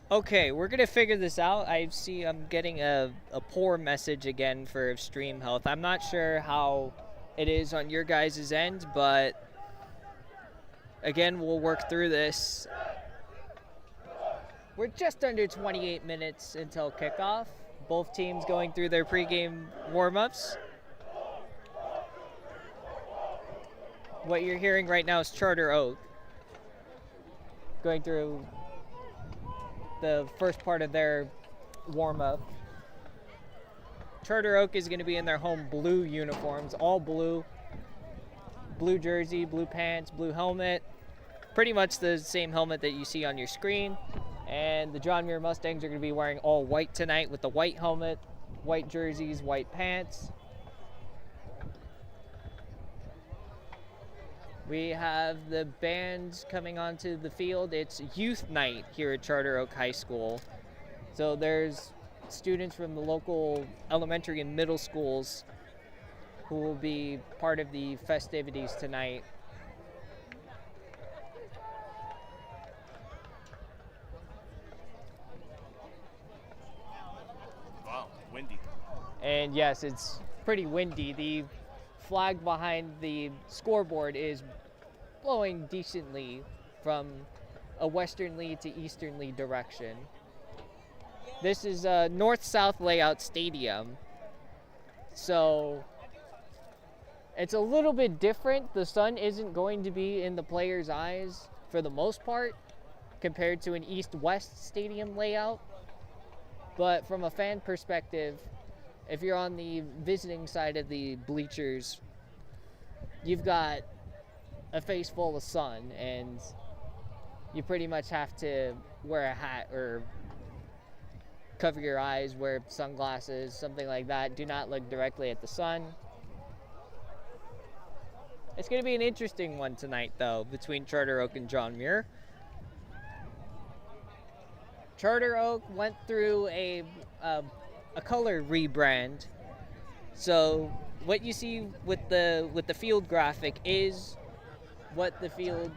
Okay, we're going to figure this out. I see I'm getting a poor message again for stream health. I'm not sure how it is on your guys' end, but again, we'll work through this. We're just under 28 minutes until kickoff. Both teams going through their pregame warm-ups. What you're hearing right now is Charter Oak going through the first part of their warm-up. Charter Oak is going to be in their home blue uniforms, all blue. Blue jersey, blue pants, blue helmet. Pretty much the same helmet that you see on your screen. And the John Muir Mustangs are going to be wearing all white tonight with the white helmet, white jerseys, white pants. We have the bands coming onto the field. It's youth night here at Charter Oak High School. So there's students from the local elementary and middle schools who will be part of the festivities tonight. Wow, windy. And yes, it's pretty windy. The flag behind the scoreboard is blowing decently from a westerly to easterly direction. This is a north-south layout stadium, so it's a little bit different. The sun isn't going to be in the players' eyes for the most part compared to an east-west stadium layout, but from a fan perspective, if you're on the visiting side of the bleachers, you've got a face full of sun, and you pretty much have to wear a hat or cover your eyes, wear sunglasses, something like that. Do not look directly at the sun. It's going to be an interesting one tonight, though, between Charter Oak and John Muir. Charter Oak went through a color rebrand. So what you see with the field graphic is what the field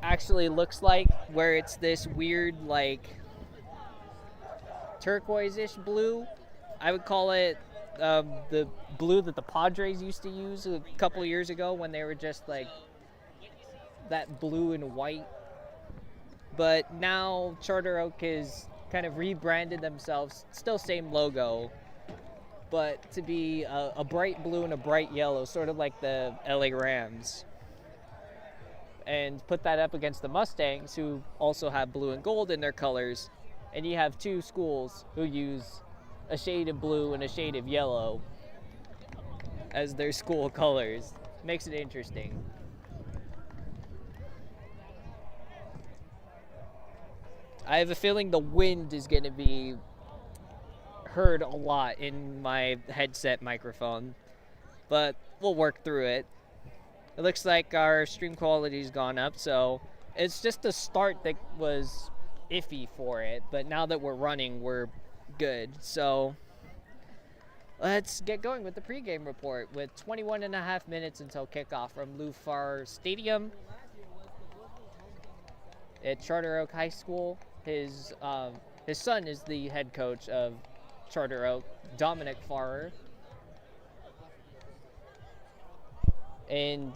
actually looks like, where it's this weird, like, turquoise-ish blue. I would call it the blue that the Padres used to use a couple years ago when they were just like that blue and white. But now Charter Oak has kind of rebranded themselves, still same logo, but to be a bright blue and a bright yellow, sort of like the LA Rams. And put that up against the Mustangs, who also have blue and gold in their colors. And you have two schools who use a shade of blue and a shade of yellow as their school colors. Makes it interesting. I have a feeling the wind is going to be heard a lot in my headset microphone, but we'll work through it. It looks like our stream quality's gone up, so it's just the start that was iffy for it, but now that we're running, we're good. So let's get going with the pregame report with 21 and a half minutes until kickoff from Sofi Stadium at Charter Oak High School. His son is the head coach of Charter Oak, Dominic Farrer. And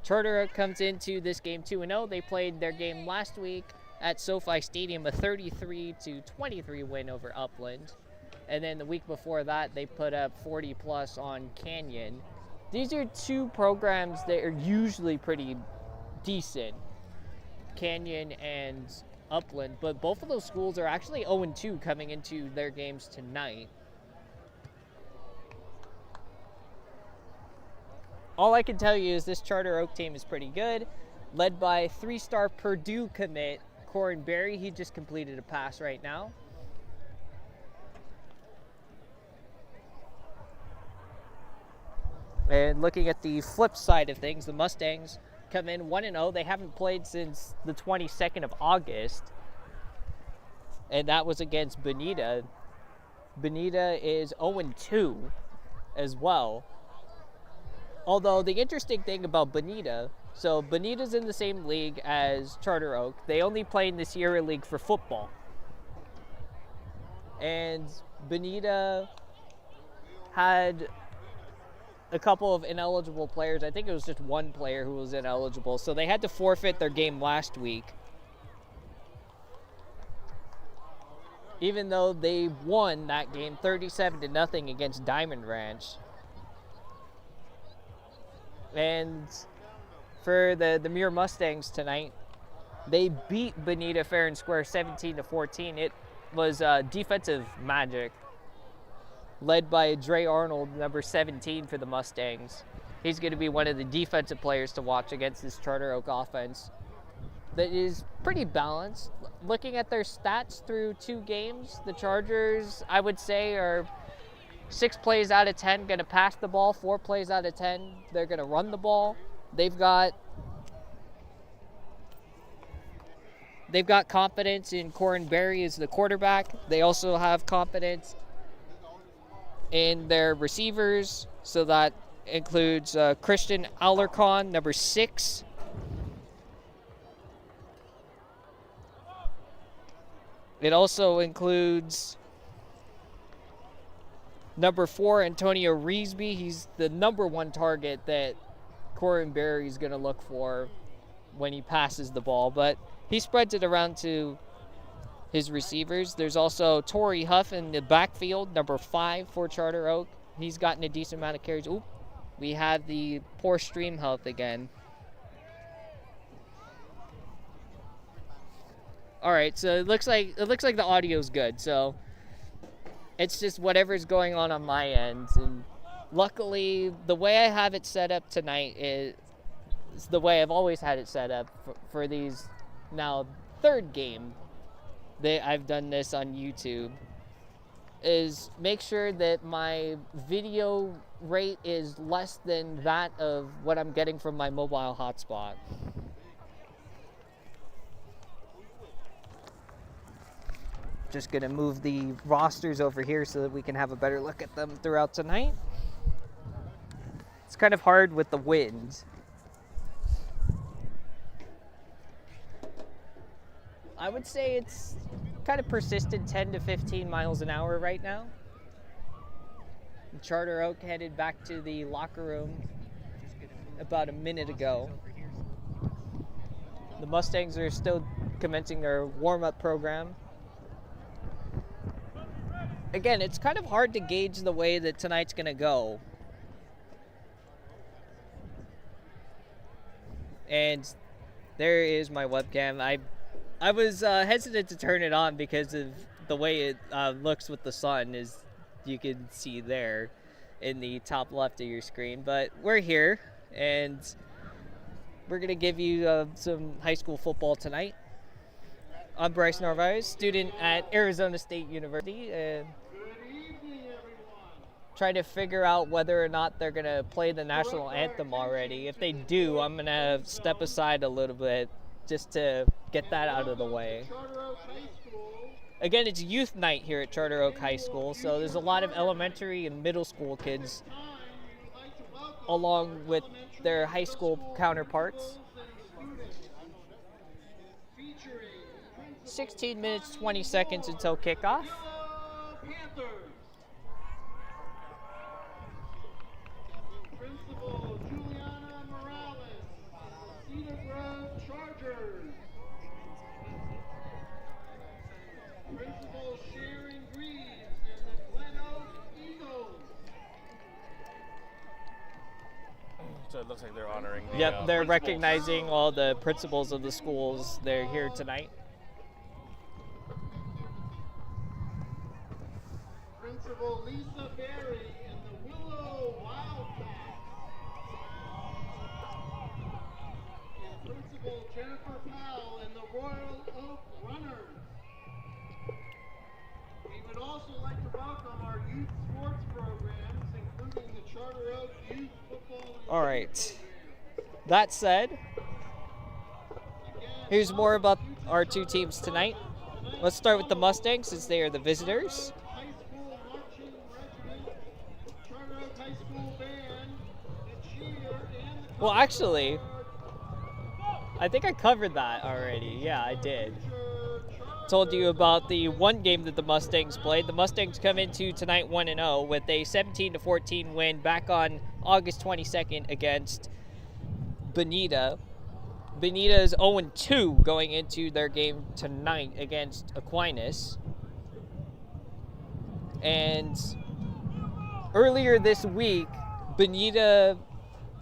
Charter Oak comes into this game 2-0. They played their game last week at SoFi Stadium, a 33-23 win over Upland. And then the week before that, they put up 40-plus on Canyon. These are two programs that are usually pretty decent, Canyon and Upland, but both of those schools are actually 0-2 coming into their games tonight. All I can tell you is this Charter Oak team is pretty good, led by three-star Purdue commit Corin Berry. He just completed a pass right now. And looking at the flip side of things, the Mustangs come in 1-0. They haven't played since the 22nd of August, and that was against Bonita. Bonita is 0-2 as well. Although the interesting thing about Bonita, so Bonita's in the same league as Charter Oak. They only play in the Sierra League for football. And Bonita had a couple of ineligible players. I think it was just one player who was ineligible. So they had to forfeit their game last week. Even though they won that game 37-0 against Diamond Ranch. And for the Muir Mustangs tonight, they beat Bonita fair and square 17-14. It was defensive magic, led by Dre Arnold, number 17 for the Mustangs. He's going to be one of the defensive players to watch against this Charter Oak offense that is pretty balanced. Looking at their stats through 2 games, the Chargers, I would say, are 6 plays out of 10 going to pass the ball. 4 plays out of 10, they're going to run the ball. They've got confidence in Corin Berry as the quarterback. They also have confidence in their receivers. So that includes Christian Alarcon, number 6. It also includes number 4, Antonio Reesby. He's the number 1 target that Corin Berry is going to look for when he passes the ball. But he spreads it around to his receivers. There's also Torrey Huff in the backfield, number 5 for Charter Oak. He's gotten a decent amount of carries. Oop, we have the poor stream health again. All right, so it looks like the audio's good. So it's just whatever's going on my end. And luckily, the way I have it set up tonight is the way I've always had it set up for these now 3rd game that I've done this on YouTube, is make sure that my video rate is less than that of what I'm getting from my mobile hotspot. Just gonna move the rosters over here so that we can have a better look at them throughout tonight. It's kind of hard with the wind. I would say it's kind of persistent 10 to 15 miles an hour right now. Charter Oak headed back to the locker room about a minute ago. The Mustangs are still commencing their warm-up program. Again, it's kind of hard to gauge the way that tonight's going to go. And there is my webcam. I was hesitant to turn it on because of the way it looks with the sun, as you can see there in the top left of your screen. But we're here, and we're going to give you some high school football tonight. I'm Bryce Narvaez, student at Arizona State University, and trying to figure out whether or not they're going to play the national anthem already. If they do, I'm going to step aside a little bit just to get that out of the way. Again, it's youth night here at Charter Oak High School, so there's a lot of elementary and middle school kids along with their high school counterparts. 16 minutes, 20 seconds until kickoff. Principal Juliana Morales, Cedar Grove Chargers. Principal Sharon Greaves and the Glen Oak Eagles. So it looks like they're honoring the Yep, they're principals. recognizing all the principals of the schools. They're here tonight. Principal Lisa Berry and the Willow Wildcats. And Principal Jennifer Powell and the Royal Oak Runners. We would also like to welcome our youth sports programs, including the Charter Oak Youth Football and All right. That said, here's more about our 2 teams tonight. Let's start with the Mustangs, since they are the visitors. High School Marching Regiment, Charter Oak High School Band, the Cheers. Well, actually, I think I covered that already. Yeah, I did. Told you about the one game that the Mustangs played. The Mustangs come into tonight 1-0 with a 17-14 win back on August 22nd against Bonita. Bonita is 0-2 going into their game tonight against Aquinas. And earlier this week, Bonita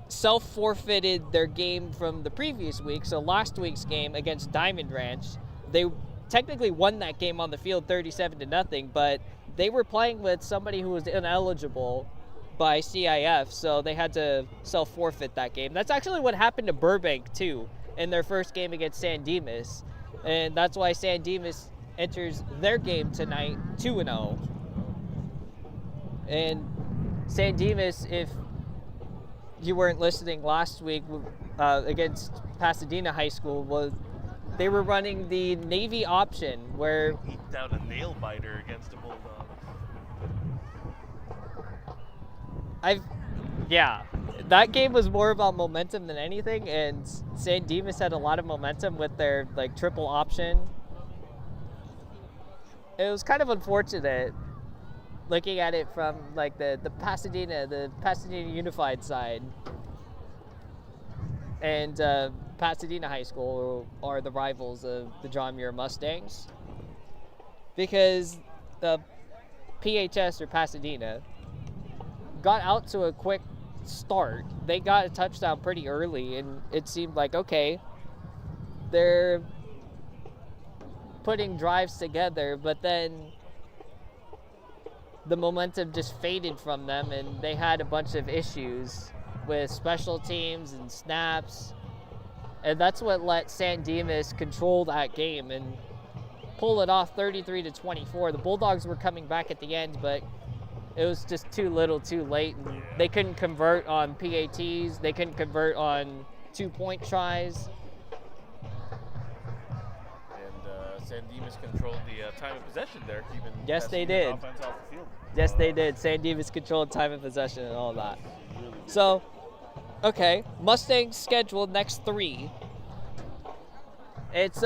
self-forfeited their game from the previous week. So last week's game against Diamond Ranch, they technically won that game on the field 37-0, but they were playing with somebody who was ineligible by CIF, so they had to self-forfeit that game. That's actually what happened to Burbank, too, in their first game against San Dimas. And that's why San Dimas enters their game tonight 2-0. And San Dimas, if you weren't listening last week against Pasadena High School, they were running the Navy option where He down a nail biter against a Bulldog. that game was more about momentum than anything, and San Dimas had a lot of momentum with their triple option. It was kind of unfortunate looking at it from the Pasadena Unified side, and Pasadena High School are the rivals of the John Muir Mustangs, because the PHS, or Pasadena, got out to a quick start. They got a touchdown pretty early, and it seemed like, okay, they're putting drives together, but then the momentum just faded from them, and they had a bunch of issues with special teams and snaps, and that's what let San Dimas control that game and pull it off 33-24. The Bulldogs were coming back at the end, but it was just too little too late, and they couldn't convert on PATs, they couldn't convert on 2-point tries. And San Dimas controlled the time of possession there, keeping Yes, they Pasadena's did. offense off the field. Yes, they did. San Dimas controlled time of possession and all that. So, okay, Mustangs scheduled next 3. It's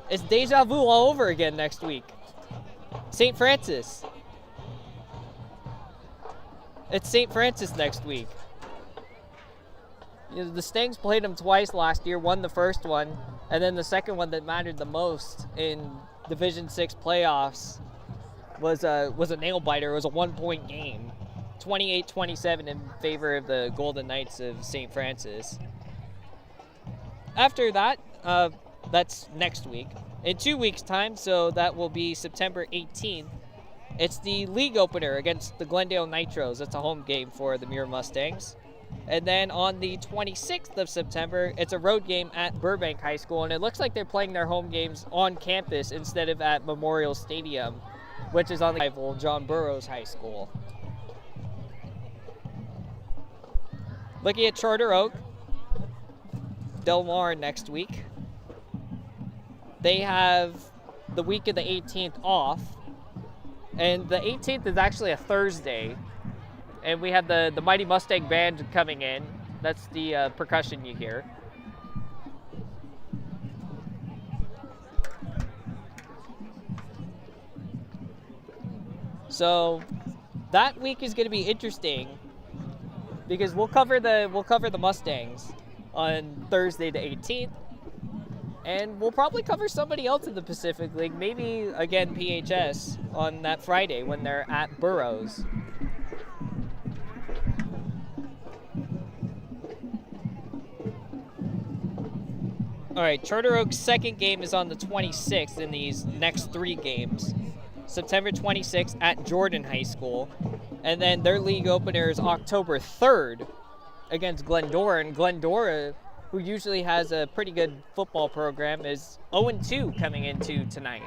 it's deja vu all over again next week. St. Francis. It's St. Francis next week. The Stangs played them twice last year, won the first one, and then the second one that mattered the most in Division 6 playoffs was a nail biter. It was a 1-point game, 28-27 in favor of the Golden Knights of St. Francis. After that, that's next week. In 2 weeks' time, so that will be September 18th, it's the league opener against the Glendale Nitros. It's a home game for the Muir Mustangs. And then on the 26th of September, it's a road game at Burbank High School, and it looks like they're playing their home games on campus instead of at Memorial Stadium, which is on the rival John Burroughs High School. Looking at Charter Oak, Del Mar next week. They have the week of the 18th off, and the 18th is actually a Thursday, and we have the Mighty Mustang Band coming in. That's the percussion you hear. So that week is going to be interesting because we'll cover the Mustangs on Thursday the 18th, and we'll probably cover somebody else in the Pacific League, maybe again PHS on that Friday when they're at Burroughs. All right, Charter Oak's second game is on the 26th in these next 3 games. September 26th at Jordan High School. And then their league opener is October 3rd against Glendora. And Glendora, who usually has a pretty good football program, is 0-2 coming into tonight.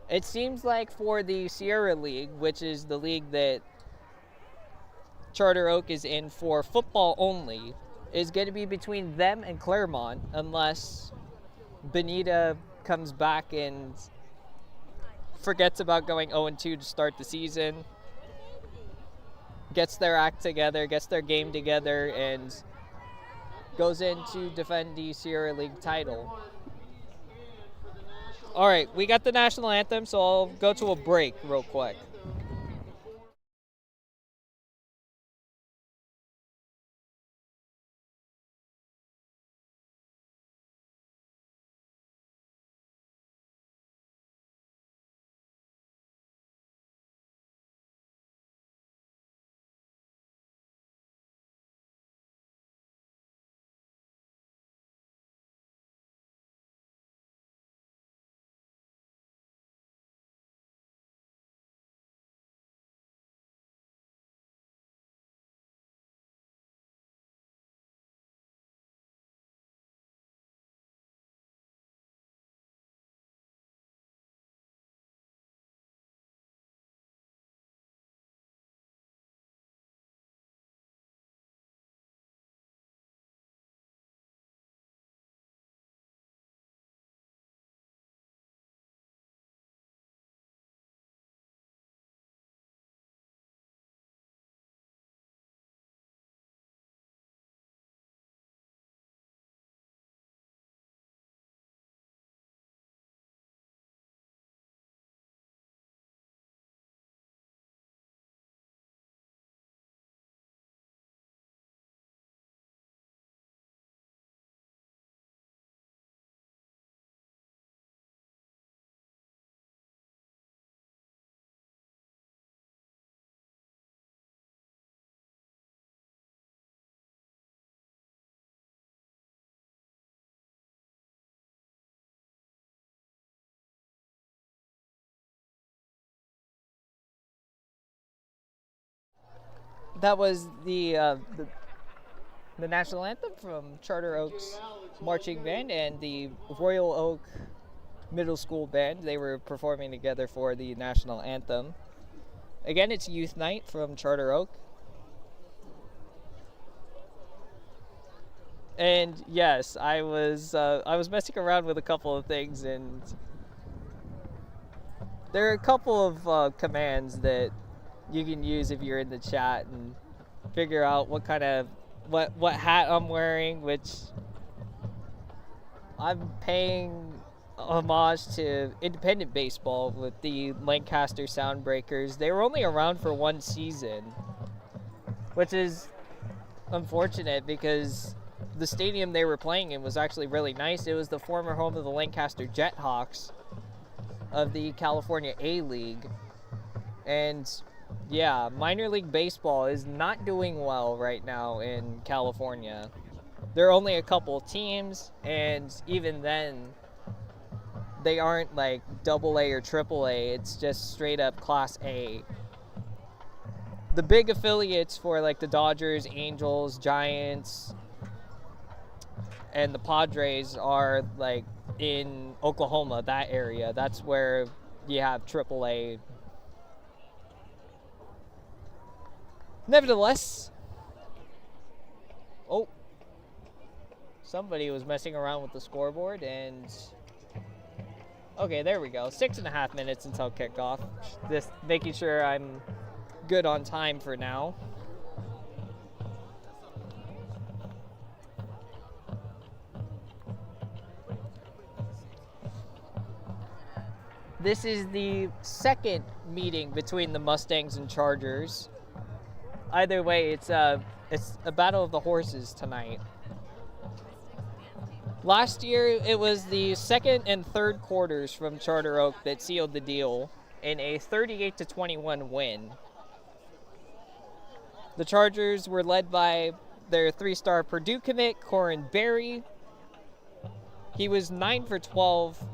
It seems like for the Sierra League, which is the league that Charter Oak is in for football only, is going to be between them and Claremont unless Bonita comes back and forgets about going 0-2 to start the season. gets their act together, gets their game together, and goes in to defend the Sierra League title. All right, we got the national anthem, so I'll go to a break real quick. That was the national anthem from Charter Oaks Marching Band and the Royal Oak Middle School Band. They were performing together for the national anthem. Again, it's youth night from Charter Oak. And yes, I was messing around with a couple of things, and there are a couple of commands that you can use if you're in the chat and figure out what kind of what hat I'm wearing, which I'm paying homage to independent baseball with the Lancaster Soundbreakers. They were only around for one season, which is unfortunate because the stadium they were playing in was actually really nice. It was the former home of the Lancaster Jethawks of the California A-League. And yeah, minor league baseball is not doing well right now in California. There are only a couple teams, and even then, they aren't like AA or AAA. It's just straight up Class A. The big affiliates for like the Dodgers, Angels, Giants, and the Padres are like in Oklahoma, that area. That's where you have AAA. Nevertheless, somebody was messing around with the scoreboard, and okay, there we go. 6.5 minutes until kickoff. Just making sure I'm good on time for now. This is the second meeting between the Mustangs and Chargers. Either way, it's a battle of the horses tonight. Last year, it was the second and third quarters from Charter Oak that sealed the deal in a 38-21 win. The Chargers were led by their 3-star Purdue commit, Corin Berry. He was 9 for 12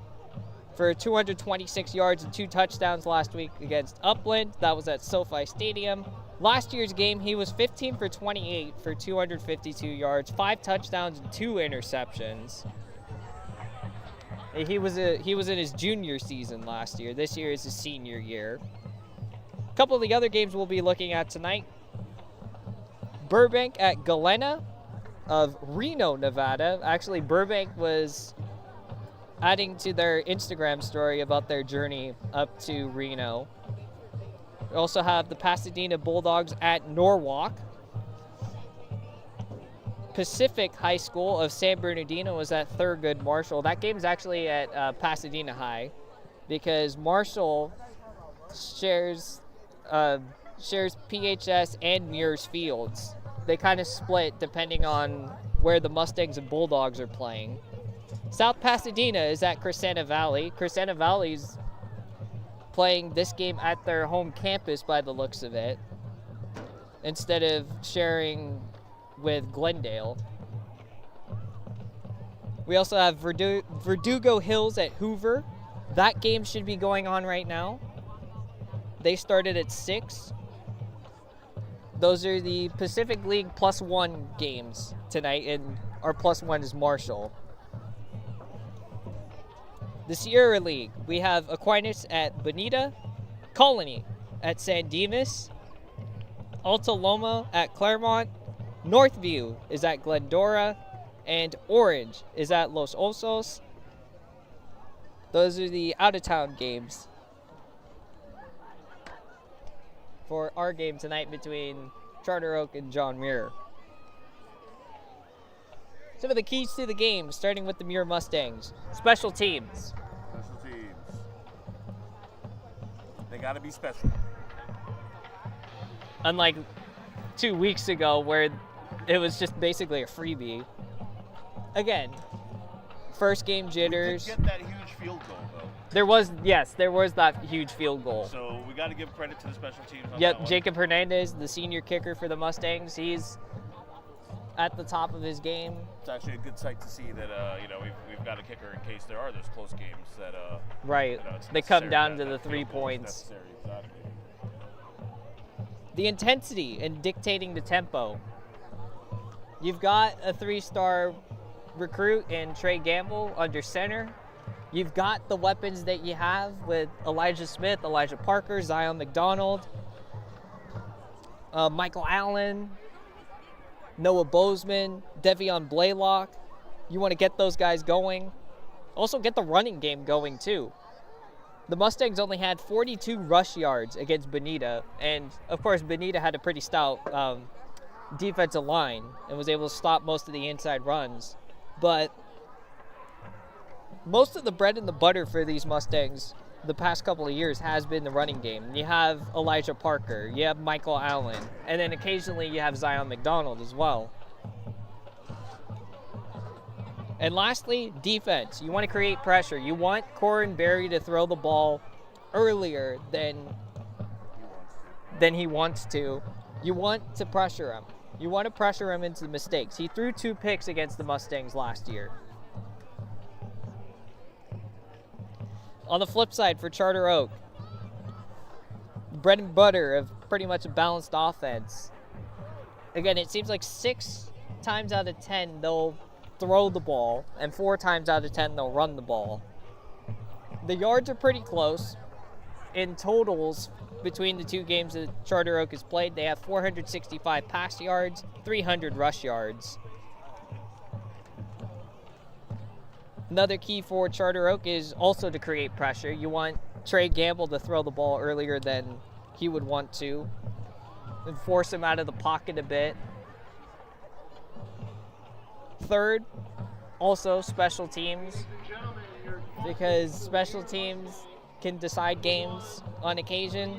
for 226 yards and 2 touchdowns last week against Upland. That was at SoFi Stadium. Last year's game, he was 15 for 28 for 252 yards, 5 touchdowns, and 2 interceptions. He was in his junior season last year. This year is his senior year. A couple of the other games we'll be looking at tonight. Burbank at Galena of Reno, Nevada. Actually, Burbank was adding to their Instagram story about their journey up to Reno. We also have the Pasadena Bulldogs at Norwalk. Pacific High School of San Bernardino is at Thurgood Marshall. That game's actually at Pasadena High because Marshall shares PHS and Muir's fields. They kind of split depending on where the Mustangs and Bulldogs are playing. South Pasadena is at Crescenta Valley. Crescenta Valley's playing this game at their home campus by the looks of it, instead of sharing with Glendale. We also have Verdugo Hills at Hoover. That game should be going on right now. They started at 6. Those are the Pacific League +1 games tonight, and our +1 is Marshall. The Sierra League, we have Aquinas at Bonita, Colony at San Dimas, Alta Loma at Claremont, Northview is at Glendora, and Orange is at Los Osos. Those are the out-of-town games for our game tonight between Charter Oak and John Muir. Some of the keys to the game, starting with the Muir Mustangs. Special teams. Special teams. They got to be special. Unlike 2 weeks ago where it was just basically a freebie. Again, first game jitters. We did get that huge field goal, though. There was that huge field goal. So we got to give credit to the special teams on Yep, that one. Jacob Hernandez, the senior kicker for the Mustangs, he's at the top of his game. It's actually a good sight to see that we've got a kicker in case there are those close games that Right, it's they come necessary down that to the that 3 field goal is points. necessary, exactly. The intensity in dictating the tempo. You've got a 3-star recruit in Trey Gamble under center. You've got the weapons that you have with Elijah Smith, Elijah Parker, Zion McDonald, Michael Allen, Noah Bozeman, Devion Blaylock. You want to get those guys going. Also get the running game going too. The Mustangs only had 42 rush yards against Bonita, and of course Bonita had a pretty stout defensive line and was able to stop most of the inside runs. But most of the bread and the butter for these Mustangs the past couple of years has been the running game. You have Elijah Parker, you have Michael Allen, and then occasionally you have Zion McDonald as well. And lastly, defense. You want to create pressure. You want Corin Berry to throw the ball earlier than he wants to. You want to pressure him. You want to pressure him into mistakes. He threw 2 picks against the Mustangs last year. On the flip side for Charter Oak, bread and butter of pretty much a balanced offense. Again, it seems like 6 times out of 10 they'll throw the ball, and 4 times out of 10 they'll run the ball. The yards are pretty close. In totals, between the 2 games that Charter Oak has played, they have 465 pass yards, 300 rush yards. Another key for Charter Oak is also to create pressure. You want Trey Gamble to throw the ball earlier than he would want to, and force him out of the pocket a bit. Third, also special teams, because special teams can decide games on occasion.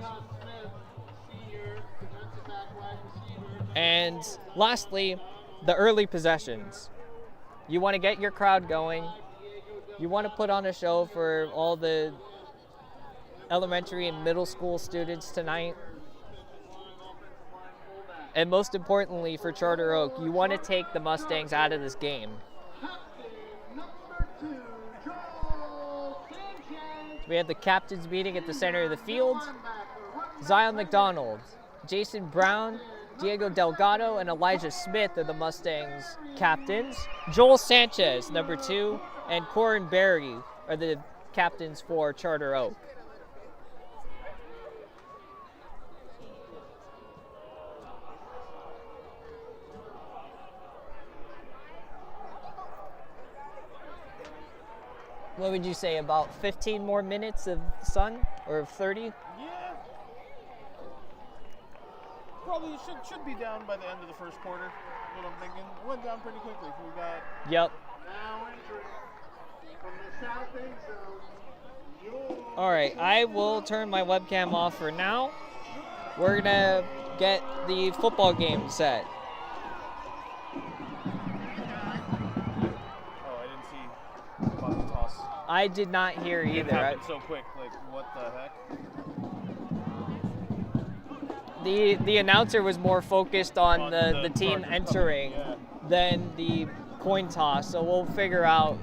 And lastly, the early possessions. You want to get your crowd going. You want to put on a show for all the elementary and middle school students tonight. And most importantly for Charter Oak, you want to take the Mustangs out of this game. We have the captains meeting at the center of the field. Zion McDonald, Jason Brown, Diego Delgado, and Elijah Smith are the Mustangs captains. Joel Sanchez, number 2, and Corin Berry are the captains for Charter Oak. What would you say, about 15 more minutes of sun, or 30? Yeah. Probably should be down by the end of the first quarter. What I'm thinking. It went down pretty quickly. We got. Yep. Now entering from the south end zone. All right, I will turn my webcam off for now. We're gonna get the football game set. Oh, I didn't see about the toss. I did not hear It either. happened so quick. Like, what the heck? The announcer was more focused on the team Chargers entering coming, yeah. than the coin toss. So we'll figure out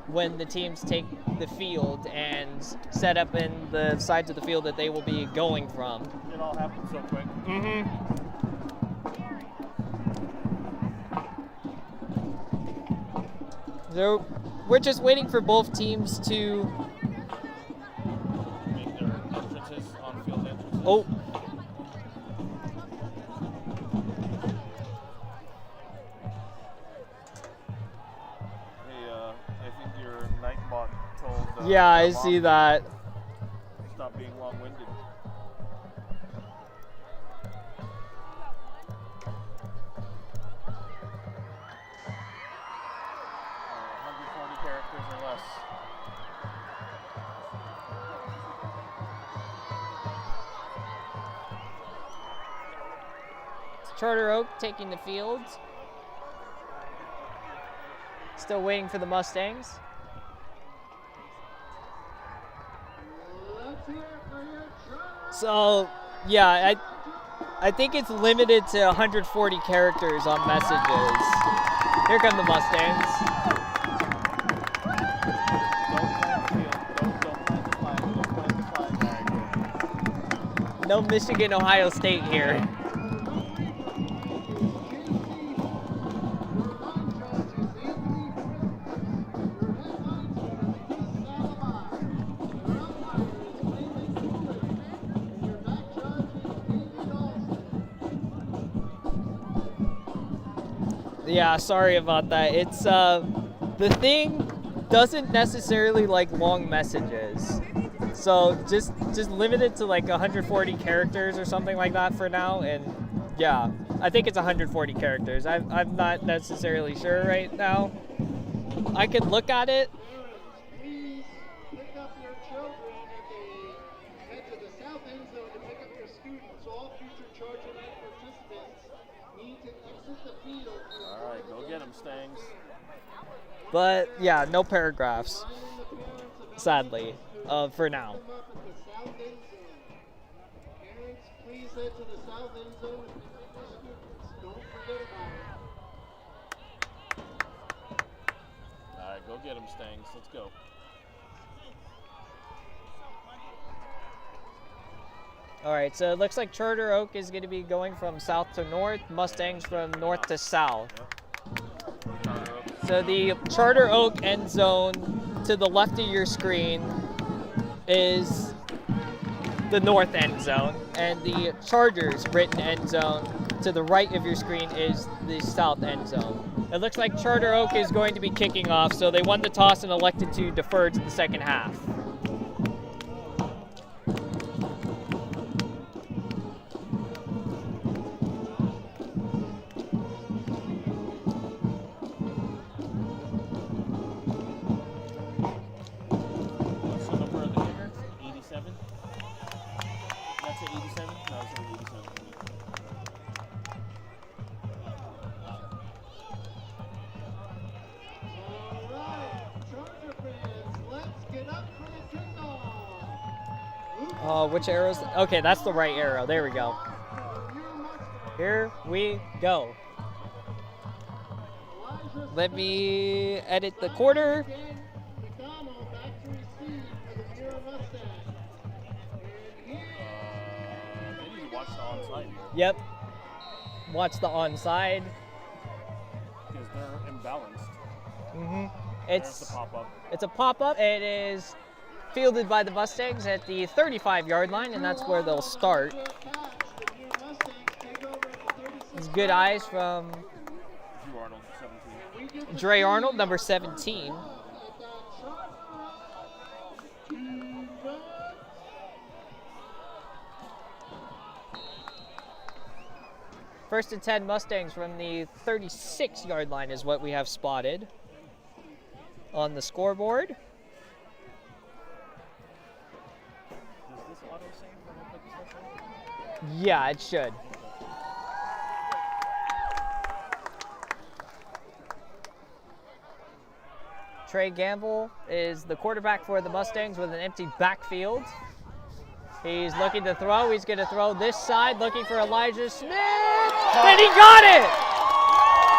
when the teams take the field and set up in the sides of the field that they will be going from. It all happened so quick. So we're just waiting for both teams to. Make their entrances, on-field entrances. Oh. Hey, I think your Nightbot told. Yeah, I Mom see that. Stop being long-winded. Characters or less. It's Charter Oak taking the field. Still waiting for the Mustangs. So, yeah, I think it's limited to 140 characters on messages. Here come the Mustangs. No Michigan, Ohio State here. Yeah, sorry about that. It's the thing doesn't necessarily like long messages. So just limit it to like 140 characters or something like that for now, and yeah, I think it's 140 characters. I'm not necessarily sure right now. I could look at it. Please pick up your children at the head to the south end zone to pick up your students. All future Charger Night participants need to exit the field. All right, go get them, Stangs. But yeah, no paragraphs, sadly, for now. Parents, please head to the south end zone and pick up your students. Don't forget about it. All right, go get them, Stangs. Let's go. All right, so it looks like Charter Oak is going to be going from south to north, Mustangs from north to south. So the Charter Oak end zone to the left of your screen is the north end zone, and the Chargers written end zone to the right of your screen is the south end zone. It looks like Charter Oak is going to be kicking off, so they won the toss and elected to defer to the second half. What's the number of the kicker? 87? That's an 87? No, it's an 87. All right, Charger fans, let's get up for the kickoff. Which arrows? Okay, that's the right arrow. There we go. Here we go. Let me edit the quarter. McDonald back to receive for the Muir Mustangs. And here They need to watch the onside here Yep. Watch the onside. because they're imbalanced. It's There's the pop-up. It's a pop-up. It is fielded by the Mustangs at the 35-yard line, and that's where they'll start. catch, the Muir Mustangs take over at the 36. It's good eyes from Drew Arnold, 17. We get the Dre Arnold, number 17. at that Charger defense. First and 10 Mustangs from the 36-yard line is what we have spotted on the scoreboard. Does this auto save when I put this up there? Yeah, it should. Trey Gamble is the quarterback for the Mustangs with an empty backfield. He's looking to throw. He's going to throw this side, looking for Elijah Smith. And he got it!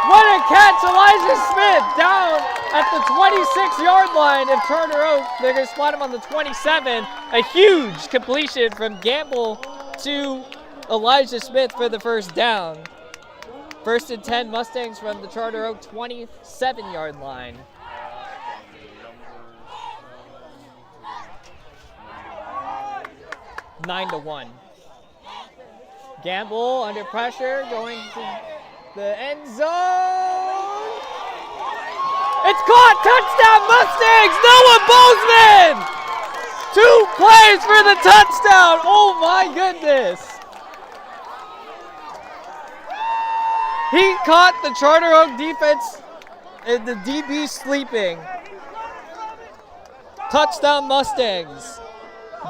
What a catch, Elijah Smith down at the 26-yard line of Charter Oak. They're going to spot him on the 27. A huge completion from Gamble to Elijah Smith for the first down. First and 10 Mustangs from the Charter Oak 27-yard line. 9-1. Gamble under pressure, going to the end zone. It's caught! Touchdown Mustangs! Noah Bozeman! 2 plays for the touchdown! Oh my goodness! He caught the Charter Oak defense and the DB sleeping. Touchdown Mustangs.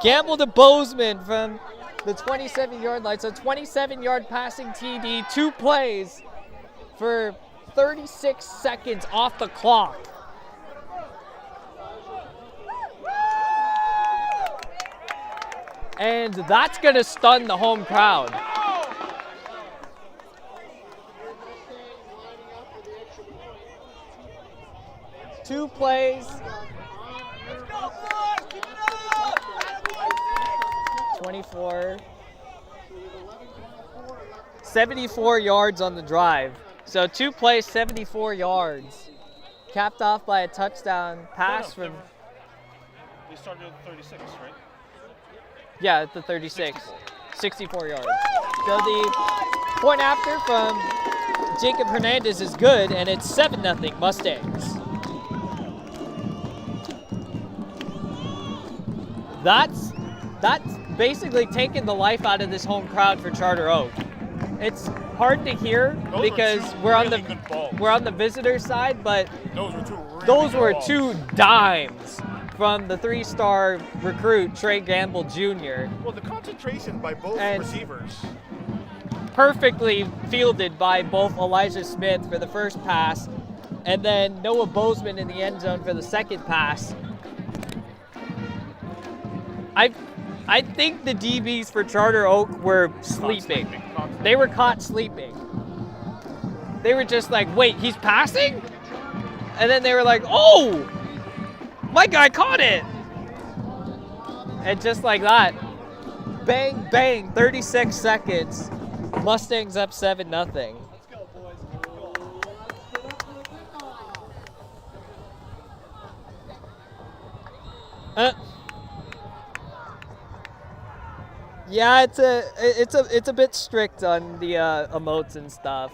Gamble to Bozeman from the 27-yard line. So 27-yard passing TD, 2 plays for 36 seconds off the clock. And that's going to stun the home crowd. Two plays. 24. 74 yards on the drive. So 2 plays, 74 yards. Capped off by a touchdown pass from... They started at 36, right? Yeah, at the 36. 64 yards. So the point after from Jacob Hernandez is good, and it's 7-0 Mustangs. That's basically taken the life out of this home crowd for Charter Oak. It's hard to hear because we're on the visitor side, but those were two dimes from the 3-star recruit Trey Gamble Jr. Well, the concentration by both receivers. Perfectly fielded by both Elijah Smith for the first pass, and then Noah Bozeman in the end zone for the second pass. I think the DBs for Charter Oak were sleeping. They were caught sleeping. They were just like, wait, he's passing? And then they were like, oh, my guy caught it. And just like that, bang, bang, 36 seconds. Mustangs up 7-0. Yeah, it's a bit strict on the emotes and stuff.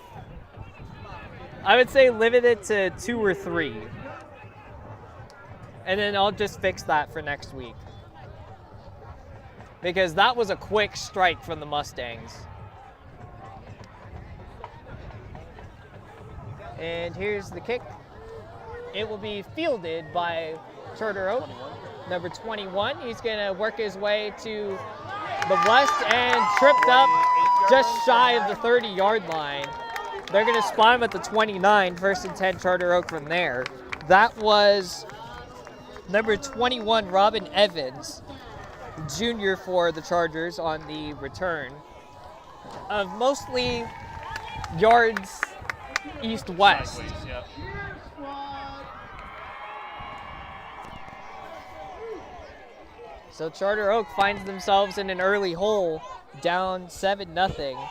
I would say limit it to 2 or 3. And then I'll just fix that for next week. Because that was a quick strike from the Mustangs. And here's the kick. It will be fielded by Charter Oak, number 21. He's going to work his way to the west and tripped up just shy of the 30-yard line. They're going to spot him at the 29, first and 10 Charter Oak from there. That was number 21, Robin Evans, junior for the Chargers on the return of mostly yards east-west. So Charter Oak finds themselves in an early hole, down 7-0.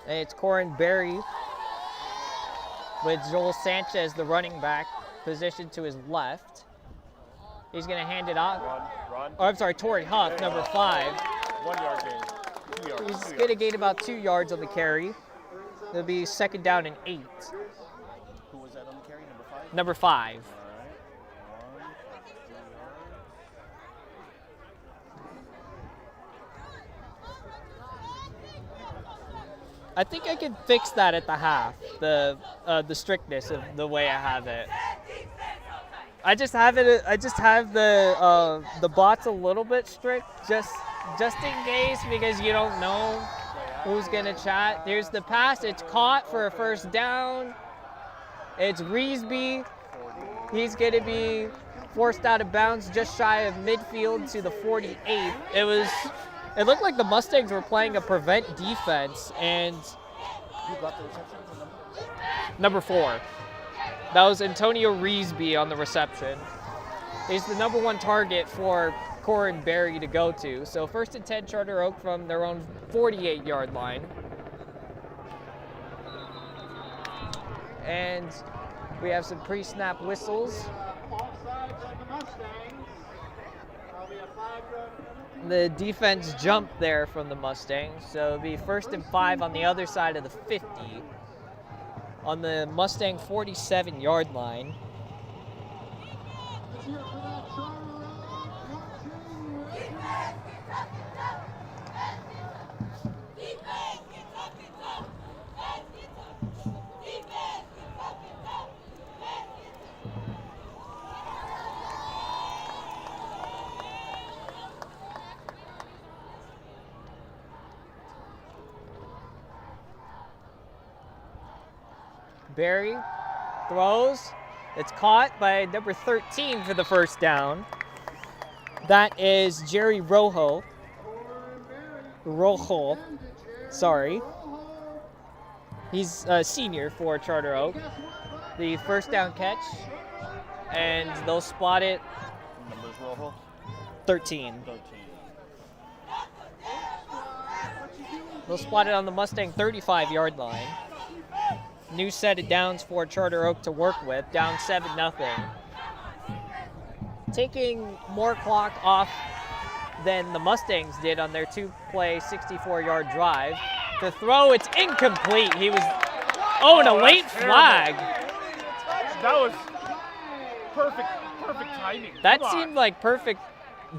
And it's Corin Berry with Joel Sanchez, the running back, positioned to his left. He's going to hand it off. Oh, I'm sorry, Torrey Huff, number 5. 1 yard gain. 2 yards. He's going to gain about 2 yards on the carry. It'll be second down and 8. Who was that on the carry, number 5? Number 5. All right. I think I could fix that at the half, the strictness of the way I have it. I just have the bots a little bit strict, just in case, because you don't know who's gonna chat. There's the pass, it's caught for a first down. It's Reesby. He's gonna be forced out of bounds just shy of midfield to the 48. It looked like the Mustangs were playing a prevent defense, and Who got the reception? number 4. That was Antonio Reesby on the reception. He's the number 1 target for Corin Berry to go to. So 1st and 10 Charter Oak from their own 48-yard line. And we have some pre-snap whistles. Offsides on the Mustangs. That'll be a 5-yard penalty. The defense jumped there from the Mustangs, so it'll be 1st and 5 on the other side of the 50. On the Mustang 47-yard line. Let's hear it for that Charter Berry throws. It's caught by number 13 for the first down. That is Jerry Rojo. Sorry. He's a senior for Charter Oak. The first down catch. And they'll spot it. Numbers Rojo? 13. 13. They'll spot it on the Mustang 35-yard line. New set of downs for Charter Oak to work with, down 7-0. Taking more clock off than the Mustangs did on their 2-play 64-yard drive. The throw, it's incomplete. And a late flag. That was perfect timing. That Come on. seemed like perfect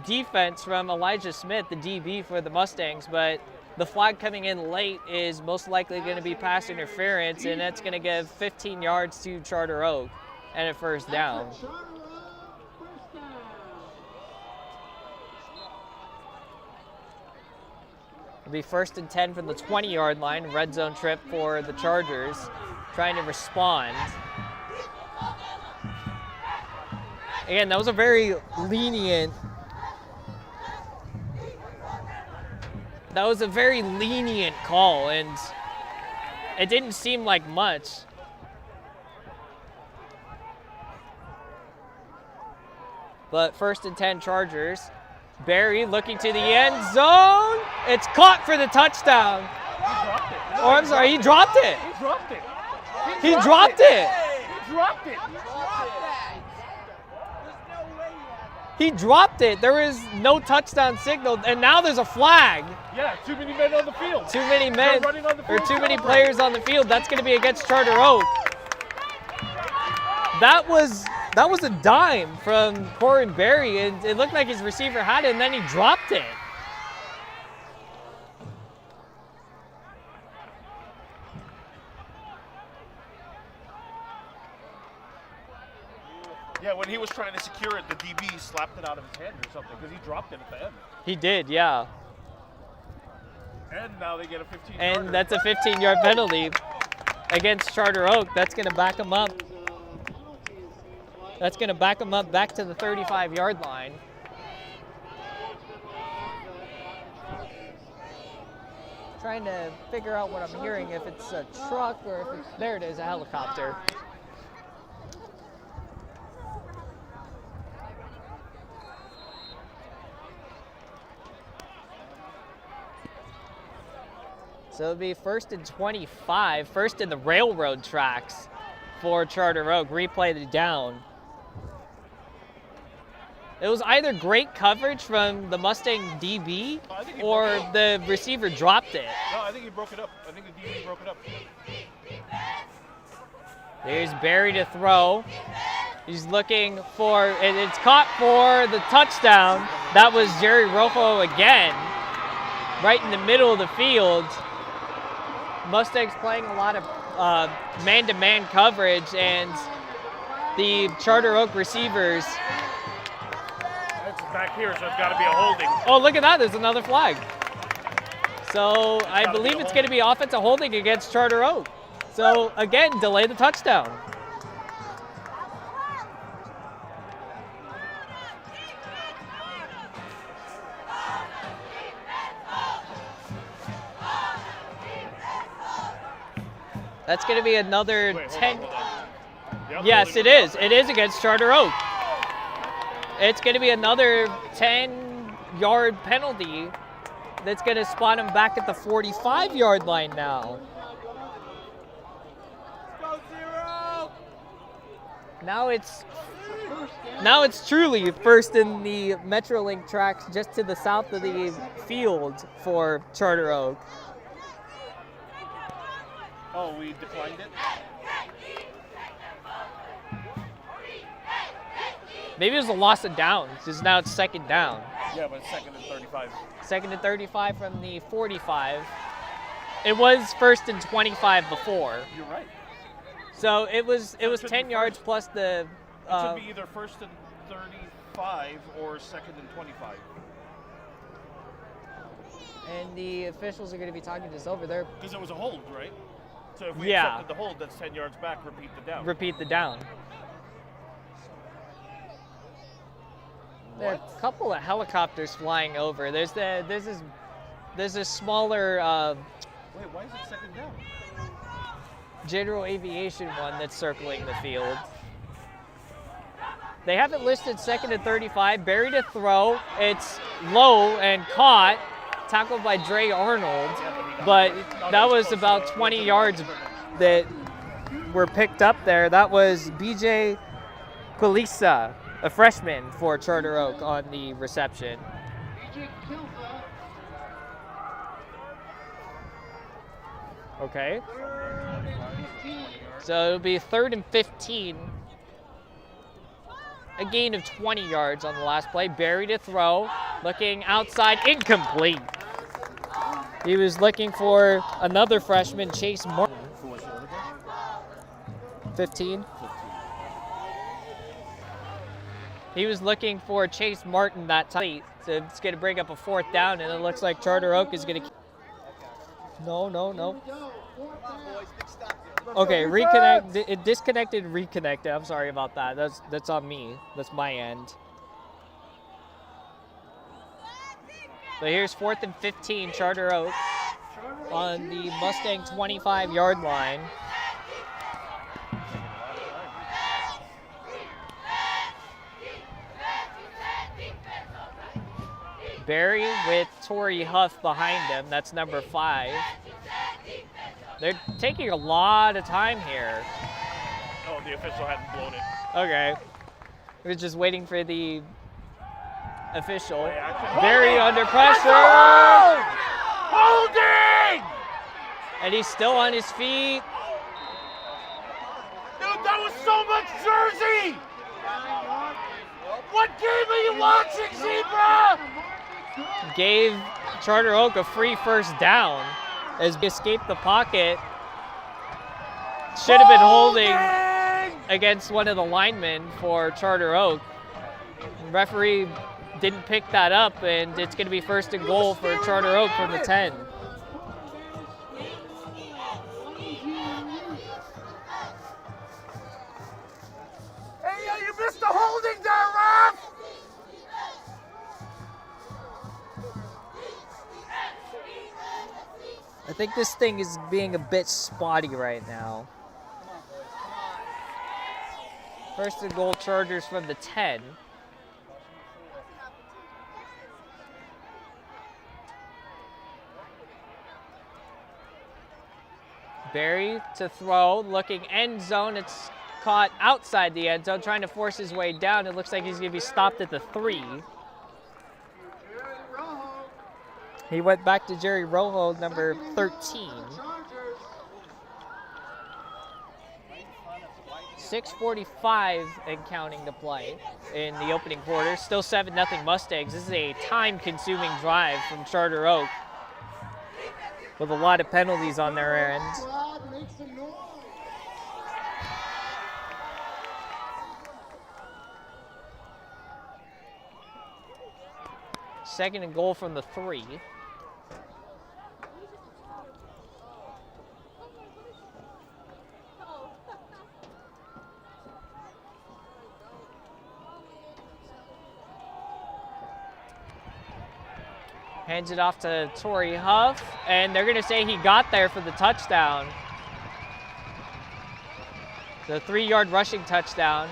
defense from Elijah Smith, the DB for the Mustangs, but the flag coming in late is most likely going to be pass interference, and that's going to give 15 yards to Charter Oak and a first down. It'll be 1st and 10 from the 20-yard line, red zone trip for the Chargers, trying to respond. Again, that was a very lenient call, and it didn't seem like much. But 1st and 10 Chargers. Berry looking to the end zone. It's caught for the touchdown. He dropped it. He dropped it. He dropped it. There is no touchdown signal, and now there's a flag. Yeah, too many men on the field. Too many men, running on the or field, too many celebrating. players on the field. That's going to be against Charter Oak. That was a dime from Corin Berry, and it looked like his receiver had it, and then he dropped it. Yeah, when he was trying to secure it, the DB slapped it out of his hand or something because he dropped it at the end. He did, yeah. And now they get a 15-yarder. And that's a 15-yard penalty against Charter Oak. That's going to back him up. That's going to back him up back to the 35-yard line. Trying to figure out what I'm hearing, if it's a truck or if it's, there it is, a helicopter. So it'll be 1st and 25, first in the railroad tracks for Charter Oak. Replay the down. It was either great coverage from the Mustang DB or the receiver dropped it. No, I think he broke it up. I think the DB broke it up. There's Berry to throw. He's looking for, and it's caught for the touchdown. That was Jerry Rojo again, right in the middle of the field. Mustangs playing a lot of man-to-man coverage, and the Charter Oak receivers. It's back here, so it's got to be a holding. Oh, look at that. There's another flag. So I believe it's going to be offensive holding against Charter Oak. So again, delay the touchdown. That's going to be another 10. Hold on. Yep, Yes, it is. It is against Charter Oak. It's going to be another 10-yard penalty that's going to spot him back at the 45-yard line now. Now it's truly first in the Metrolink tracks just to the south of the field for Charter Oak. Oh, we declined it? Maybe it was a loss of downs, because now it's second down. Yeah, but it's 2nd and 35. 2nd and 35 from the 45. It was 1st and 25 before. You're right. So it was should 10 be yards first. plus the. It should be either 1st and 35 or 2nd and 25. And the officials are going to be talking this over there. Because it was a hold, right? So if we Yeah. accepted the hold, that's 10 yards back, repeat the down. Repeat the down. There are a couple of helicopters flying over. There's a smaller Wait, why is it 2nd down? general aviation one that's circling the field. They have it listed 2nd and 35. Buried to throw. It's low and caught. Tackled by Dre Arnold. But that was about 20 yards that were picked up there. That was BJ Quilisa, a freshman for Charter Oak, on the reception. Okay. So it'll be 3rd and 15. A gain of 20 yards on the last play. Barry to throw. Looking outside. Incomplete. He was looking for another freshman, Chase Martin. 15. He was looking for Chase Martin that time. So it's going to bring up a 4th down, and it looks like Charter Oak is going to. No. Okay, reconnect. It disconnected, reconnected. I'm sorry about that. That's on me. That's my end. So here's 4th and 15, Charter Oak on the Mustang 25-yard line. Barry with Torrey Huff behind him. That's number 5. They're taking a lot of time here. Oh, the official hadn't blown it. Okay. We're just waiting for the official. Barry under pressure. Holding! And he's still on his feet. Dude, that was so much jersey! What game are you watching, Zebra? Gave Charter Oak a free 1st down as he escaped the pocket. Should have been holding against one of the linemen for Charter Oak. The referee didn't pick that up, and it's going to be 1st and goal for Charter Oak from the 10. Hey, you missed the holding there, ref! I think this thing is being a bit spotty right now. 1st and goal, Chargers from the 10. Barry to throw, looking end zone. It's caught outside the end zone, trying to force his way down. It looks like he's going to be stopped at the 3. He went back to Jerry Rojo, number 13. 6:45 and counting to play in the opening quarter. Still 7-0 Mustangs. This is a time-consuming drive from Charter Oak. with a lot of penalties on their end. Crowd makes some noise. Second and goal from the 3. Hands it off to Torrey Huff, and they're going to say he got there for the touchdown. The 3-yard rushing touchdown.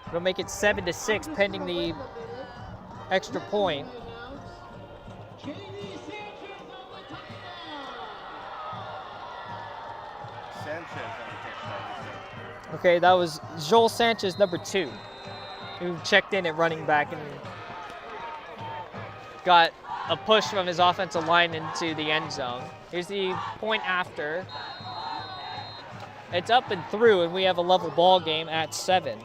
It'll make it 7-6 pending the extra point. Okay, that was Joel Sanchez, number 2, who checked in at running back and got a push from his offensive line into the end zone. Here's the point after. It's up and through, and we have a level ball game at 7.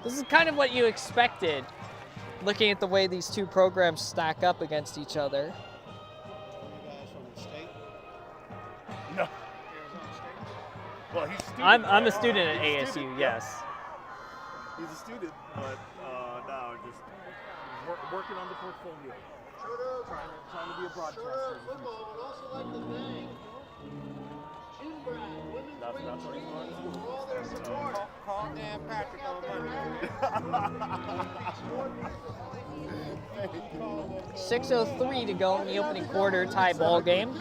This is kind of what you expected, looking at the way these two programs stack up against each other. No. Well, he's a student. I'm a student at ASU, yes. He's a student, but now just working on the portfolio. Trying to be a broadcaster. Football would also like to thank Jim Brown, women's wing team, for all their support. Call Dan Patrick on Monday. 6:03 to go in the opening quarter, tie ball game.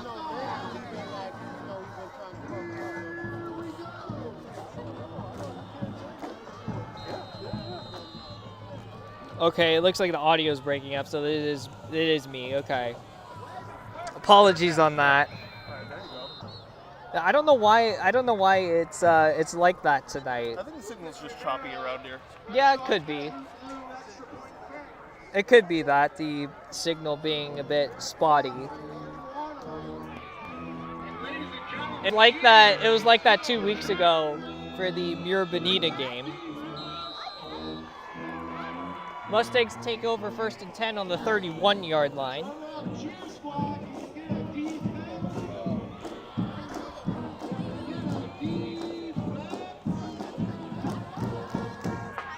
Okay, it looks like the audio is breaking up, so it is me. Okay, apologies on that. I don't know why it's like that tonight. I think the signal's just choppy around here. Yeah, it could be. It could be that, the signal being a bit spotty. It was like that 2 weeks ago for the Muir Bonita game. Mustangs take over 1st and 10 on the 31-yard line.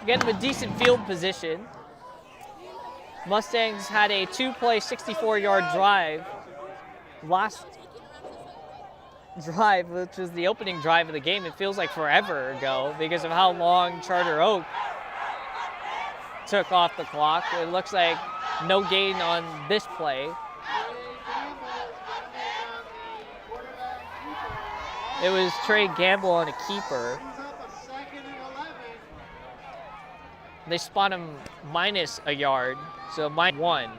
Getting them a decent field position. Mustangs had a 2-play, 64-yard drive. Last drive, which was the opening drive of the game, it feels like forever ago because of how long Charter Oak took off the clock. It looks like no gain on this play. It was Trey Gamble on a keeper. They spot him minus a yard, so -1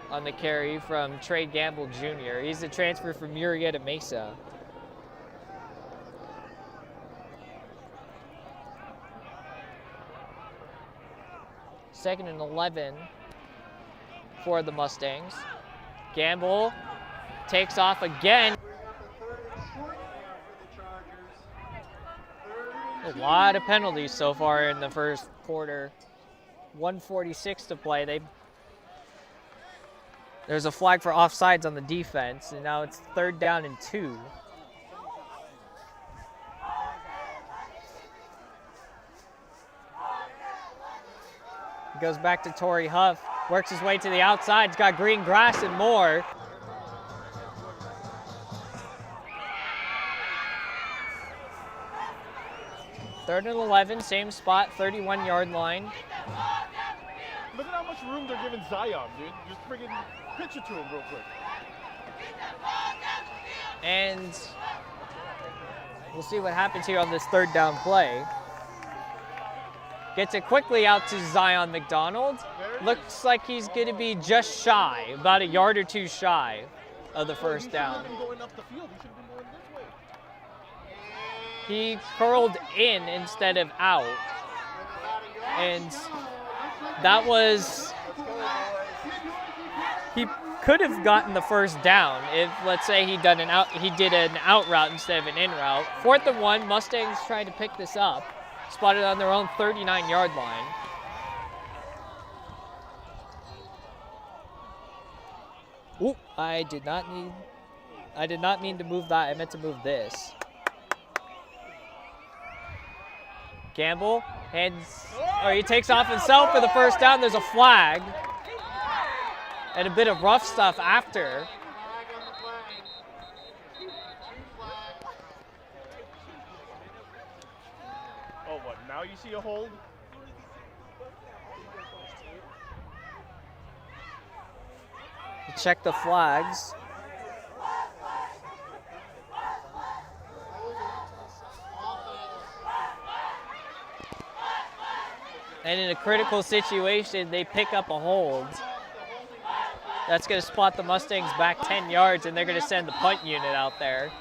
on the carry from Trey Gamble Jr. He's a transfer from Murrieta Mesa. Second and 11 for the Mustangs. Gamble takes off again. A lot of penalties so far in the first quarter. 1:46 to play. There's a flag for offsides on the defense, and now it's 3rd down and 2. Goes back to Torrey Huff, works his way to the outside. He's got green grass and more. Third and 11, same spot, 31-yard line. Look at how much room they're giving Zion, dude. Just friggin' pitch it to him real quick. And we'll see what happens here on this 3rd down play. Gets it quickly out to Zion McDonald. Looks like he's going to be just shy, about a yard or 2 shy of the first down. He curled in instead of out. And that was, he could have gotten the first down if, let's say, he did an out route instead of an in route. 4th and 1, Mustangs trying to pick this up. Spotted on their own 39-yard line. Ooh, I did not mean to move that. I meant to move this. Gamble, he takes off himself for the first down. There's a flag. And a bit of rough stuff after. Oh, what? Now you see a hold? Check the flags. And in a critical situation, they pick up a hold. That's going to spot the Mustangs back 10 yards, and they're going to send the punt unit out there.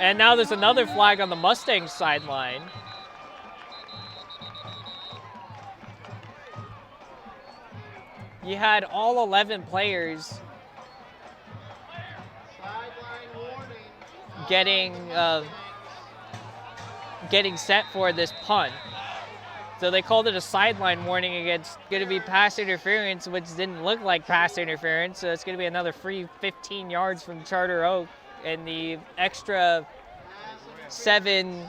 And now there's another flag on the Mustangs sideline. You had all 11 players getting set for this punt. So they called it a sideline warning against going to be pass interference, which didn't look like pass interference. So it's going to be another free 15 yards from Charter Oak, and the extra 7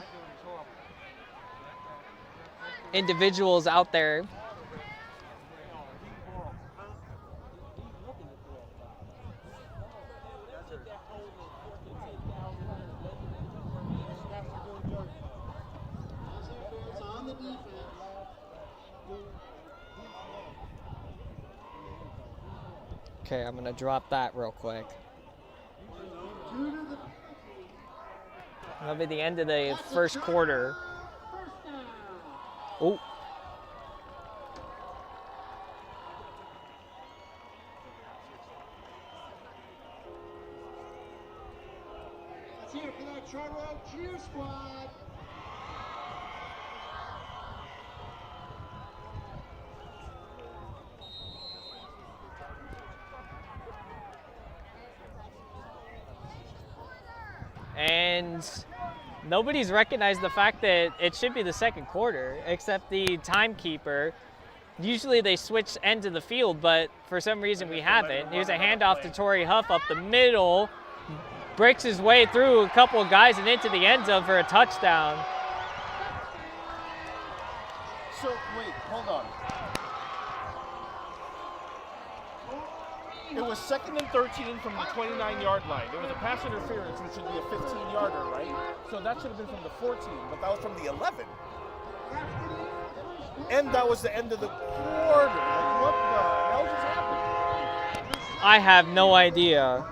individuals out there. Okay, I'm gonna drop that real quick. That'll be the end of the first quarter. Oh. Let's hear it for that Charter Oak cheer squad. And nobody's recognized the fact that it should be the second quarter, except the timekeeper. Usually they switch ends of the field, but for some reason we haven't. Here's a handoff to Torrey Huff up the middle. Breaks his way through a couple of guys and into the end zone for a touchdown. So, wait, hold on. It was 2nd and 13 from the 29-yard line. There was a pass interference, which should be a 15-yarder, right? So that should have been from the 14, but that was from the 11. And that was the end of the quarter. Like, what the hell just happened? I have no idea.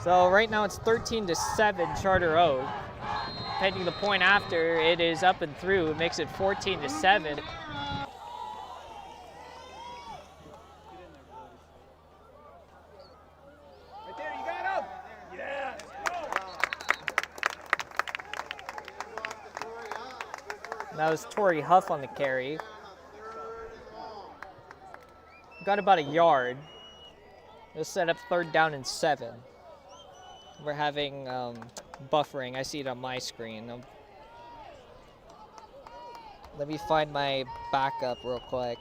So right now it's 13-7 Charter Oak. Pending the point after, it is up and through. It makes it 14-7. Right there, you got him! Yeah. That was Torrey Huff on the carry. Got about a yard. It'll set up 3rd down and 7. We're having buffering. I see it on my screen. Let me find my backup real quick.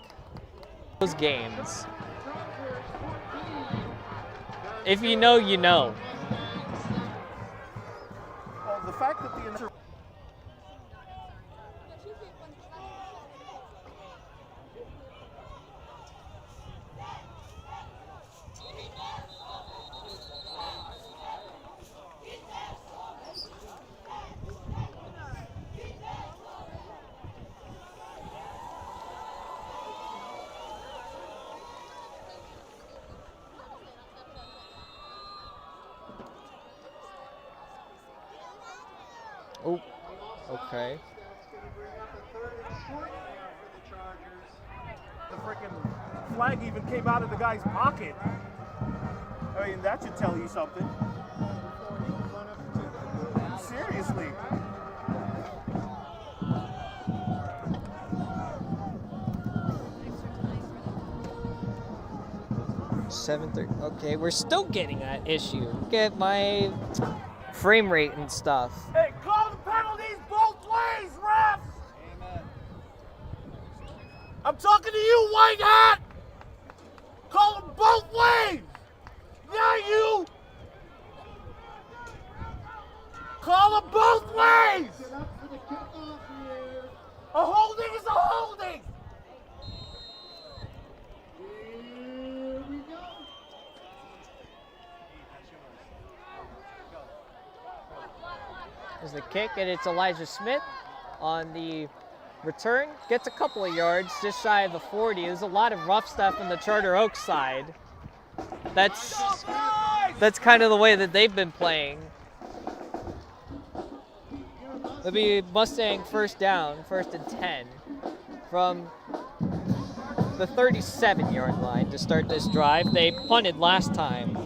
Those games. If you know, you know. Well, the fact that the Oh, okay. freaking flag even came out of the guy's pocket. I mean, that should tell you something. Seriously. 7:30. Okay, we're still getting that issue. Look at my frame rate and stuff. Hey, call the penalties both ways, ref! I'm talking to you, white hat! Call them both ways! Yeah, you! Call them both ways! Set up for the kickoff here. A holding is a holding! Here we go. There's the kick, and it's Elijah Smith on the return. Gets a couple of yards, just shy of the 40. There's a lot of rough stuff on the Charter Oaks side. That's kind of the way that they've been playing. It'll be Mustang first down, 1st and 10, from the 37-yard line to start this drive. They punted last time.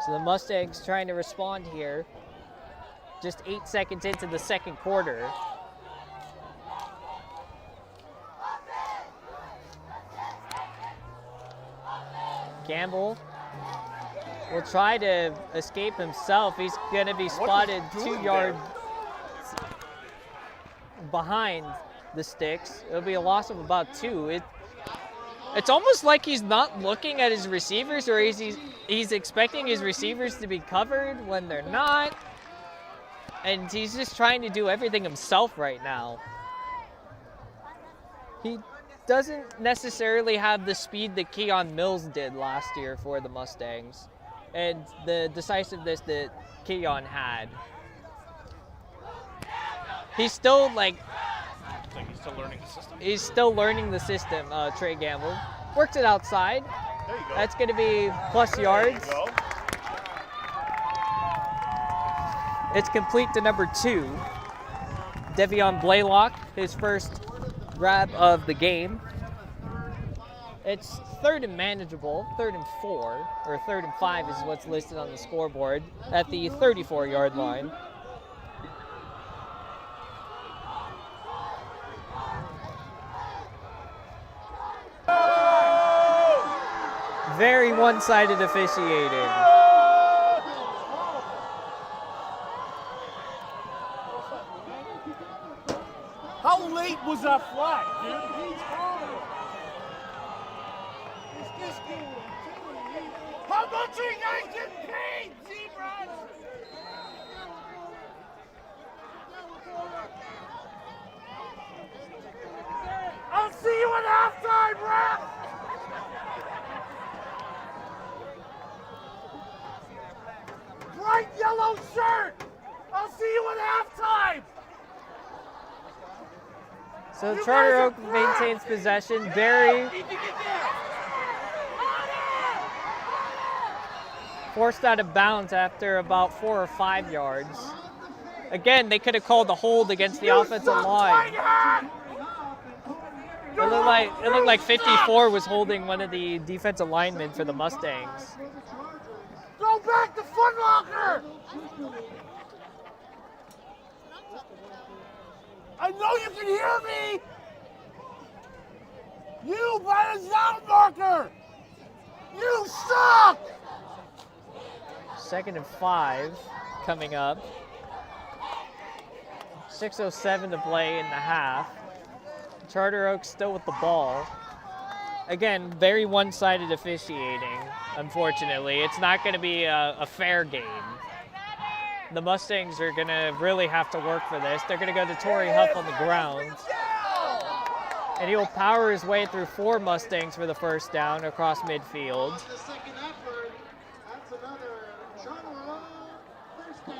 So the Mustangs trying to respond here. Just 8 seconds into the second quarter. Gamble will try to escape himself. He's going to be spotted 2 yards behind the sticks. It'll be a loss of about 2. It's almost like he's not looking at his receivers, or he's expecting his receivers to be covered when they're not. And he's just trying to do everything himself right now. He doesn't necessarily have the speed that Keon Mills did last year for the Mustangs, and the decisiveness that Keon had. He's still He's still learning the system. He's still learning the system, Trey Gamble. Works it outside. There you go. That's going to be plus yards. There you go. It's complete to number 2. Devion Blaylock, his first grab of the game. It's 3rd and manageable, 3rd and 4, or 3rd and 5 is what's listed on the scoreboard at the 34-yard line. Very one-sided officiating. How late was that flag, dude? How much are you guys getting paid, Zebras? I'll see you at halftime, ref! Bright yellow shirt! I'll see you at halftime! So You Charter guys Oak are crap! maintains possession. Barry forced out of bounds after about 4 or 5 yards. Again, they could have called a hold against the offensive line. It looked like 54 was holding one of the defensive linemen for the Mustangs. Go back to Foot Locker! I know you can hear me! You by the sound marker! You suck! 2nd and 5 coming up. 6:07 to play in the half. Charter Oak still with the ball. Again, very one-sided officiating, unfortunately. It's not going to be a fair game. The Mustangs are going to really have to work for this. They're going to go to Torrey Huff on the ground. And he'll power his way through 4 Mustangs for the first down across midfield. The second effort, that's another Charter Oak first down.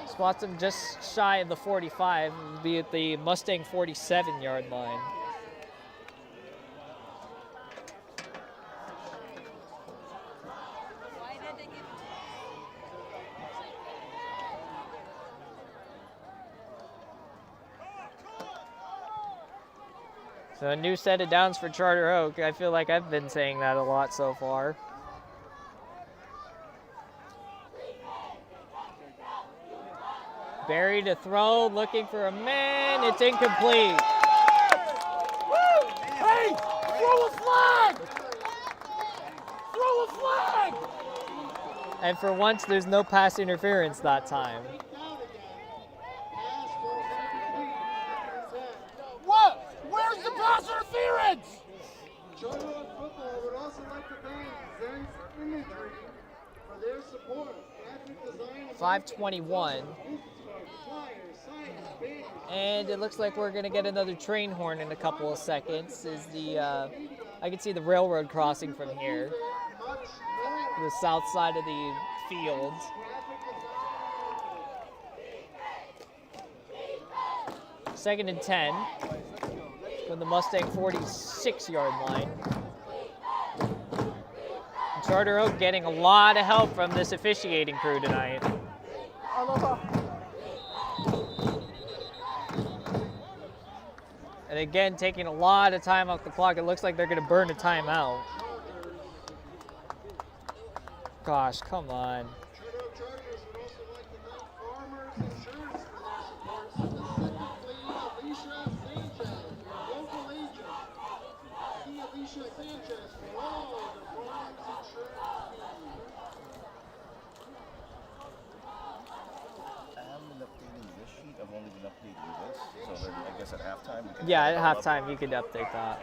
Spots him just shy of the 45, will be at the Mustang 47-yard line. So a new set of downs for Charter Oak. I feel like I've been saying that a lot so far. Barry to throw, looking for a man. It's incomplete. Hey, throw a flag! Throw a flag! And for once, there's no pass interference that time. What? Where's the pass interference? Charter Oak football would also like to thank Zen's Imagery for their support. Graphic design of 5:21. business cards, flyers, signs, banners. And it looks like we're gonna get another train horn in a couple of seconds. Is the I can see the railroad crossing from here, the south side of the field. Second and 10 from the Mustang 46-yard line. And Charter Oak getting a lot of help from this officiating crew tonight. And again, taking a lot of time off the clock. It looks like they're going to burn a timeout. Gosh, come on. Charter Oak Chargers would also like to thank Farmers Insurance for their support. Specifically, Alicia Sanchez, local agent. See Alicia Sanchez for all the Farmers Insurance needs. I haven't been updating this sheet. I've only been updating this. So then I guess at halftime we can. Yeah, at halftime, you could update that.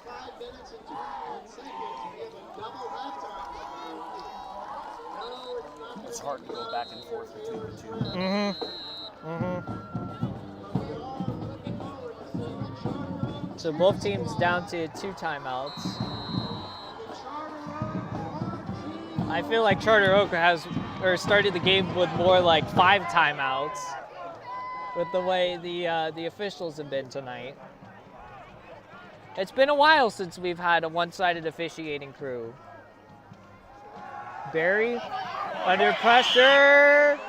5 minutes and 21 seconds. We have a double halftime. No, it's not. It's hard to go back and forth between the two. So both teams down to 2 timeouts. I feel like Charter Oak started the game with more like 5 timeouts with the way the officials have been tonight. It's been a while since we've had a one-sided officiating crew. Barry under pressure.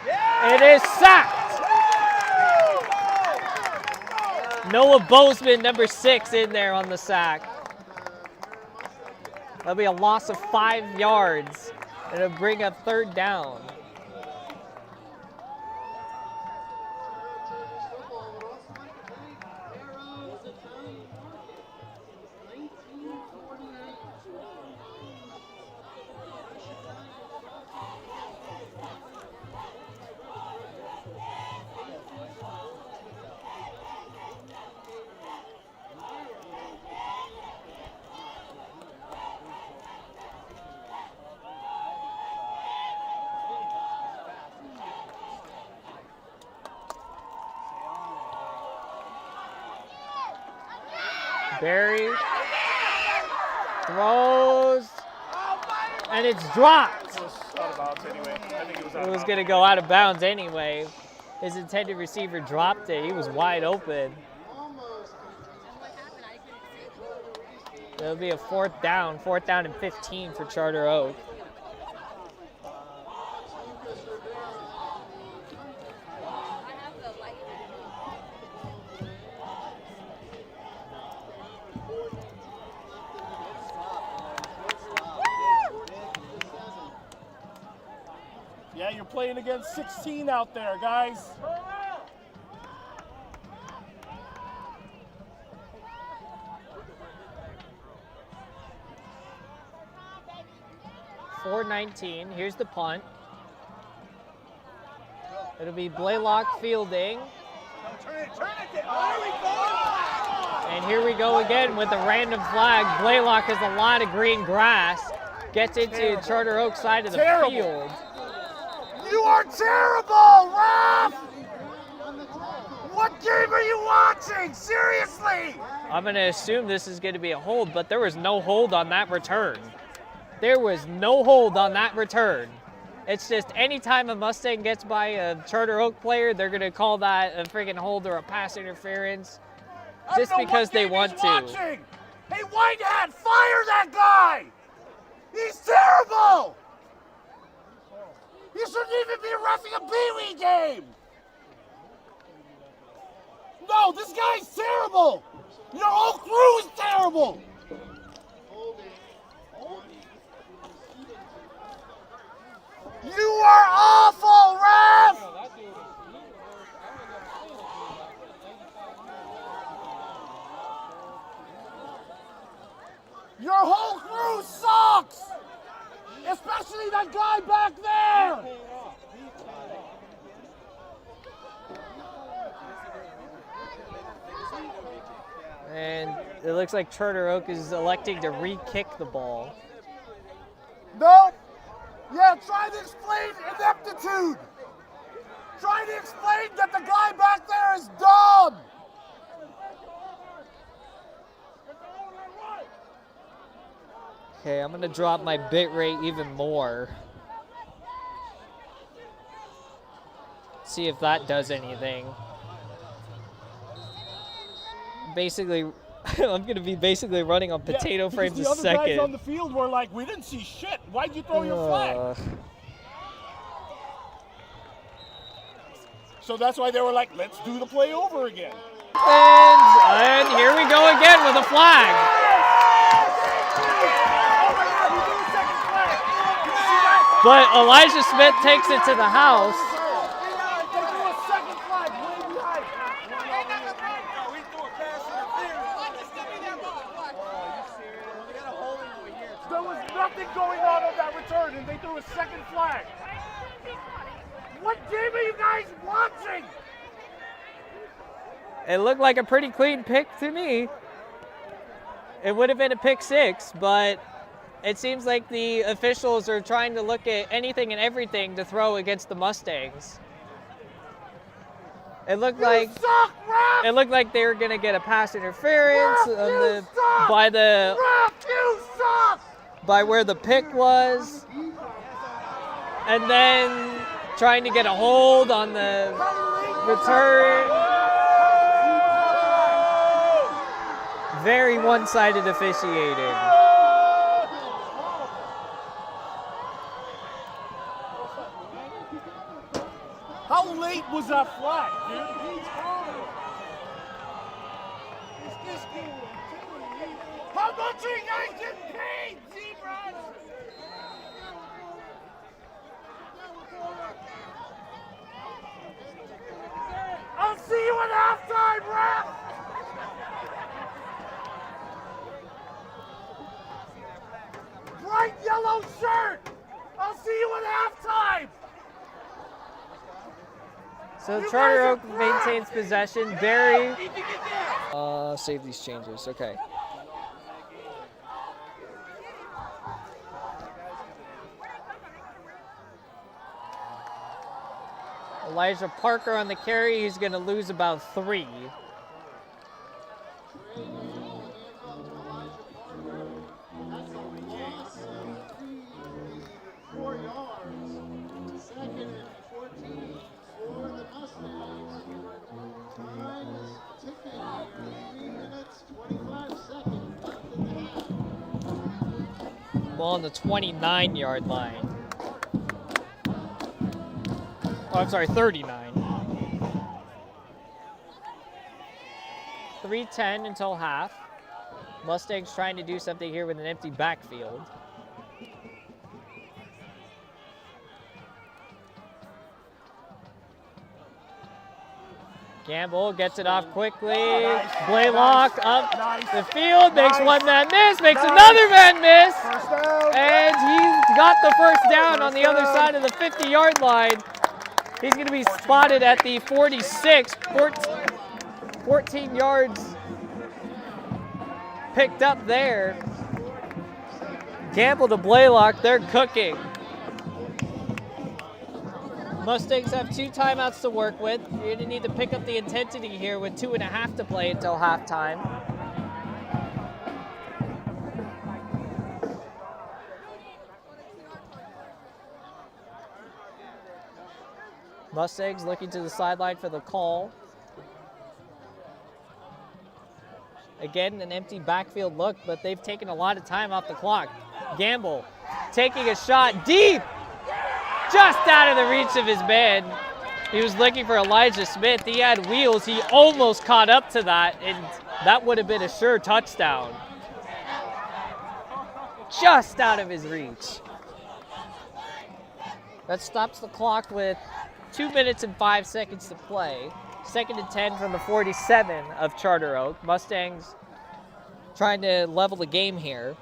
It is sacked. Noah Bozeman, number 6, in there on the sack. That'll be a loss of 5 yards. It'll bring up 3rd down. Barry throws, and it's dropped. Out of bounds anyway. I think it was out It of was bounds. going to go out of bounds anyway. His intended receiver dropped it. He was wide open. It'll be a 4th down and 15 for Charter Oak. Yeah, you're playing against 16 out there, guys. .419. Here's the punt. It'll be Blaylock fielding. And here we go again with a random flag. Blaylock has a lot of green grass. Gets into Charter Oak side of the field. You are terrible, ref! What game are you watching? Seriously! I'm going to assume this is going to be a hold, but there was no hold on that return. There was no hold on that return. It's just anytime a Mustang gets by a Charter Oak player, they're going to call that a freaking hold or a pass interference just because they want to. Watching. Hey, Whitehead, fire that guy! He's terrible! You shouldn't even be reffing a Pee-wee game! No, this guy's terrible! Your whole crew is terrible! You are awful, ref! Your whole crew sucks! Especially that guy back there! And it looks like Charter Oak is electing to re-kick the ball. No! Yeah, try to explain ineptitude! Try to explain that the guy back there is dumb! Okay, I'm gonna drop my bit rate even more. See if that does anything. Basically, I'm gonna be basically running on potato frames a the second. other guys on the field were like, we didn't see shit. Why'd you throw your flag? So that's why they were like, let's do the play over again. And here we go again with a flag. But Elijah Smith takes it to the house. There was nothing going on that return, and they threw a second flag. What game are you guys watching? It looked like a pretty clean pick to me. It would have been a pick six, but it seems like the officials are trying to look at anything and everything to throw against the Mustangs. It looked like they were gonna get a pass interference by where the pick was, and then trying to get a hold on the return. Very one-sided officiating. How late was that flag, dude? How much are you guys getting paid, zebras? I'll see you at halftime, ref! Bright yellow shirt! I'll see you at halftime! So Charter Oak maintains possession. Barry. Save these changes. Okay. Elijah Parker on the carry. He's going to lose about 3. Ball on the 29-yard line. Oh, I'm sorry, 39. 3:10 until half. Mustangs trying to do something here with an empty backfield. Gamble gets it off quickly. Blaylock up the field, makes one man miss, makes another man miss. And he's got the first down on the other side of the 50-yard line. He's going to be spotted at the 46, 14 yards picked up there. Gamble to Blaylock, they're cooking. Mustangs have 2 timeouts to work with. You're going to need to pick up the intensity here with 2.5 to play until halftime. Mustangs looking to the sideline for the call. Again, an empty backfield look, but they've taken a lot of time off the clock. Gamble taking a shot deep. Just out of the reach of his man. He was looking for Elijah Smith. He had wheels. He almost caught up to that, and That would have been a sure touchdown. Just out of his reach. That stops the clock with 2 minutes and 5 seconds to play. 2nd and 10 from the 47 of Charter Oak. Mustangs trying to level the game here.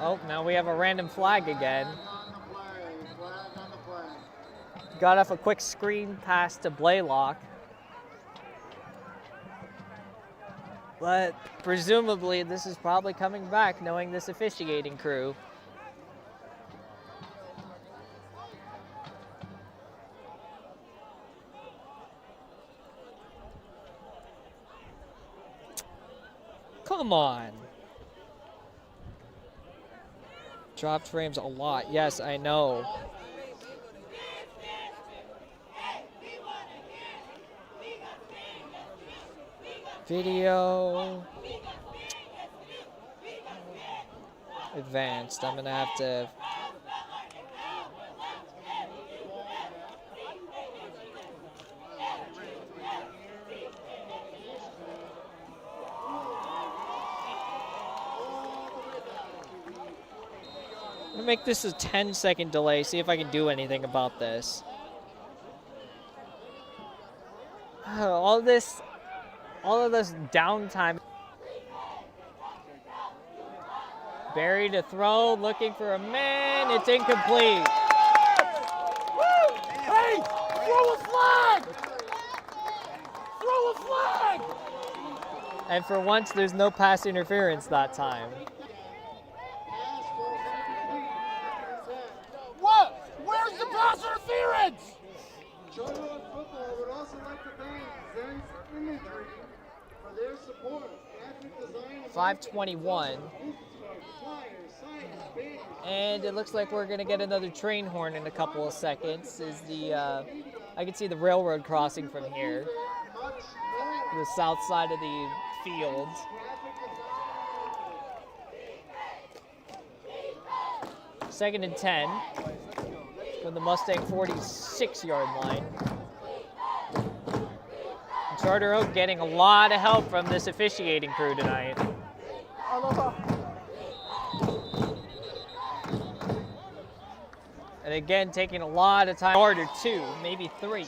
Oh, now we have a random flag again. Got off a quick screen pass to Blaylock. But presumably this is probably coming back, knowing this officiating crew. Come on. Dropped frames a lot. Yes, I know. Video. Advanced. I'm gonna have to. I'm gonna make this a 10-second delay, see if I can do anything about this. All of this downtime. Barry to throw, looking for a man. It's incomplete. Hey, throw a flag! Throw a flag! And for once, there's no pass interference that time. What? Where's the pass interference? Charter Oak football would also like to thank Zen's Imagery for their support. Graphic design of 5:21. And it looks like we're going to get another train horn in a couple of seconds. I can see the railroad crossing from here. The south side of the field. Second and 10 from the Mustang 46-yard line. And Charter Oak getting a lot of help from this officiating crew tonight. And again, taking a lot of time. Or two, maybe three.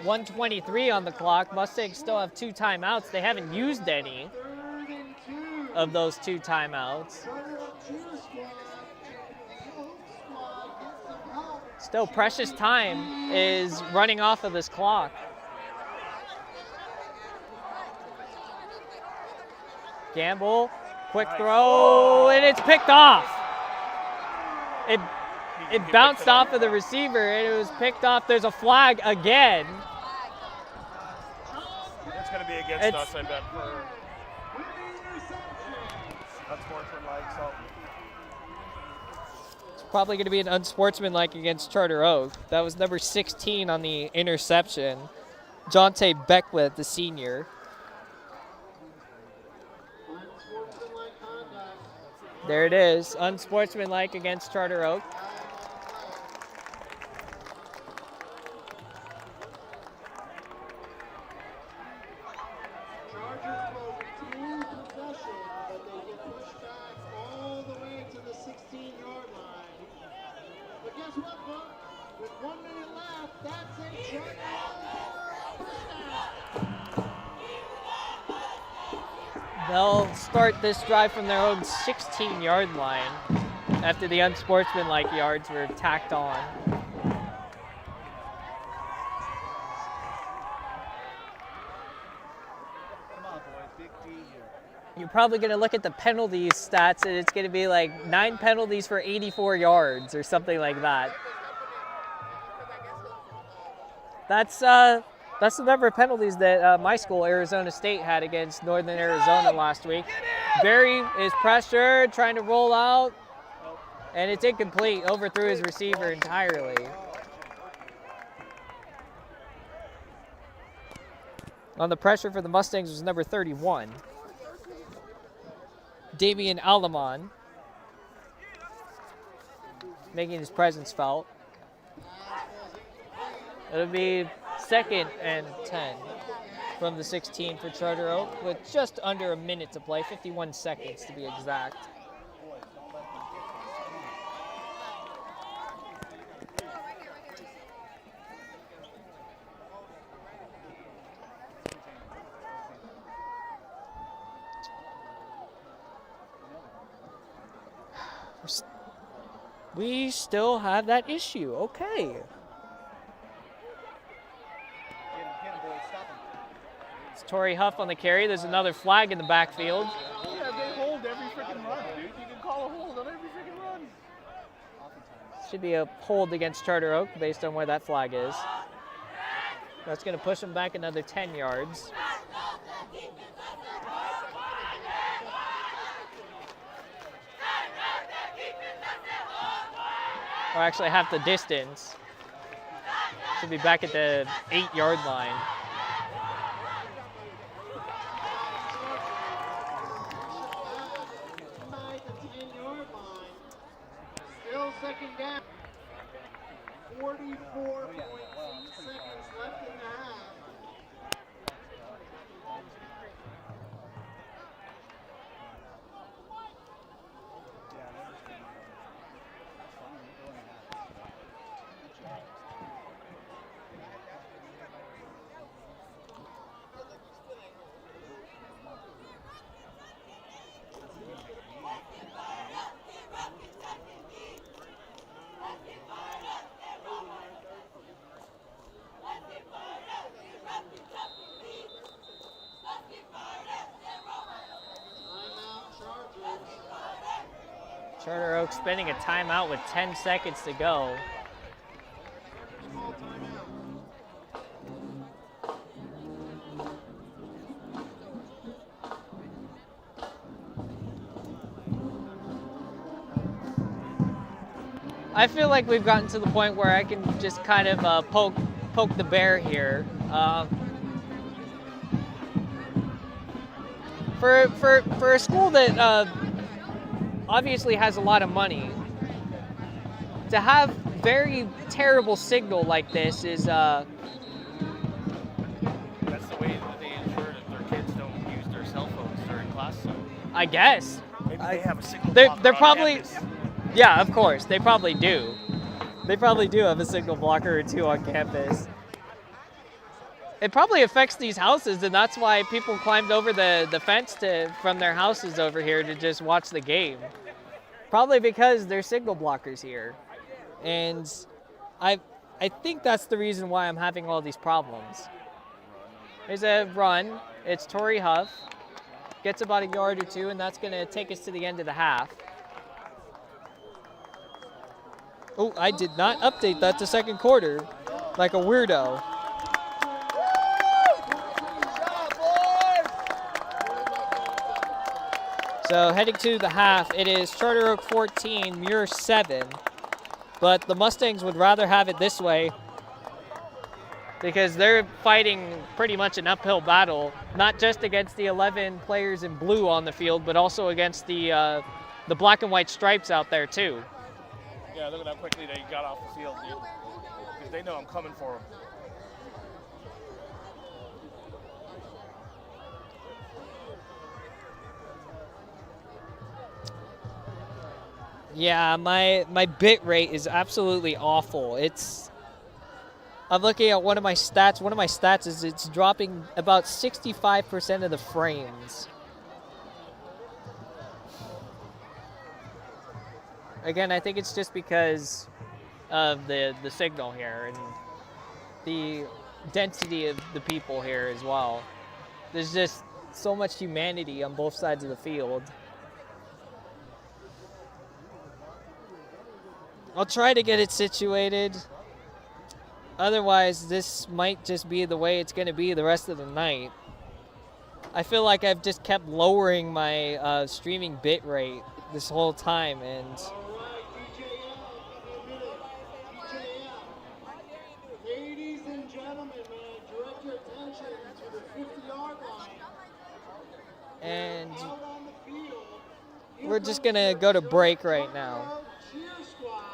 1:23 on the clock. Mustangs still have 2 timeouts. They haven't used any of those 2 timeouts. Still, precious time is running off of this clock. Gamble, quick throw, and it's picked off. It bounced off of the receiver, and it was picked off. There's a flag again. It's going to be against us, I bet, for unsportsmanlike. So It's probably going to be an unsportsmanlike against Charter Oak. That was number 16 on the interception. Jonte Beckwith, the senior. There it is, unsportsmanlike against Charter Oak. Chargers will retain possession, but they get pushed back all the way to the 16-yard line. But guess what, Buck? With 1 minute left, that's a Charger touchdown. They'll start this drive from their own 16-yard line after the unsportsmanlike yards were tacked on. You're probably going to look at the penalty stats, and it's going to be like 9 penalties for 84 yards or something like that. That's the number of penalties that my school, Arizona State, had against Northern Arizona last week. Barry is pressured, trying to roll out, and it's incomplete. Overthrew his receiver entirely. On the pressure for the Mustangs was number 31. Damian Alamon. making his presence felt. It'll be 2nd and 10 from the 16 for Charter Oak with just under a minute to play, 51 seconds to be exact. We still have that issue. Okay. It's Torrey Huff on the carry. There's another flag in the backfield. Yeah, they hold every freaking run, dude. You can call a hold on every freaking run. Should be a hold against Charter Oak based on where that flag is. That's going to push them back another 10 yards. Or actually half the distance. Should be back at the 8-yard line. Still 2nd down. 44.2 seconds left in the half. Charter Oak spending a timeout with 10 seconds to go. Small timeout. I feel like we've gotten to the point where I can just kind of poke the bear here. For a school that obviously has a lot of money, to have very terrible signal like this is That's the way that they ensure that their kids don't use their cell phones during class. So I guess. maybe they have a signal They're blocker on probably, campus. yeah, of course, they probably do. They probably do have a signal blocker or two on campus. It probably affects these houses, and that's why people climbed over the fence from their houses over here to just watch the game. Probably because there's signal blockers here. And I think that's the reason why I'm having all these problems. There's a run. It's Torrey Huff. Gets about a yard or two, and that's going to take us to the end of the half. Oh, I did not update that to 2nd quarter like a weirdo. So heading to the half, it is Charter Oak 14, Muir 7. But the Mustangs would rather have it this way because they're fighting pretty much an uphill battle, not just against the 11 players in blue on the field, but also against the black and white stripes out there too. Yeah, look at how quickly they got off the field, dude. Because they know I'm coming for them. Yeah, my bit rate is absolutely awful. I'm looking at one of my stats. One of my stats is it's dropping about 65% of the frames. Again, I think it's just because of the signal here and the density of the people here as well. There's just so much humanity on both sides of the field. I'll try to get it situated. Otherwise, this might just be the way it's going to be the rest of the night. I feel like I've just kept lowering my streaming bit rate this whole time, and Ladies and gentlemen, may I direct your attention to the 50-yard line. and Out on the field. we're just going to go to break right now. Cheer squad.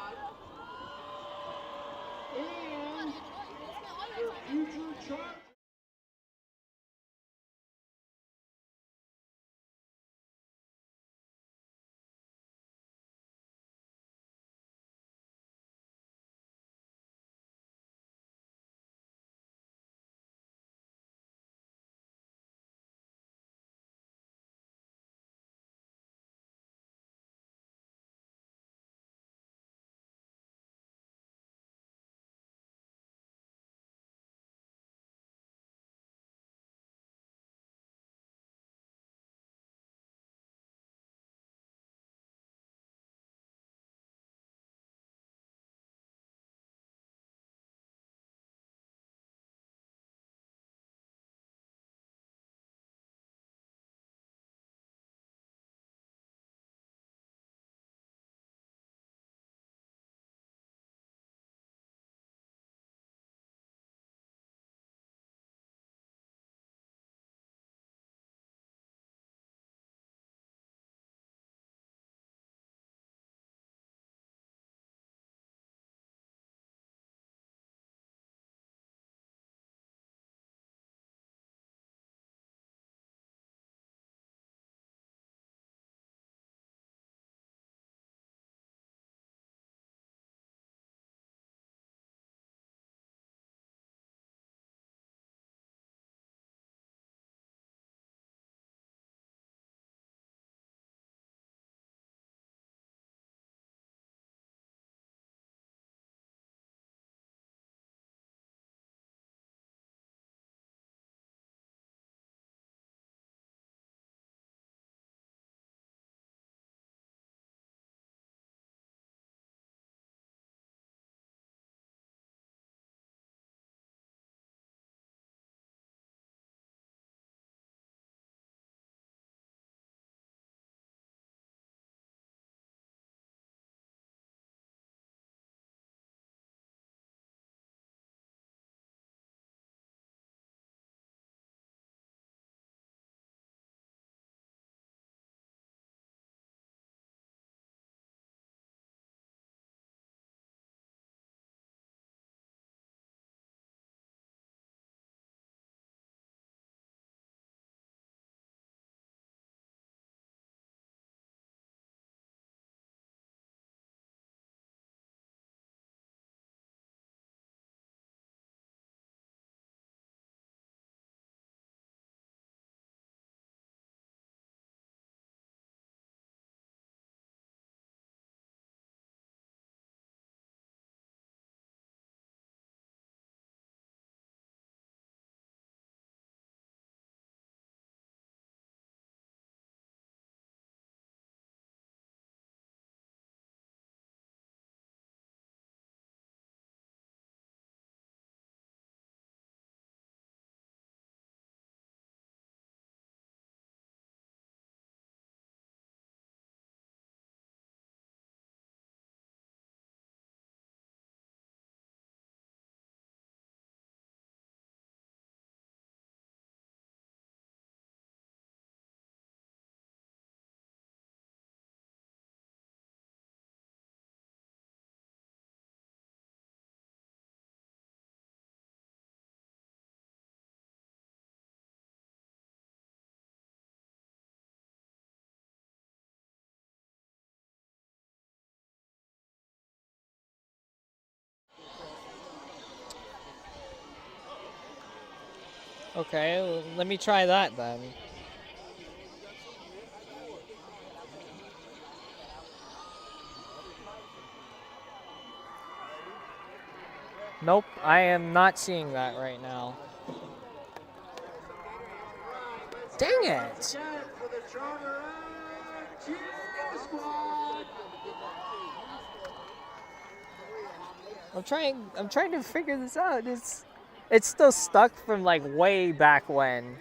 Okay, well, let me try that then. Nope, I am not seeing that right now. Dang it! For the Charter Oak cheer squad. I'm trying to figure this out. It's still stuck from like way back when.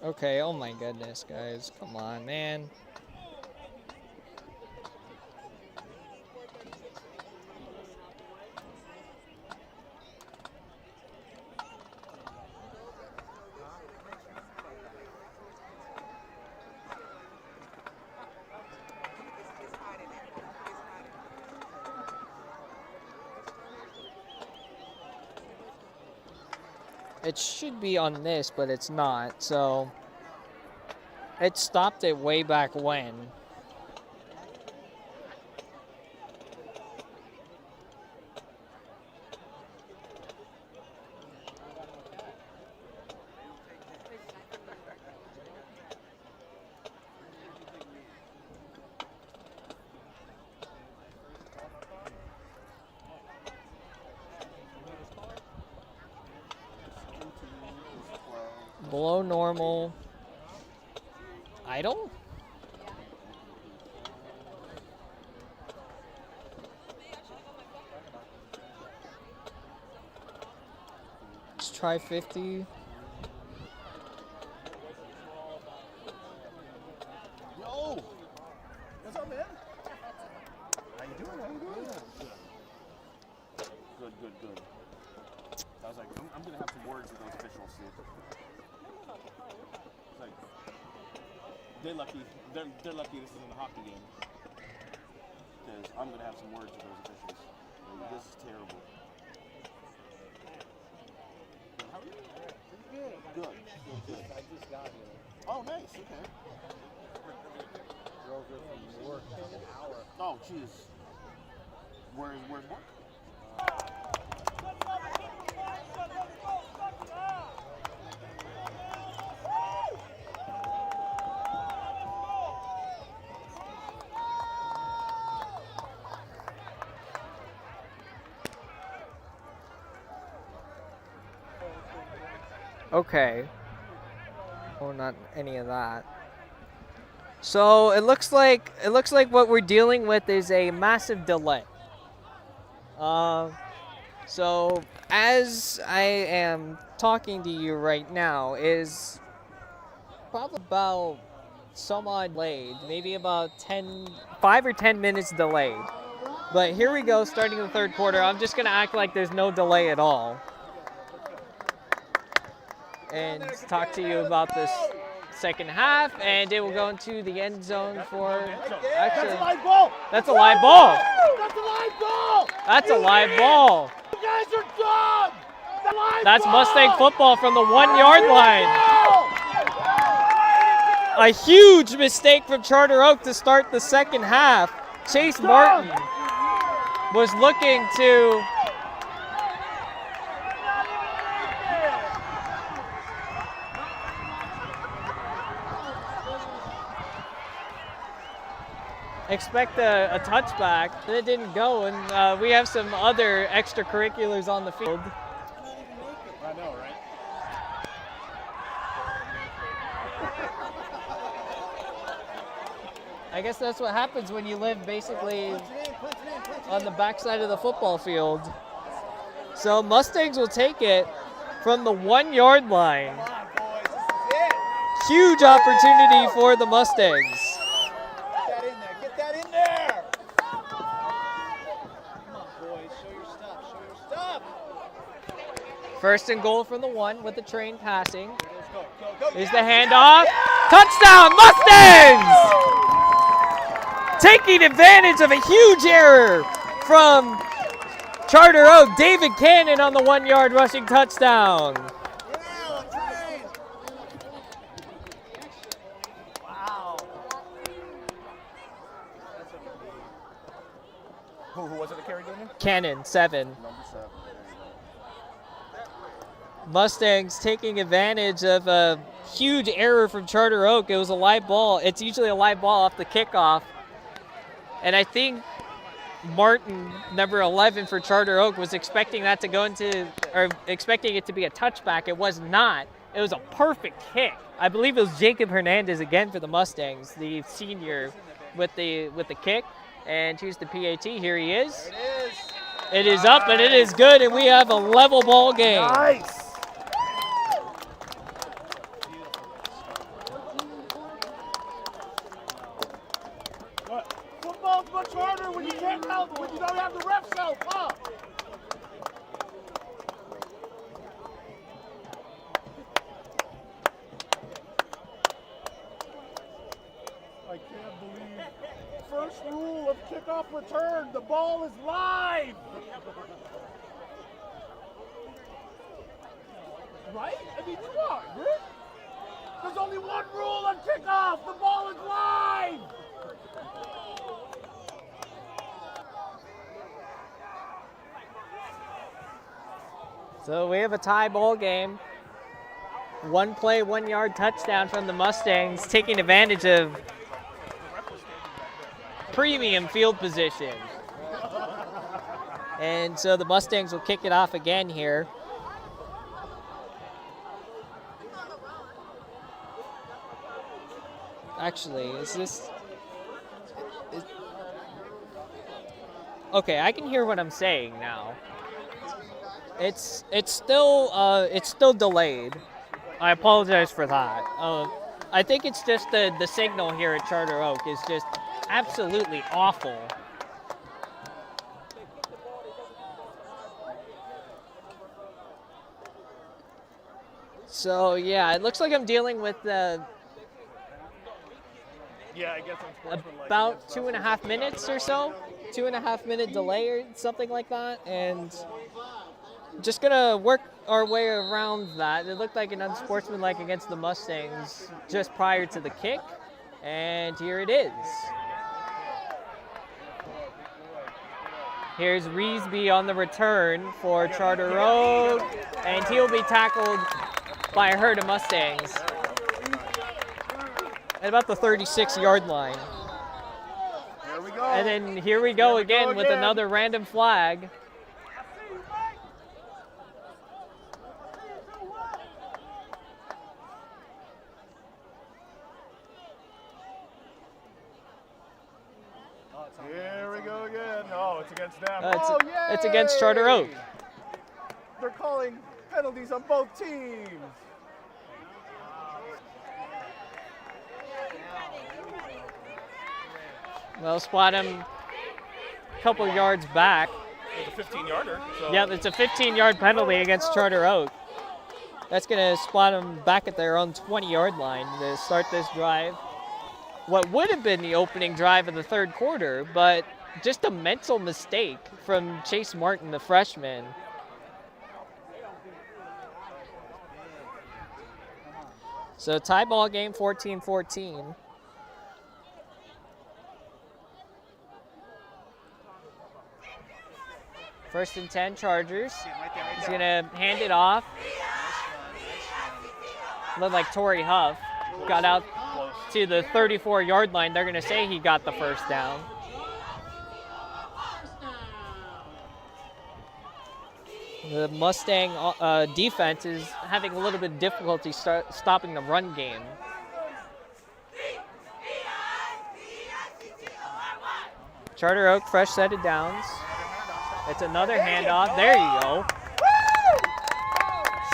Okay, oh my goodness, guys. Come on, man. It should be on this, but it's not, so it stopped it way back when. Below normal. Idle? Let's try 50. Yo! What's up, man? How you doing? How you doing? Good, good, good. I was like, I'm gonna have some words with those officials, see. It's like, they're lucky this isn't a hockey game. Because I'm gonna have some words with those officials. Like, this is terrible. How are you? Good. Good. Good. I just got here. Oh, nice. Okay. Drove here from Muir in an hour. Oh, jeez. Where's work? Okay. Oh, not any of that. So it looks like what we're dealing with is a massive delay. So as I am talking to you right now is probably about some odd delayed, maybe about 5 or 10 minutes delayed. But here we go, starting the third quarter. I'm just gonna act like there's no delay at all and talk to you about this second half, and it will go into the end zone for actually That's a live ball! that's a live ball. That's a live ball! That's a live ball. You guys are done! That's a live That's ball! Mustang football from the 1 yard line. Ball! A huge mistake from Charter Oak to start the second half. Chase Martin was looking to expect a touchback, and it didn't go, and we have some other extracurriculars on the field. I know, right? I guess that's what happens when you live basically on the backside of the football field. So Mustangs will take it from the 1 yard line. Huge opportunity for the Mustangs. Get that in there. Come on, boys. Show your stuff. Show your stuff. First and goal from the 1 with the train passing. Let's go. Go. Here's the handoff. Touchdown, Mustangs! Taking advantage of a huge error from Charter Oak. David Cannon on the 1 yard rushing touchdown. Who was it that carried in? Cannon, 7. Number 7. There you go. Mustangs taking advantage of a huge error from Charter Oak. It was a live ball. It's usually a live ball off the kickoff. And I think Martin, number 11 for Charter Oak, was expecting that to go into, or expecting it to be a touchback. It was not. It was a perfect kick. I believe it was Jacob Hernandez again for the Mustangs, the senior, with the kick. And here's the PAT. Here he is. There it is. It is up and it is good, and we have a level ball game. Nice. Football's much harder when you can't help, when you don't have the refs help, huh? I can't believe. First rule of kickoff return, the ball is live. Right? I mean, come on, Rick. There's only one rule on kickoff, the ball is live. So we have a tie ball game. 1 play, 1 yard touchdown from the Mustangs, taking advantage of premium field position. And so the Mustangs will kick it off again here. Actually, is this... Okay, I can hear what I'm saying now. It's still delayed. I apologize for that. I think it's just the signal here at Charter Oak is just absolutely awful. So yeah, it looks like I'm dealing with Yeah, I guess unsportsmanlike. about 2.5 minutes or so, 2.5 minute delay or something like that, and just gonna work our way around that. It looked like an unsportsmanlike against the Mustangs just prior to the kick, and here it is. Here's Reesby on the return for Charter Oak, and he'll be tackled by a herd of Mustangs at about the 36-yard line. Here we go. And then here we go again with another random flag. Here we go again. Oh, it's against them. It's against Charter Oak. They're calling penalties on both teams. Well, spot him a couple yards back. It's a 15-yarder. So. Yep, it's a 15-yard penalty against Charter Oak. That's going to spot them back at their own 20-yard line to start this drive. What would have been the opening drive of the third quarter, but just a mental mistake from Chase Martin, the freshman. So tie ball game, 14-14. First and 10, Chargers. He's going to hand it off. Looked like Torrey Huff got out to the 34-yard line. They're going to say he got the first down. The Mustang defense is having a little bit of difficulty stopping the run game. Charter Oak, fresh set of downs. It's another handoff. There you go.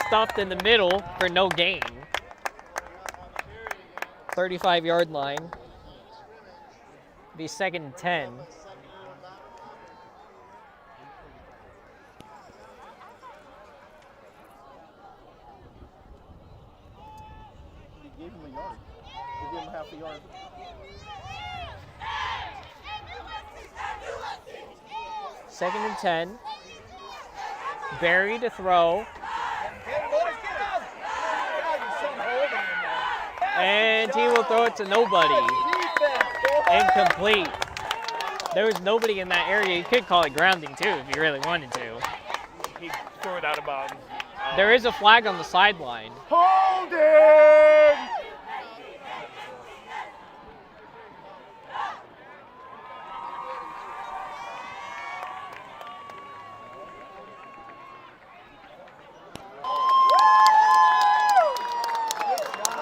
Stopped in the middle for no gain. 35-yard line. Be second and 10. He gave him a yard. He gave him half a yard. Second and 10. Barry to throw. And he will throw it to nobody. Incomplete. There was nobody in that area. You could call it grounding too if you really wanted to. He threw it out of bounds. There is a flag on the sideline. Holding!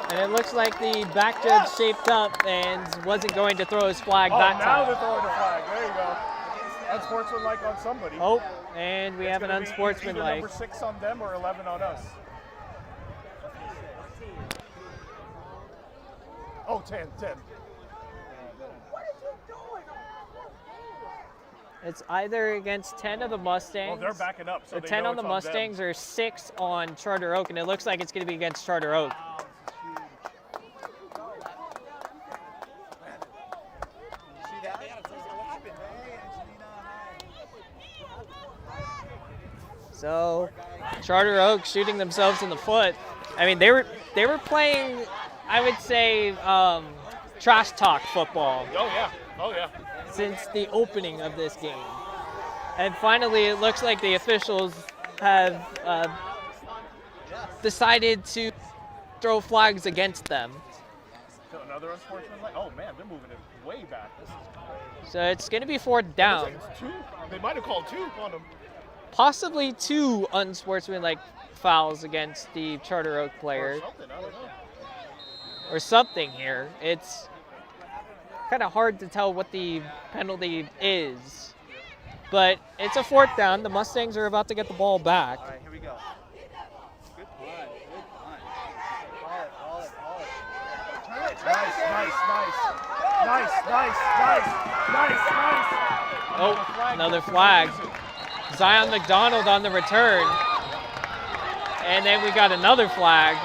And it looks like the back judge shaped up and wasn't going to throw his flag that now time. they're throwing the flag. There you go. Unsportsmanlike on somebody. Oh, and we It's have an gonna be unsportsmanlike. Either number 6 on them or 11 on us. Oh, 10. It's either against 10 of the Mustangs. Well, they're backing up, so or they 10 know on the it's on them. Mustangs or 6 on Charter Oak, and it looks like it's going to be against Charter Oak. So, Charter Oak shooting themselves in the foot. I mean, they were playing, I would say, trash talk football Oh, yeah. since the opening of this game. And finally, it looks like the officials have decided to throw flags against them. So another unsportsmanlike. Oh, man, they're moving it way back. This is great. So it's going to be 4th down. It's 2. They might have called 2 on them. Possibly 2 unsportsmanlike fouls against the Charter Oak player. Or something, I don't know. Or something here. It's kind of hard to tell what the penalty is. But it's a 4th down. The Mustangs are about to get the ball back. All right, here we go. Good punt. Good punt. Call it. Turn it. Nice. Oh, another flag. Zion McDonald on the return. And then we got another flag.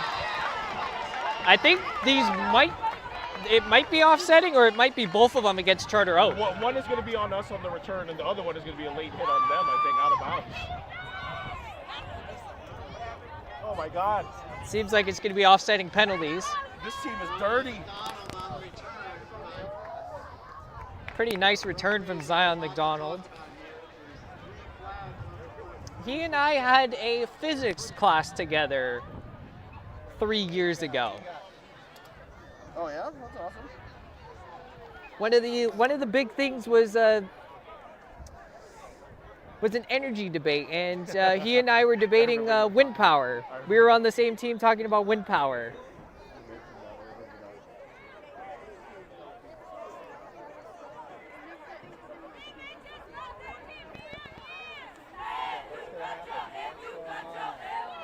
I think it might be offsetting, or it might be both of them against Charter Oak. One is going to be on us on the return, and the other one is going to be a late hit on them, I think, out of bounds. Oh, my God. Seems like it's going to be offsetting penalties. This team is dirty. Pretty nice return from Zion McDonald. He and I had a physics class together 3 years ago. Oh, yeah? That's awesome. One of the big things was an energy debate, and he and I were debating wind power. We were on the same team talking about wind power.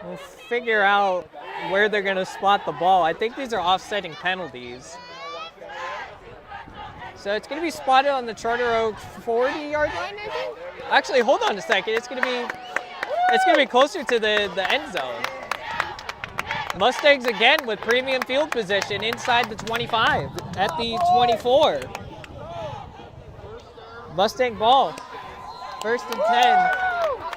We'll figure out where they're going to spot the ball. I think these are offsetting penalties. So it's going to be spotted on the Charter Oak 40-yard line, I think? Actually, hold on a second. It's going to be closer to the end zone. Mustangs again with premium field position inside the 25 at the 24. Mustang ball. 1st and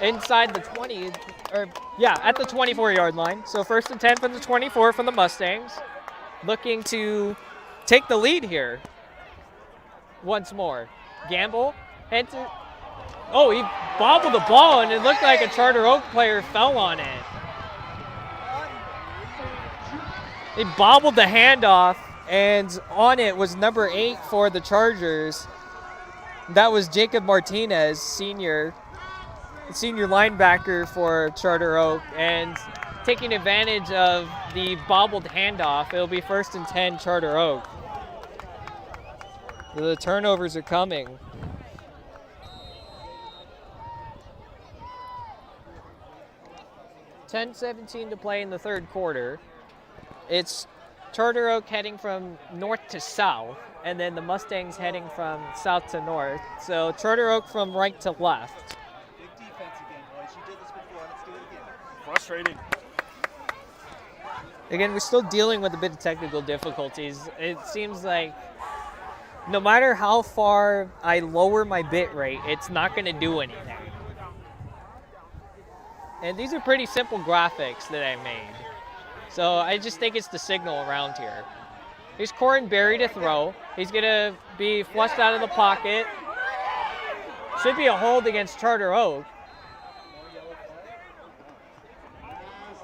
10 inside the 20, at the 24-yard line. So 1st and 10 from the 24 from the Mustangs. Looking to take the lead here. Once more. Gamble. Heads it. Oh, he bobbled the ball, and it looked like a Charter Oak player fell on it. He bobbled the handoff, and on it was number 8 for the Chargers. That was Jacob Martinez, senior linebacker for Charter Oak, and taking advantage of the bobbled handoff, it'll be 1st and 10 Charter Oak. The turnovers are coming. $10-17 to play in the 3rd quarter. It's Charter Oak heading from north to south, and then the Mustangs heading from south to north. So Charter Oak from right to left. Big defense again, boys. You did this before. Let's do it again. Frustrating. Again, we're still dealing with a bit of technical difficulties. It seems like no matter how far I lower my bit rate, it's not going to do anything. And these are pretty simple graphics that I made. So I just think it's the signal around here. Here's Corin Berry to throw. He's going to be flushed out of the pocket. Should be a hold against Charter Oak.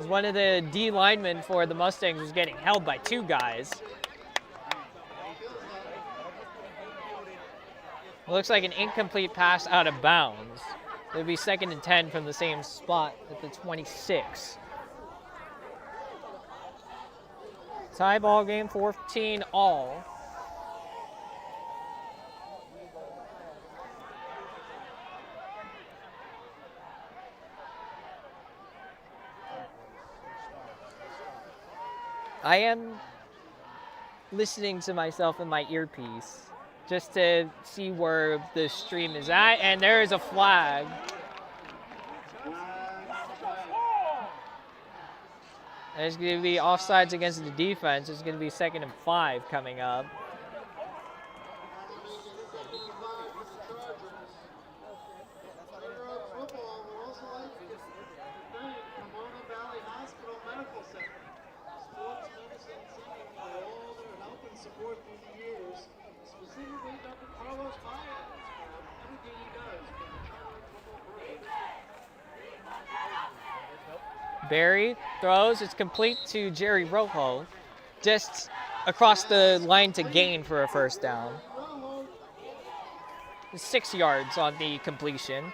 One of the D linemen for the Mustangs was getting held by 2 guys. It looks like an incomplete pass out of bounds. It would be 2nd and 10 from the same spot at the 26. Tie ball game, 14 all. I am listening to myself in my earpiece just to see where the stream is at, and there is a flag. And it's going to be offsides against the defense. It's going to be 2nd and 5 coming up. Barry throws, it's complete to Jerry Rojo, just across the line to gain for a first down. 6 yards on the completion. Ladies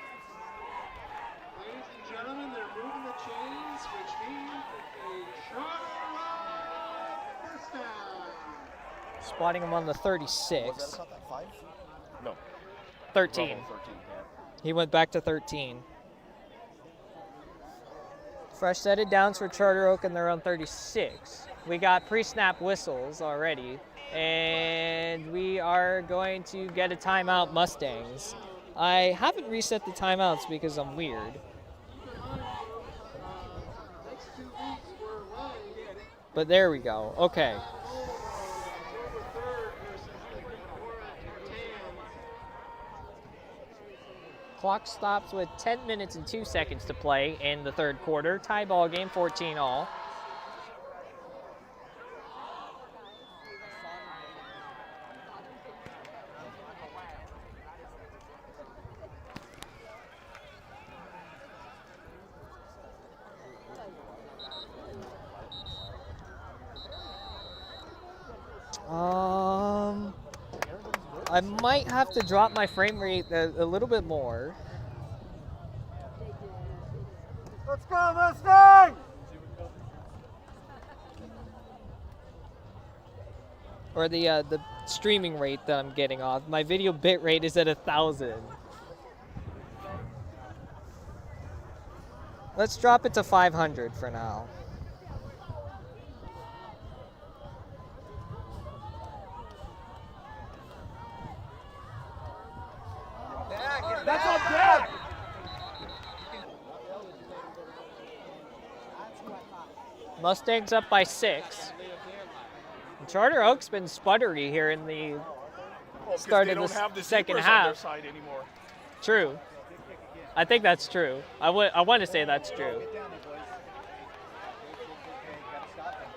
and gentlemen, they're moving the chains, which means a Charter first down. Spotting him on the 36. No. 13. 13, yeah. He went back to 13. Fresh set of downs for Charter Oak in their own 36. We got pre-snap whistles already, and we are going to get a timeout, Mustangs. I haven't reset the timeouts because I'm weird. But there we go. Okay. Clock stops with 10 minutes and 2 seconds to play in the 3rd quarter. Tie ball game, 14 all. I might have to drop my frame rate a little bit more. Let's go, Mustang! Or the streaming rate that I'm getting off. My video bit rate is at 1,000. Let's drop it to 500 for now. That's on deck! Mustangs up by 6. And Charter Oak's been sputtery here in the start of the second half. On their side anymore. True. I think that's true. I want to say that's true.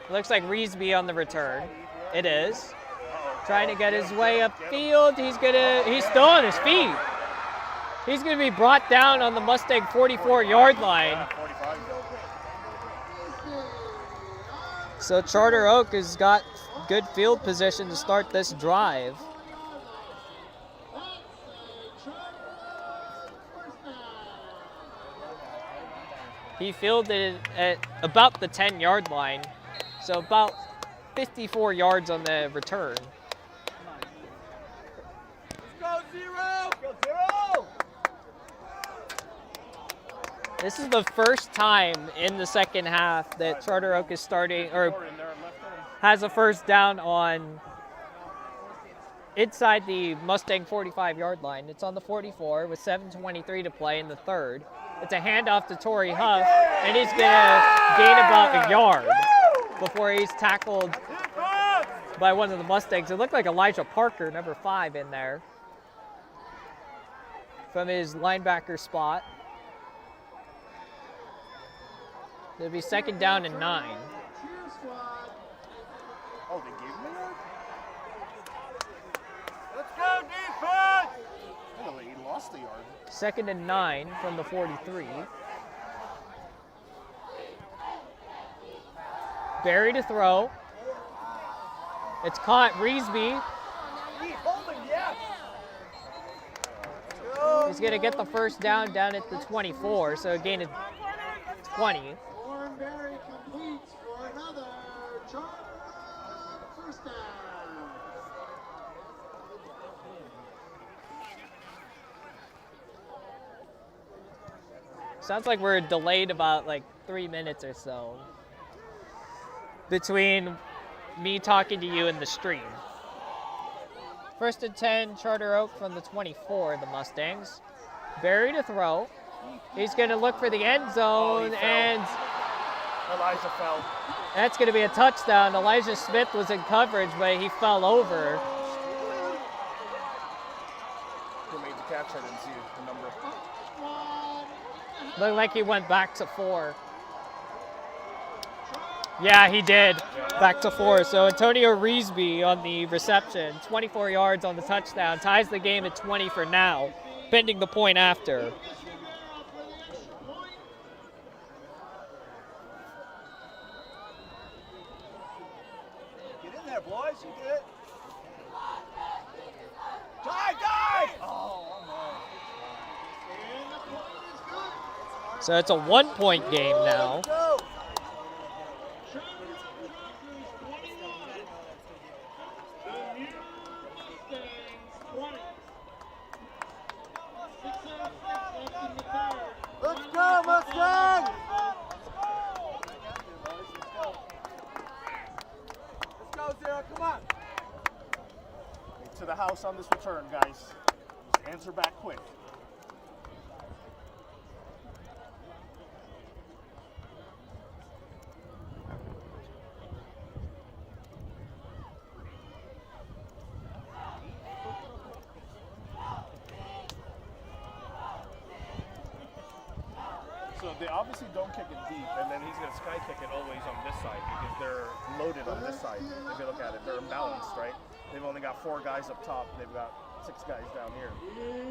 Looks like Reesby on the return. It is. Trying to get his way upfield. He's still on his feet. He's going to be brought down on the Mustang 44-yard line. So Charter Oak has got good field position to start this drive. He fielded it at about the 10-yard line, so about 54 yards on the return. Go zero! Go zero! This is the first time in the second half that Charter Oak is starting or has a first down on inside the Mustang 45-yard line. It's on the 44 with 7:23 to play in the 3rd. It's a handoff to Torrey Huff, and he's going to gain about a yard before he's tackled by one of the Mustangs. It looked like Elijah Parker, number 5, in there from his linebacker spot. It'll be 2nd down and 9. Oh, they gave him Let's go, defense! Oh, he lost the yard. 2nd and 9 from the 43. Barry to throw. It's caught. Reesby. He's going to get the first down at the 24, so a gain of 20. Thornberry completes for another first down. Sounds like we're delayed about like 3 minutes or so between me talking to you and the stream. 1st and 10, Charter Oak from the 24, the Mustangs. Barry to throw. He's going to look for the end zone, and Elijah fell. that's going to be a touchdown. Elijah Smith was in coverage, but he fell over. Who made the catch? I didn't see the number. Looked like he went back to 4. Yeah, he did. Back to 4. So Antonio Reesby on the reception, 24 yards on the touchdown, ties the game at 20 for now, pending the point after. Get in there, boys. You get it. Dive! Oh, no. So it's a 1-point game now. Go. Let's go, Mustang! Let's go, Zero. Come on. To the house on this return, guys. Just answer back quick. So they obviously don't kick it deep, and then he's going to sky kick it always on this side because they're loaded on this side. If you look at it, they're imbalanced, right? They've only got 4 guys up top. They've got 6 guys down here.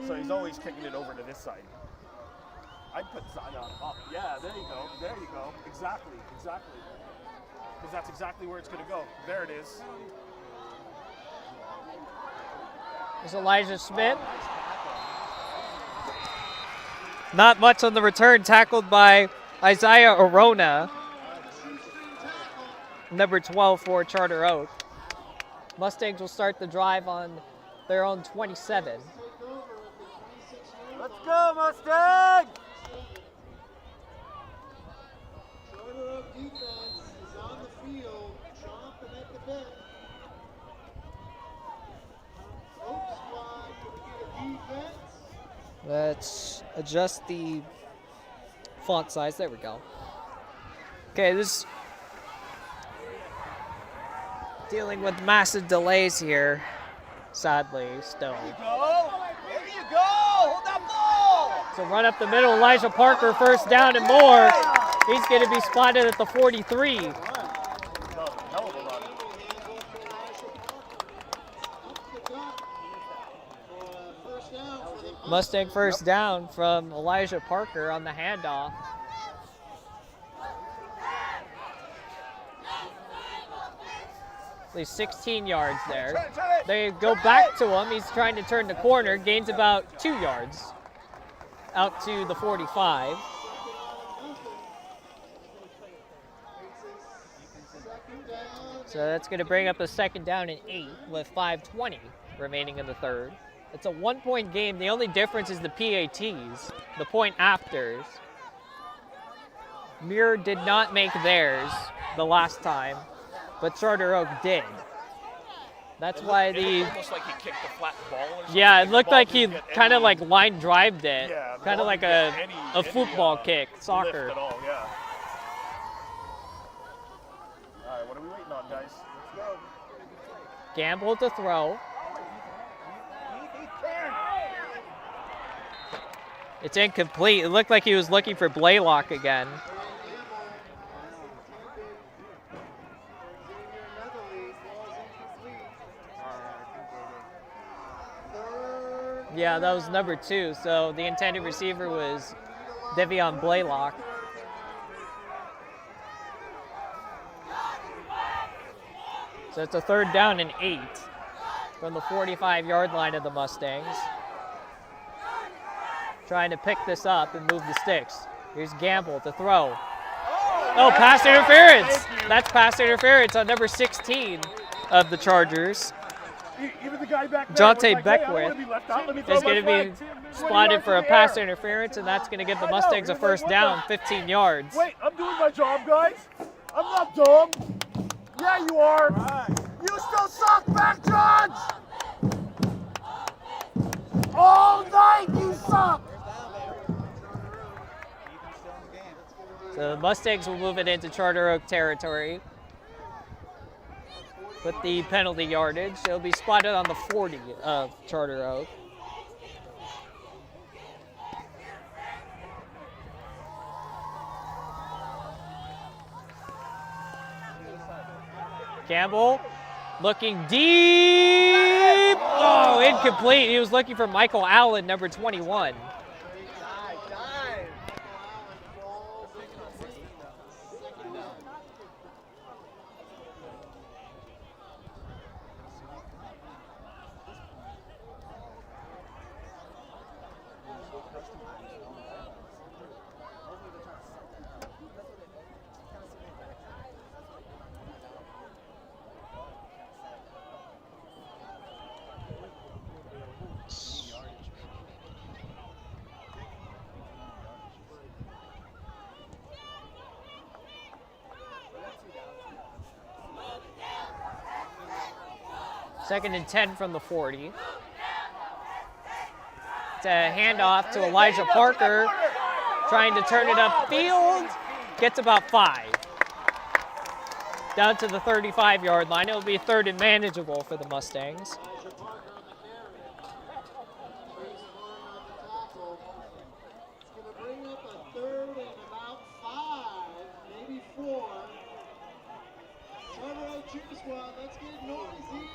So he's always kicking it over to this side. I'd put Zion up. Yeah, there you go. There you go. Exactly. Exactly. Because that's exactly where it's going to go. There it is. There's Elijah Smith. Not much on the return, tackled by Isaiah Arona, number 12 for Charter Oak. Mustangs will start the drive on their own 27. Let's go, Mustang! Charter Oak defense is on the field, chomping at the bit. Oak squad, can we get a defense? Let's adjust the font size. There we go. Okay, this dealing with massive delays here, sadly, still. Go! There you go! Hold that ball! So run up the middle, Elijah Parker, first down and more. He's going to be spotted at the 43. Hell of a run. Mustang first down from Elijah Parker on the handoff. At least 16 yards there. They go back to him. He's trying to turn the corner. Gains about 2 yards out to the 45. So that's going to bring up a 2nd down and 8 with 5:20 remaining in the third. It's a 1-point game. The only difference is the PATs, the point afters. Muir did not make theirs the last time, but Charter Oak did. That's why the... Almost like he kicked a flat ball or something. Yeah, it looked The ball like he didn't get kind of any- like line drived it. Yeah, the Kind of ball like didn't a get any, football kick, lift soccer. at all, yeah. All right, what are we waiting on, guys? Let's go. Gamble to throw. It's incomplete. It looked like he was looking for Blaylock again. Yeah, that was number 2. So the intended receiver was Devion Blaylock. So it's a 3rd down and 8 from the 45-yard line of the Mustangs. Trying to pick this up and move the sticks. Here's Gamble to throw. Oh, pass interference. That's pass interference on number 16 of the Chargers. Even the guy back there Jonte was like, hey, I don't Beckwith wanna be left out. Let me throw is my going to be flag. 20 spotted yards for a in the pass air. interference, and that's going to give the I know, Mustangs a you're first like, what down, the- 15 yards. Wait, I'm doing my job, guys. I'm not dumb. Yeah, you are. You still suck, back judge! All night you suck! So the Mustangs will move it into Charter Oak territory with the penalty yardage. It'll be spotted on the 40 of Charter Oak. Campbell looking deep. Oh, incomplete. He was looking for Michael Allen, number 21. Second and 10 from the 40. It's a handoff to Elijah Parker, trying to turn it upfield. Gets about 5. Down to the 35-yard line. It'll be 3rd and manageable for the Mustangs. Bring up a 3rd and about 5, maybe 4. Charter Oak cheer squad, let's get noisy.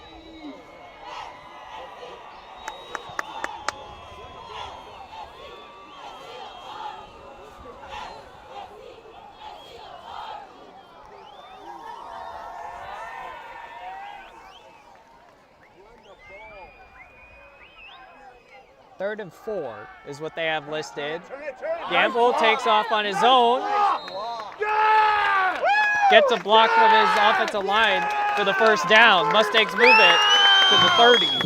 Third and 4 is what they have listed. Gamble takes off on his own. Gets a block from his offensive line for the first down. Mustangs move it to the 30.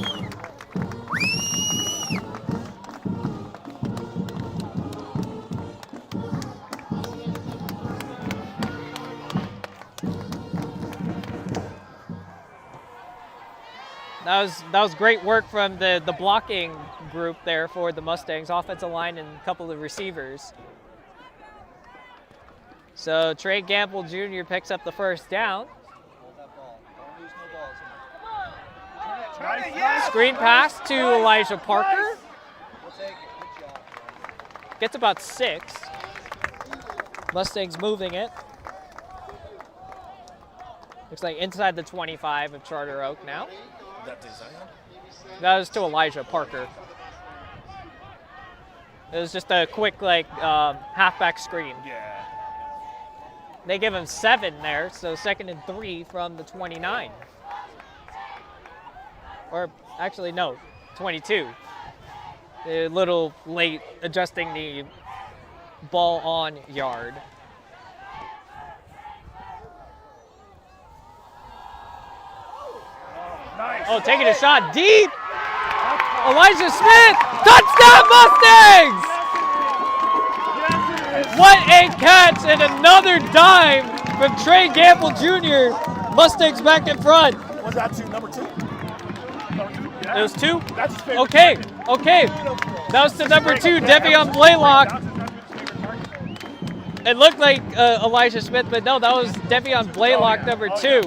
That was great work from the blocking group there for the Mustangs, offensive line and a couple of receivers. So Trey Gamble Jr. picks up the first down. Screen pass to Elijah Parker. Gets about 6. Mustangs moving it. Looks like inside the 25 of Charter Oak now. That was to Elijah Parker. It was just a quick, halfback screen. Yeah. They give him 7 there, so 2nd and 3 from the 29. Or actually, no, 22. A little late adjusting the ball on yard. Nice. Oh, taking a shot deep. Elijah Smith, touchdown Mustangs! What a catch and another dime from Trey Gamble Jr. Mustangs back in front. Was that number 2? Number 2? Yeah. It was 2? That's his favorite Okay, target. okay. That was to number 2, Devion Blaylock. It looked like Elijah Smith, but no, that was Devion Blaylock, number 2,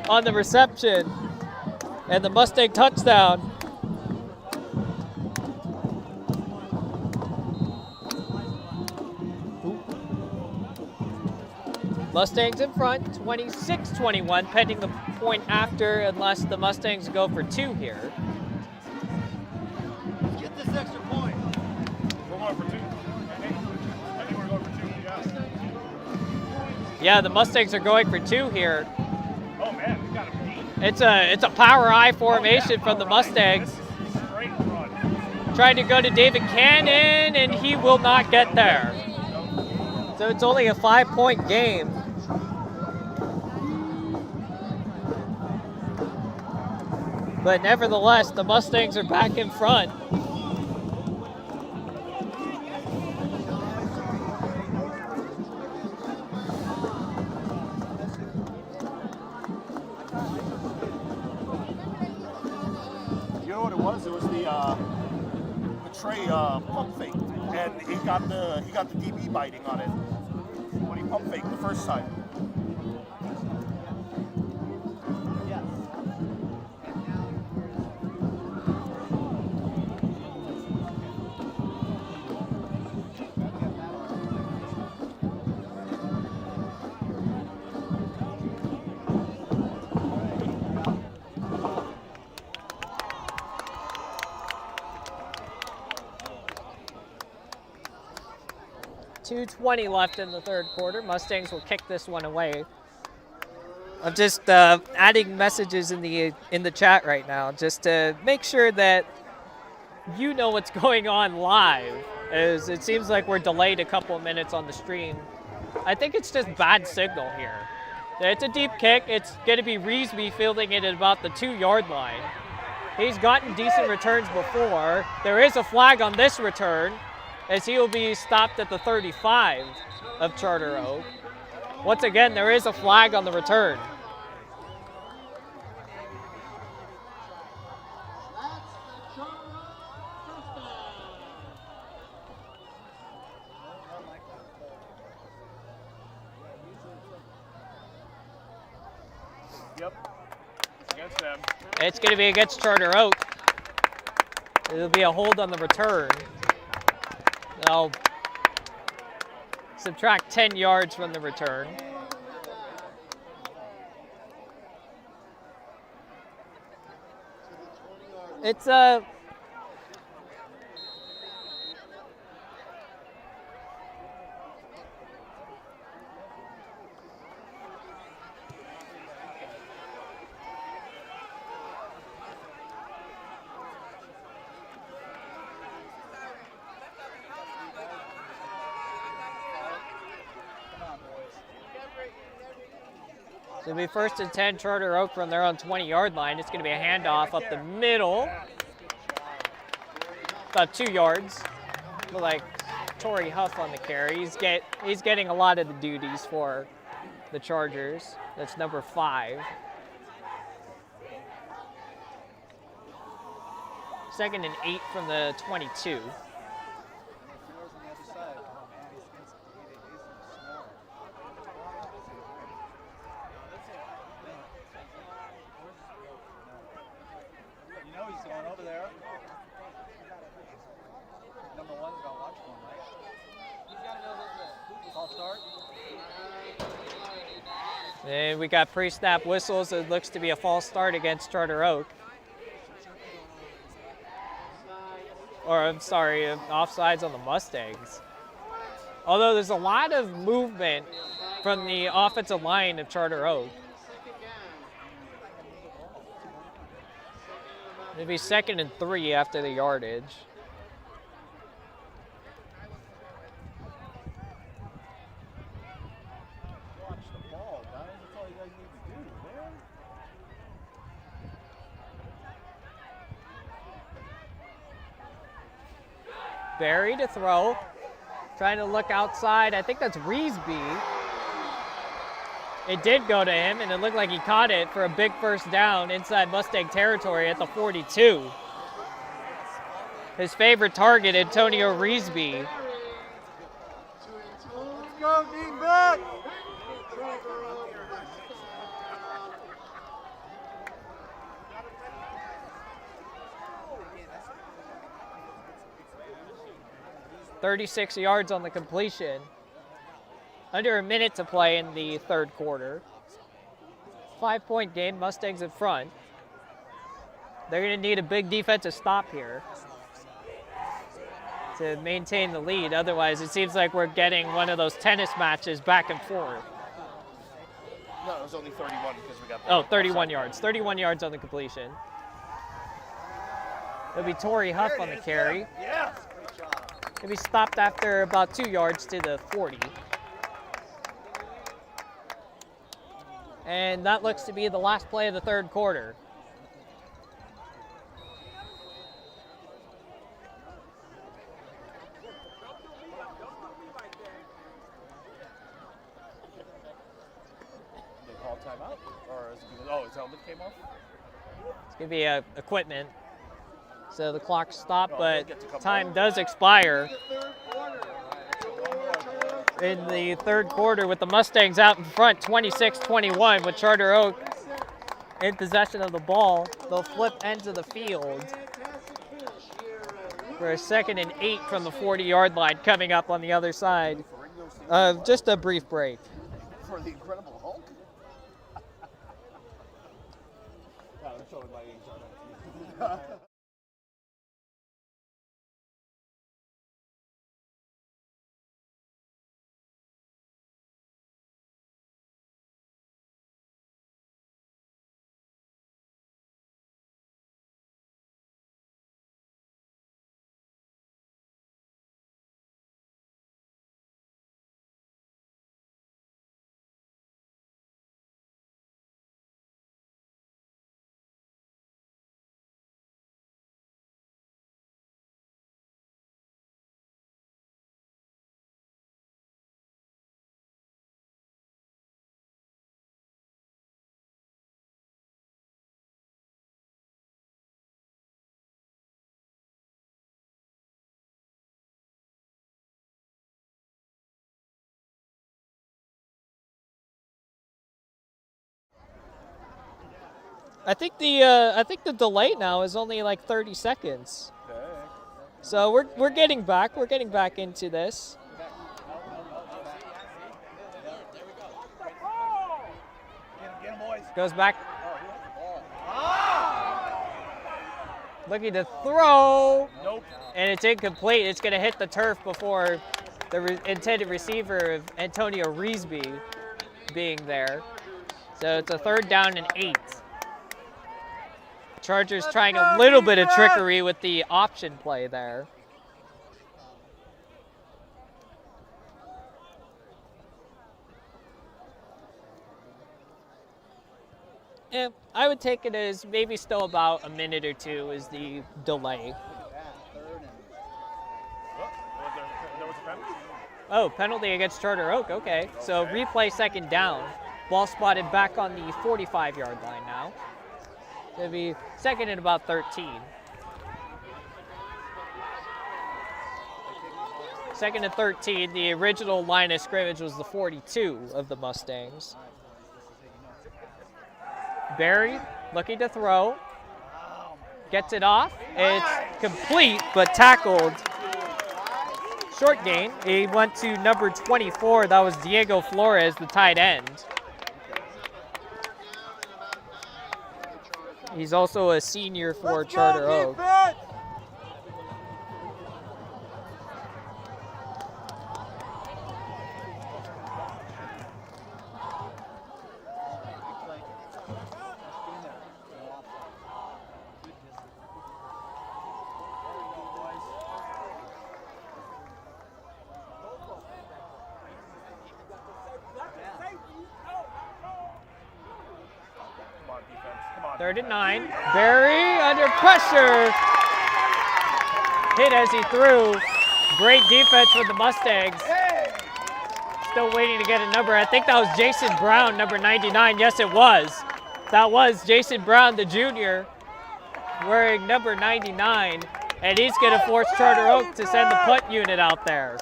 on the reception. And the Mustang touchdown. Mustangs in front, 26-21, pending the point after, unless the Mustangs go for 2 here. Get Yeah, the Mustangs are going for 2 here. Oh man, we got him deep. It's a power I formation from the Mustangs. This is straight run. Trying to go to David Cannon, and he will not get there. So it's only a 5-point game. But nevertheless, the Mustangs are back in front. You know what it was? It was the Trey pump fake, and he got the DB biting on it when he pump faked the first time. .220 left in the third quarter. Mustangs will kick this one away. I'm just adding messages in the chat right now, just to make sure that you know what's going on live, as it seems like we're delayed a couple of minutes on the stream. I think it's just bad signal here. It's a deep kick. It's going to be Reesby fielding it at about the 2-yard line. He's gotten decent returns before. There is a flag on this return, as he will be stopped at the 35 of Charter Oak. Once again, there is a flag on the return. Yep, against them. It's going to be against Charter Oak. It'll be a hold on the return. I'll subtract 10 yards from the return. It's a So it'll be 1st and 10, Charter Oak from their own 20-yard line. It's going to be a handoff up the middle. About 2 yards. Look like Torrey Huff on the carry. He's getting a lot of the duties for the Chargers. That's number 5. 2nd and 8 from the 22. And we got pre-snap whistles. It looks to be a false start against Charter Oak. Or, I'm sorry, offsides on the Mustangs. Although there's a lot of movement from the offensive line of Charter Oak. It'll be 2nd and 3 after the yardage. Barry to throw, trying to look outside. I think that's Reesby. It did go to him, and it looked like he caught it for a big first down inside Mustang territory at the 42. His favorite target, Antonio Reesby. Let's go, Dean back! 36 yards on the completion. Under a minute to play in the third quarter. 5-point game, Mustangs in front. They're going to need a big defensive stop here to maintain the lead. Otherwise, it seems like we're getting one of those tennis matches back and forth. No, it was only 31 because we got. Oh, 31 yards. 31 yards on the completion. It'll be Torrey Huff on the carry. Yes. Great job. He'll be stopped after about 2 yards to the 40. And that looks to be the last play of the third quarter. They call timeout, or is it because, oh, his helmet came off? It's going to be equipment. So the clock stopped, Oh, but they'll get to come time back. does expire The third quarter. in the third quarter with the Mustangs out in front, 26-21, with Charter Oak in possession of the ball. They'll flip ends of the field for a 2nd and 8 from the 40-yard line coming up on the other side. Just a brief break. For the Incredible Hulk? Yeah, I'm showing my age on that. I think the delay now is only like 30 seconds. Okay. So we're getting back. We're getting back into this. Get him, boys. Goes back. Looking to throw. Nope. And it's incomplete. It's going to hit the turf before the intended receiver of Antonio Reesby being there. So it's a 3rd down and 8. Chargers trying a little bit of trickery with the option play there. Yeah, I would take it as maybe still about a minute or two is the delay. There was a penalty? Oh, penalty against Charter Oak, okay. So replay 2nd down. Ball spotted back on the 45-yard line now. It'll be 2nd and about 13. 2nd and 13, the original line of scrimmage was the 42 of the Mustangs. Barry looking to throw. Gets it off. It's complete, but tackled. Short gain. He went to number 24. That was Diego Flores, the tight end. He's also a senior for Charter Oak. Come on, defense. Come on. 3rd and 9. Barry under pressure. Hit as he threw. Great defense for the Mustangs. Still waiting to get a number. I think that was Jason Brown, number 99. Yes, it was. That was Jason Brown, the junior, wearing number 99. And he's going to force Charter Oak to send the punt unit out there.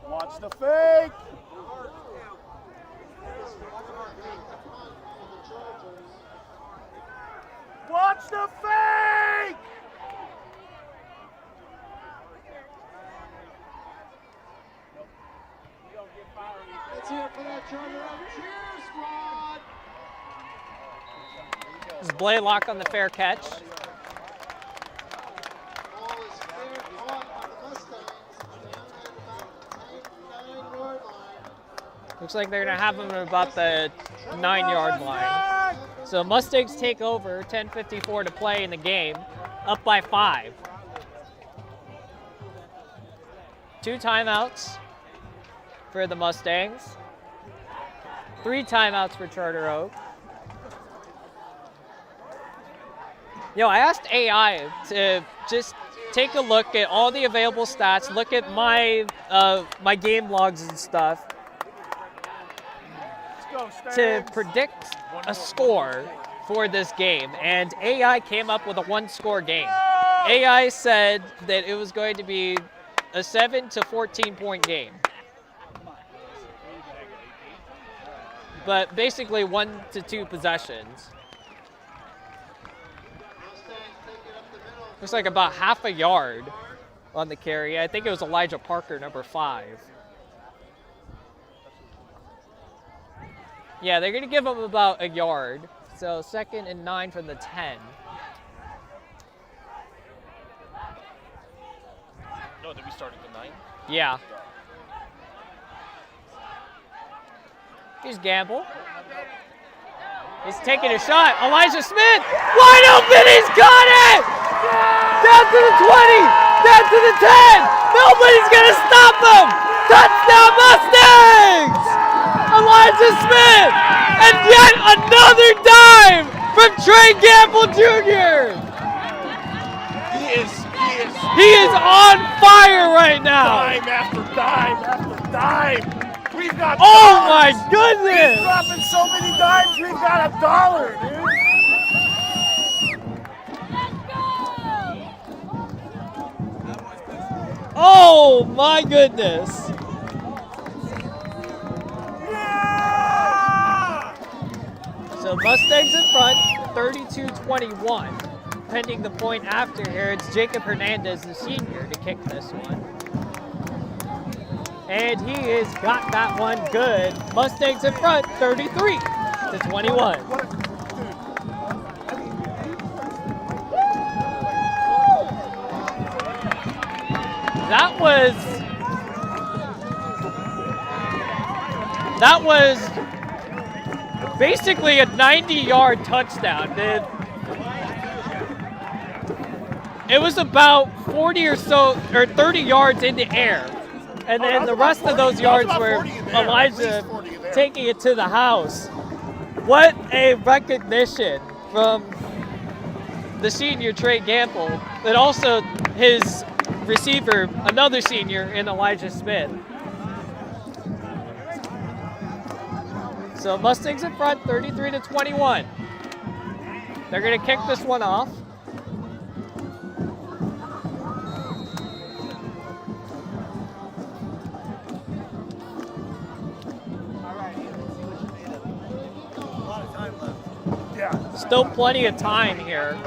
Watch the fake. Watch the fake. Let's hear it for that Charter Oak cheer squad. This is Blaylock on the fair catch. Ball is fair caught by the Looks like they're going to have him at about the 9-yard line. So Mustangs take over, 10:54 to play in the game, up by 5. 2 timeouts for the Mustangs. 3 timeouts for Charter Oak. I asked AI to just take a look at all the available stats, look at my my game logs and stuff to predict a score for this game. And AI came up with a 1-score game. AI said that it was going to be a 7 to 14-point game. But basically 1 to 2 possessions. Looks like about half a yard on the carry. I think it was Elijah Parker, number 5. Yeah, they're going to give him about a yard. So 2nd and 9 from the 10. No, did we start at the 9? Yeah. Here's Gamble. He's taking a shot. Elijah Smith, wide open, he's got it! Down to the 20, down to the 10. Nobody's gonna stop him. Touchdown Mustangs! Elijah Smith, and yet another dime from Trey Gamble Jr. He is on fire right now. Dime after dime after dime. We've got Oh my goodness! He's dropping so many dimes, we've got $1, dude. Oh my goodness! So Mustangs in front, 32-21. Pending the point after here, it's Jacob Hernandez, the senior, to kick this one. And he has got that one good. Mustangs in front, 33-21. That was basically a 90-yard touchdown. It was about 40 or so, or 30 yards in the air. And then the rest of those yards were Elijah taking it to the house. What a recognition from the senior, Trey Gamble, and also his receiver, another senior in Elijah Smith. So Mustangs in front, 33-21. They're going to kick this one off. Still plenty of time here.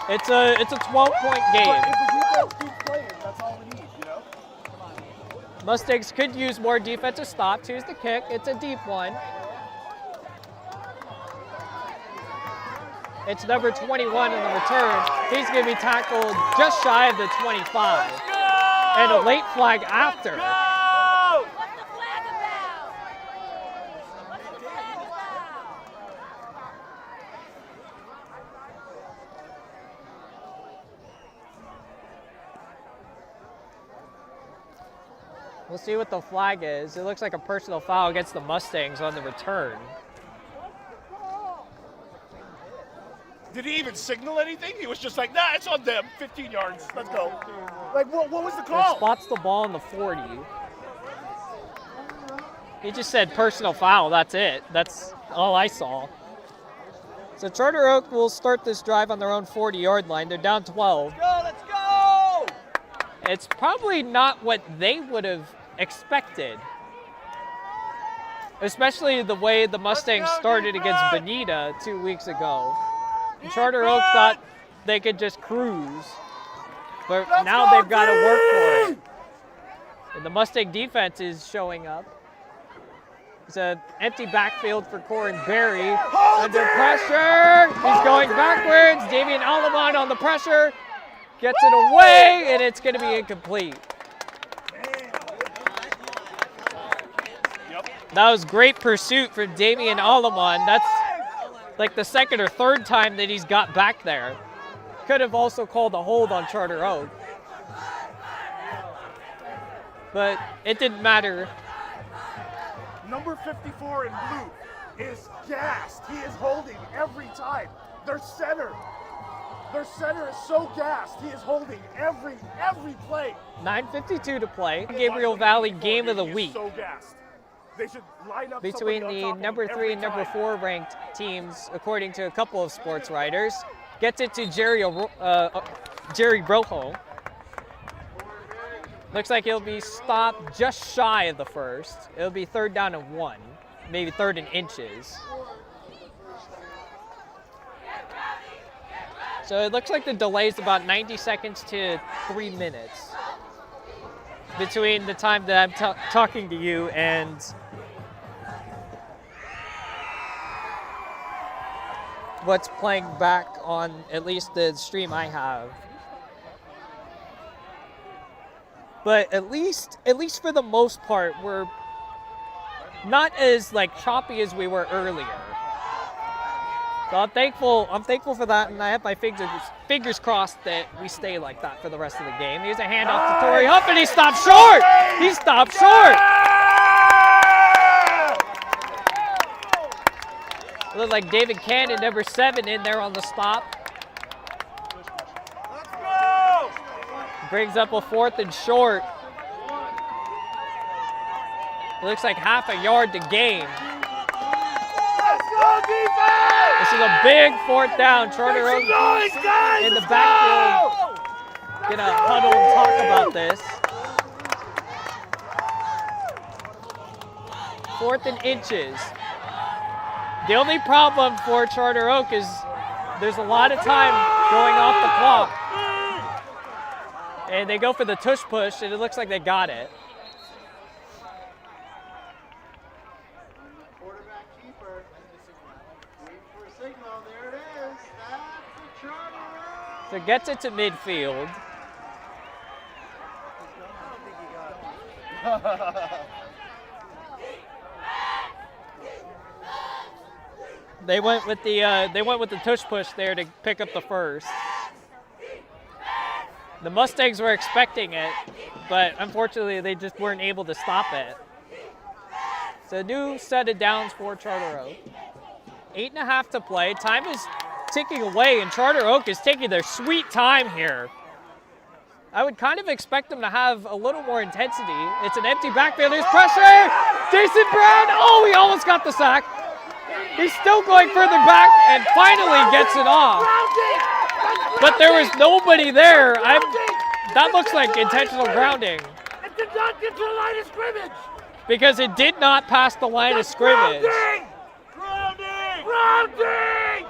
It's a 12-point game. Mustangs could use more defensive stops. Here's the kick. It's a deep one. It's number 21 in the return. He's going to be tackled just shy of the 25. And a late flag after. We'll see what the flag is. It looks like a personal foul against the Mustangs on the return. Did he even signal anything? He was just like, nah, it's on them. 15 yards. Let's go. Like, what was the call? It spots the ball on the 40. He just said personal foul. That's it. That's all I saw. So Charter Oak will start this drive on their own 40-yard line. They're down 12. Let's go! It's probably not what they would have expected, especially the way the Mustangs started against Bonita 2 weeks ago. Charter Oak thought they could just cruise, but now they've got to work for it. And the Mustang defense is showing up. It's an empty backfield for Corin Berry. Under pressure, he's going backwards. Damian Alamont on the pressure. Gets it away, and it's going to be incomplete. That was great pursuit from Damian Alaman. That's like the second or third time that he's got back there. Could have also called a hold on Charter Oak. But it didn't matter. Number 54 in blue is gassed. He is holding every time. Their center is so gassed. He is holding every play. 9:52 to play. Gabriel Valley Game of the Week. So gassed. They should line up Between somebody the on top of number him 3 every and number time. 4 ranked teams, according to a couple of sports writers. Gets it to Jerry Brojo. Looks like he'll be stopped just shy of the first. It'll be 3rd down and 1, maybe 3rd and inches. So it looks like the delay is about 90 seconds to 3 minutes between the time that I'm talking to you and what's playing back on at least the stream I have. But at least for the most part, we're not as like choppy as we were earlier. So I'm thankful for that, and I have my fingers crossed that we stay like that for the rest of the game. Here's a handoff to Torrey Huff, and he stopped short! He stopped short! Looks like David Cannon, number 7, in there on the stop. Let's go! Brings up a 4th and short. Looks like half a yard to gain. Let's go, defense! This is a big 4th down. Charter Oak in the backfield. Gonna huddle and talk about this. 4th and inches. The only problem for Charter Oak is there's a lot of time going off the clock. And they go for the tush push, and it looks like they got it. Quarterback keeper. Waiting for a signal. There it is. That's the Charter Oak. So gets it to midfield. They went with the tush push there to pick up the first. The Mustangs were expecting it, but unfortunately they just weren't able to stop it. So new set of downs for Charter Oak. 8.5 to play. Time is ticking away, and Charter Oak is taking their sweet time here. I would kind of expect them to have a little more intensity. It's an empty backfield. There's pressure. Jason Brown. Oh, he almost got the sack. He's still going further back and finally gets it off. But there was nobody there. That looks like intentional grounding. It did not get to the line of scrimmage. Because it did not pass the line of scrimmage. Grounding!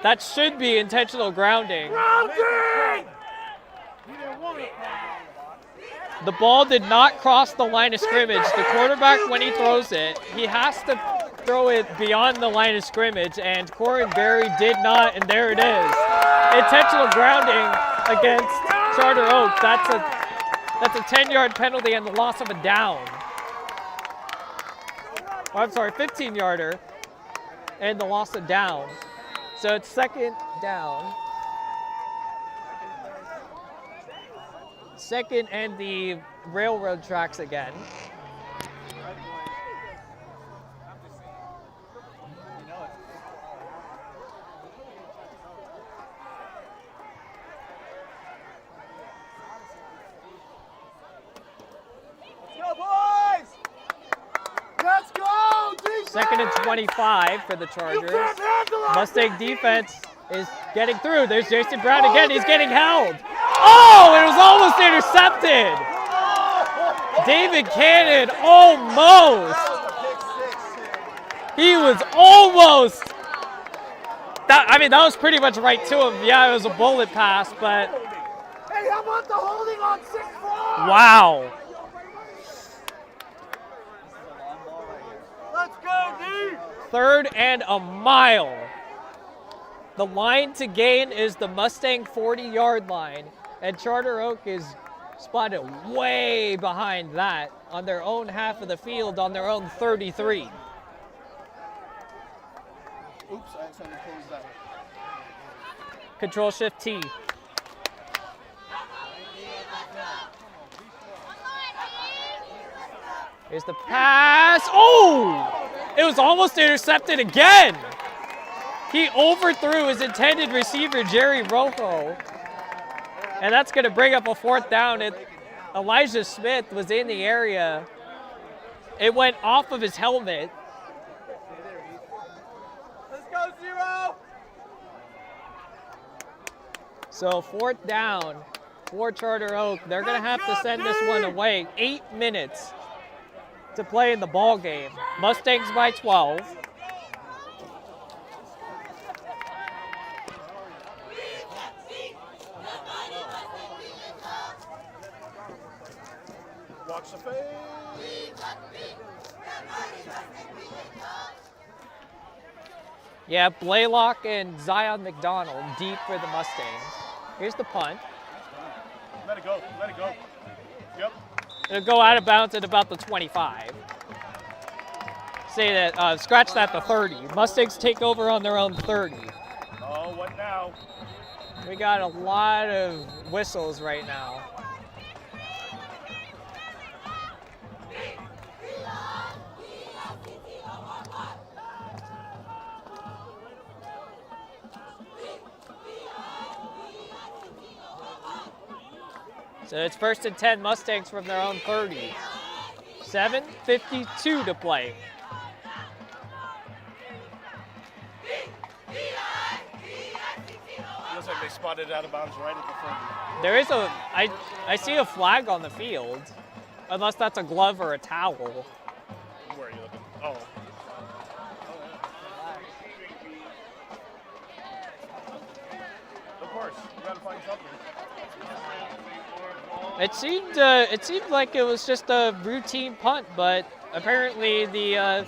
That should be intentional grounding. Grounding! The ball did not cross the line of scrimmage. The quarterback, when he throws it, he has to throw it beyond the line of scrimmage, and Corin Berry did not, and there it is. Intentional grounding against Charter Oak. That's a 10-yard penalty and the loss of a down. Oh, I'm sorry, 15-yarder and the loss of down. So it's 2nd down. 2nd and the railroad tracks again. Let's go, boys! Let's go, defense! 2nd and 25 for the Chargers. Mustang defense is getting through. There's Jason Brown again. He's getting held. Oh, it was almost intercepted. David Cannon almost. He was almost. That was pretty much right to him. Yeah, it was a bullet pass, but. Hey, how about the holding on 6-4? Wow. Let's go, D! 3rd and a mile. The line to gain is the Mustang 40-yard line, and Charter Oak is spotted way behind that on their own half of the field on their own 33. Oops, I accidentally closed that. Control Shift T. Here's the pass. Oh! It was almost intercepted again. He overthrew his intended receiver, Jerry Rojo. And that's going to bring up a 4th down. Elijah Smith was in the area. It went off of his helmet. Let's go, 0. So 4th down for Charter Oak. They're going to have to send this one away. 8 minutes to play in the ball game. Mustangs by 12. Watch the fade. Yeah, Blaylock and Zion McDonald deep for the Mustangs. Here's the punt. Let it go. Let it go. Yep. It'll go out of bounds at about the 25. Say that, scratch that to 30. Mustangs take over on their own 30. Oh, what now? We got a lot of whistles right now. So it's 1st and 10 Mustangs from their own 30. 7:52 to play. Looks like they spotted out of bounds right at the 30. There is I see a flag on the field, unless that's a glove or a towel. Where are you looking? Oh. Of course, you gotta find something. It seemed like it was just a routine punt, but apparently the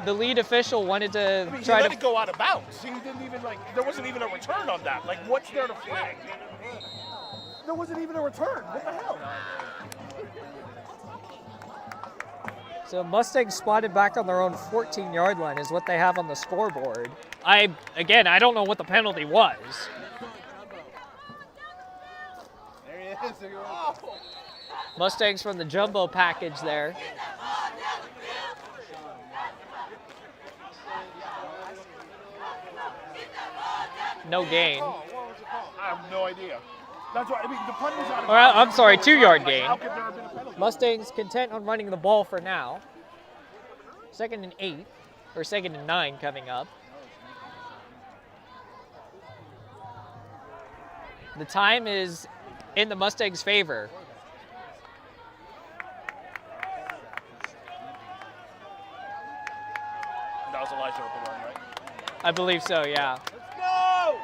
lead official wanted to He try let to it go out of bounds. He didn't even there wasn't even a return on that. Like, what's there to flag? There wasn't even a return. What the hell? So Mustangs spotted back on their own 14-yard line is what they have on the scoreboard. I don't know what the penalty was. There he is. There you go. Mustangs from the jumbo package there. No gain. I have no idea. That's why, I mean, the punt was out of Or, I'm bounds. sorry, 2-yard gain. How could there have been a penalty? Mustangs content on running the ball for now. 2nd and 8, or 2nd and 9 coming up. The time is in the Mustangs' favor. That was Elijah with the run, right? I believe so, yeah. Let's go!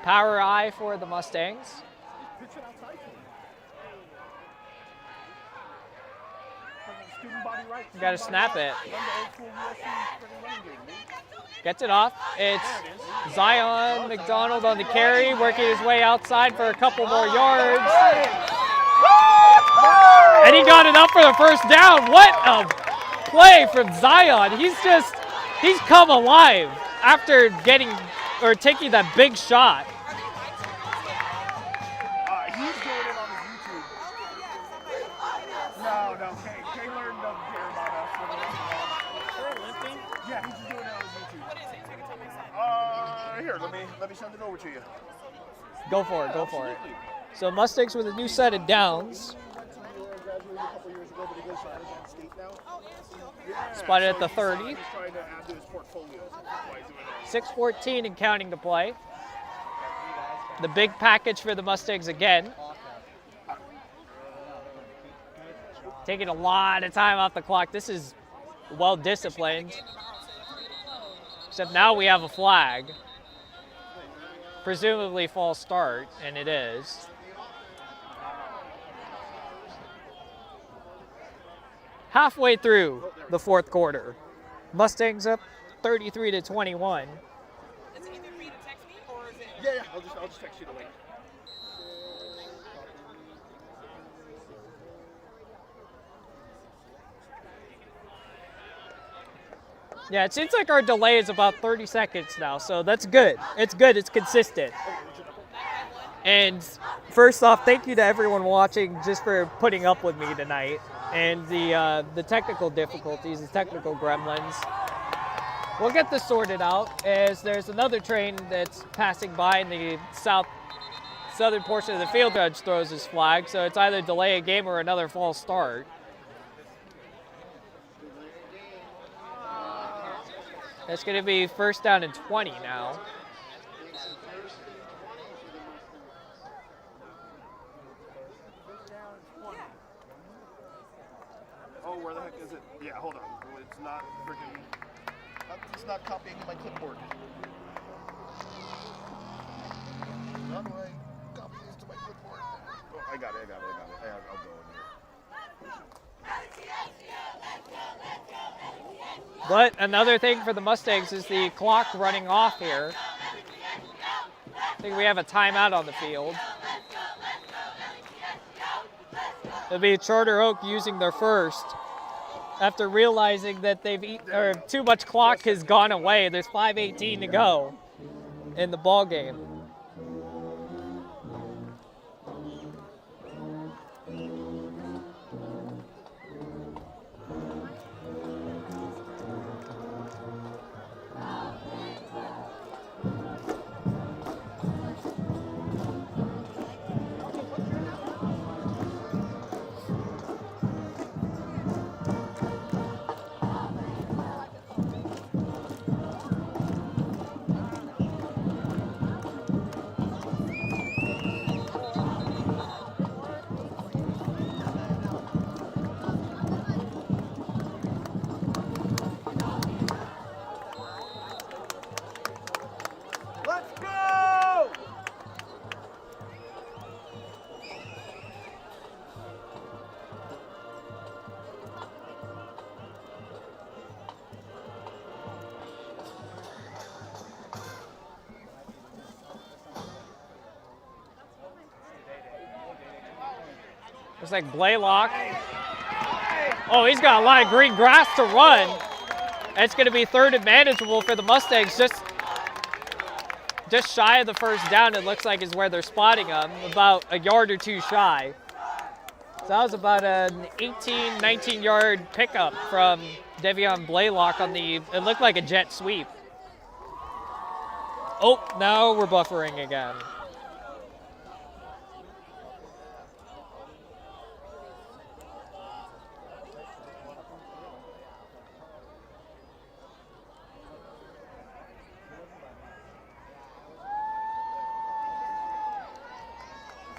Power I for the Mustangs. Pitch it outside for him. Student body right. You gotta snap it. Run the old school USC friggin' running game, dude. Gets it off. It's Zion McDonald on the carry, working his way outside for a couple more yards. And he got it up for the 1st down. What a play from Zion. He's come alive after taking that big shot. He's doing it on his YouTube. No, Kaylor doesn't care about us. Yeah, he's just doing it on his YouTube. Here, let me send it over to you. Go for it, go for it. So Mustangs with a new set of downs. Graduated a couple years ago, but he goes to Arizona State now. Spotted at the He's 30. trying to add to his portfolio. That's why he's doing it. 6:14 and counting to play. The big package for the Mustangs again. Taking a lot of time off the clock. This is well disciplined. Except now we have a flag. Presumably false start, and it is. Halfway through the 4th quarter. Mustangs up 33-21. Yeah, I'll just text you the link. Yeah, it seems like our delay is about 30 seconds now, so that's good. It's good, it's consistent. And first off, thank you to everyone watching just for putting up with me tonight and the technical difficulties, the technical gremlins. We'll get this sorted out as there's another train that's passing by in the southern portion of the field. Judge throws his flag, so it's either delay a game or another false start. That's going to be first down and 20 now. Oh, where the heck is it? Yeah, hold on. It's not freaking. It's not copying my clipboard. How do I copy this to my clipboard? Oh, I got it. I'll go in here. But another thing for the Mustangs is the clock running off here. I think we have a timeout on the field. It'll be Charter Oak using their first after realizing that too much clock has gone away. There's 5:18 to go in the ball game. Looks like Blaylock. Oh, he's got a lot of green grass to run. It's going to be third and manageable for the Mustangs. Just shy of the first down, it looks like, is where they're spotting him. About a yard or two shy. So that was about an 18, 19-yard pickup from Devion Blaylock on it looked like a jet sweep. Oh, now we're buffering again.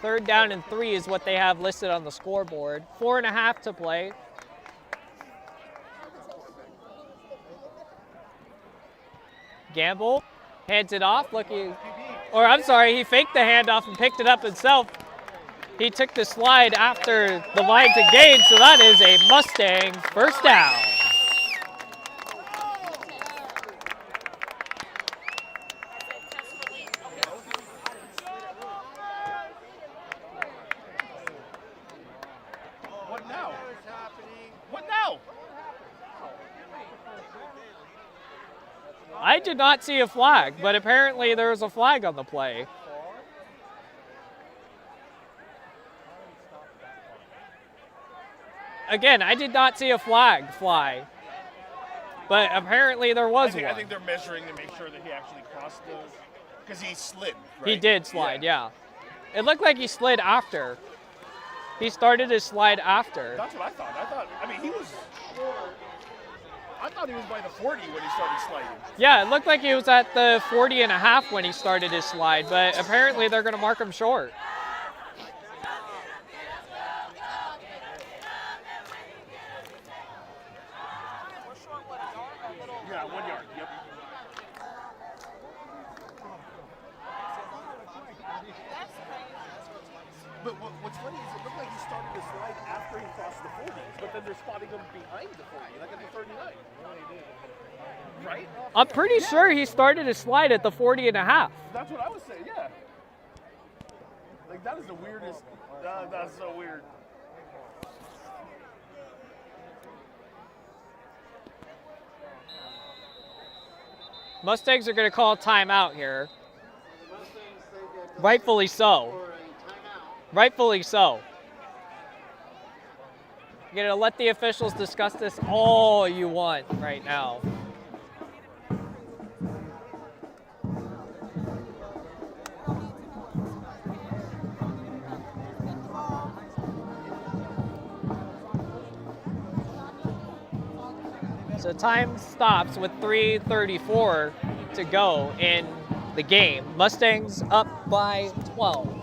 Third down and 3 is what they have listed on the scoreboard. 4.5 to play. Gamble hands it off, he faked the handoff and picked it up himself. He took the slide after the line to gain, so that is a Mustang first down. I did not see a flag, but apparently there was a flag on the play. Again, I did not see a flag fly, but apparently there was one. I think they're measuring to make sure that he actually crossed because he slid, right? He did slide, yeah. It looked like he slid after. He started his slide after. That's what I thought. I thought he was by the 40 when he started sliding. Yeah, it looked like he was at the 40.5 when he started his slide, but apparently they're going to mark him short. Yeah, 1 yard, yep. But what's funny is it looked like he started the slide after he crossed the 40, but then they're spotting him behind the 40, like at the 39. Right? I'm pretty sure he started his slide at the 40.5. That's what I was saying, yeah. Like, that is the weirdest. That's so weird. Mustangs are going to call timeout here. Rightfully so. Rightfully so. You're going to let the officials discuss this all you want right now. So time stops with 3:34 to go in the game. Mustangs up by 12.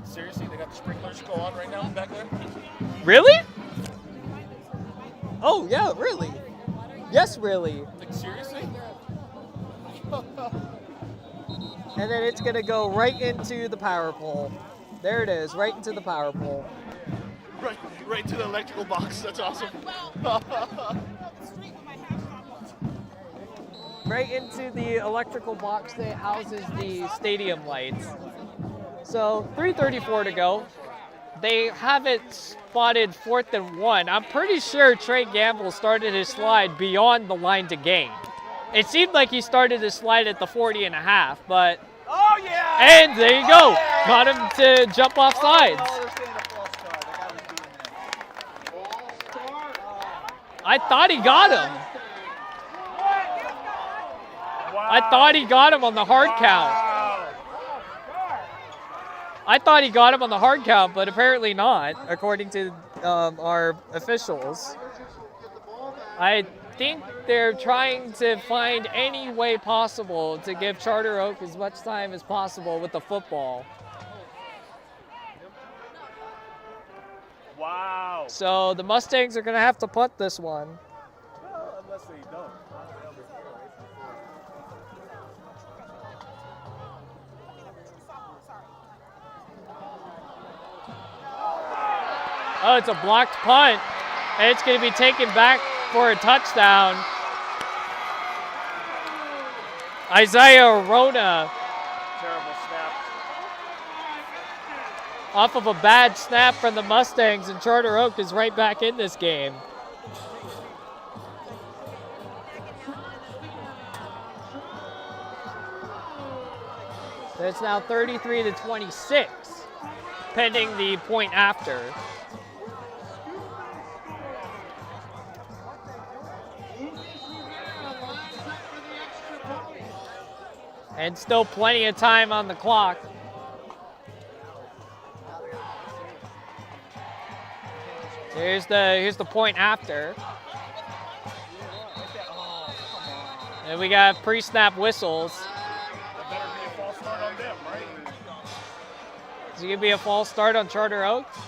Seriously, they got the sprinklers go on right now back there? Really? Oh, yeah, really. Yes, really. Like, seriously? And then it's going to go right into the power pole. There it is, right into the power pole. Right to the electrical box. That's awesome. Right into the electrical box that houses the stadium lights. So 3:34 to go. They have it spotted 4th and 1. I'm pretty sure Trey Gamble started his slide beyond the line to gain. It seemed like he started his slide at the 40 and a half, but Oh, yeah! and there you go. Got him to jump off sides. Oh, they're saying a false start. I got him beating them. I thought he got him. I thought he got him on the hard count. I thought he got him on the hard count, but apparently not, according to our officials. I think they're trying to find any way possible to give Charter Oak as much time as possible with the football. Wow. So the Mustangs are going to have to punt this one. Well, unless they don't. Oh, it's a blocked punt, and it's going to be taken back for a touchdown. Isaiah Arona Terrible snap. off of a bad snap from the Mustangs, and Charter Oak is right back in this game. So it's now 33-26, pending the point after. And still plenty of time on the clock. Here's the point after. And we got pre-snap whistles. That better be a false start on them, right? Is it gonna be a false start on Charter Oak? He's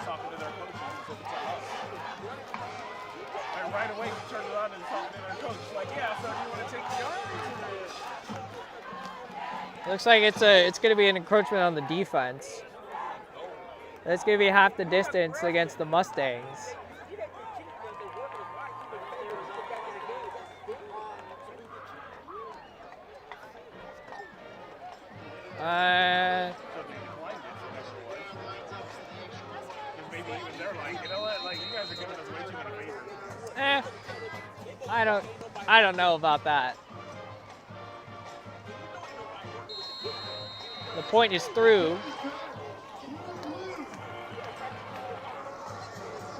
talking to their coaches and said it's on us. And right away he turned around and talked to their coach. Like, yeah, so you want to take the yard? Looks like it's gonna be an encroachment on the defense. That's gonna be half the distance against the Mustangs. Maybe even they're like, you know what? Like, you guys are giving us way too many favors. I don't know about that. The point is through.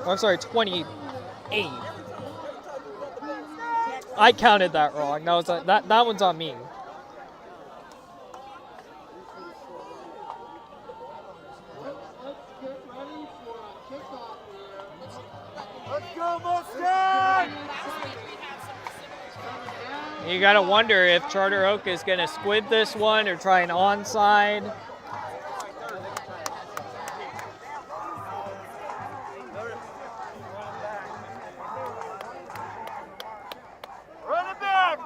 Oh, I'm sorry, 28. I counted that wrong. That one's on me. Let's go, Mustang! You gotta wonder if Charter Oak is gonna squib this one or try an onside. Run it back!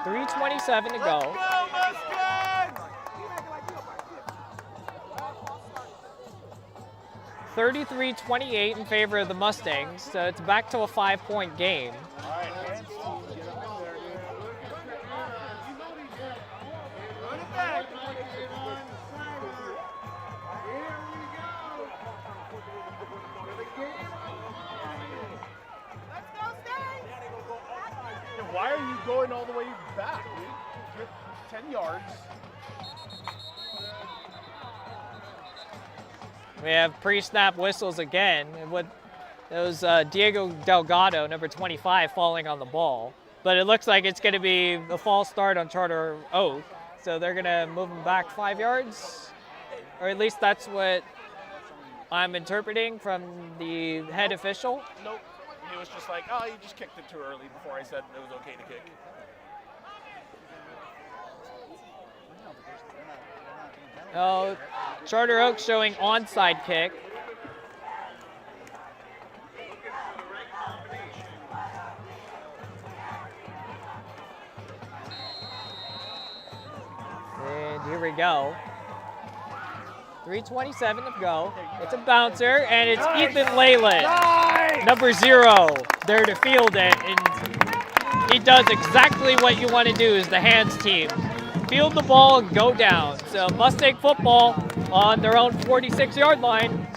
3:27 to go. Go, Mustangs! 33-28 in favor of the Mustangs, so it's back to a 5-point game. All right, hands team, get up in there, dude. going all the way back, dude. Get 10 yards. We have pre-snap whistles again. It was Diego Delgado, number 25, falling on the ball. But it looks like it's going to be the false start on Charter Oak. So they're going to move him back 5 yards. Or at least that's what I'm interpreting from the head official. Nope. He was just like, oh, you just kicked it too early before I said it was okay to kick. Oh, Charter Oak showing onside kick. And here we go. 3:27 to go. It's a bouncer, and it's Ethan Leyland, number 0, there to field it. And he does exactly what you want to do as the hands team. Field the ball and go down. So Mustang football on their own 46-yard line.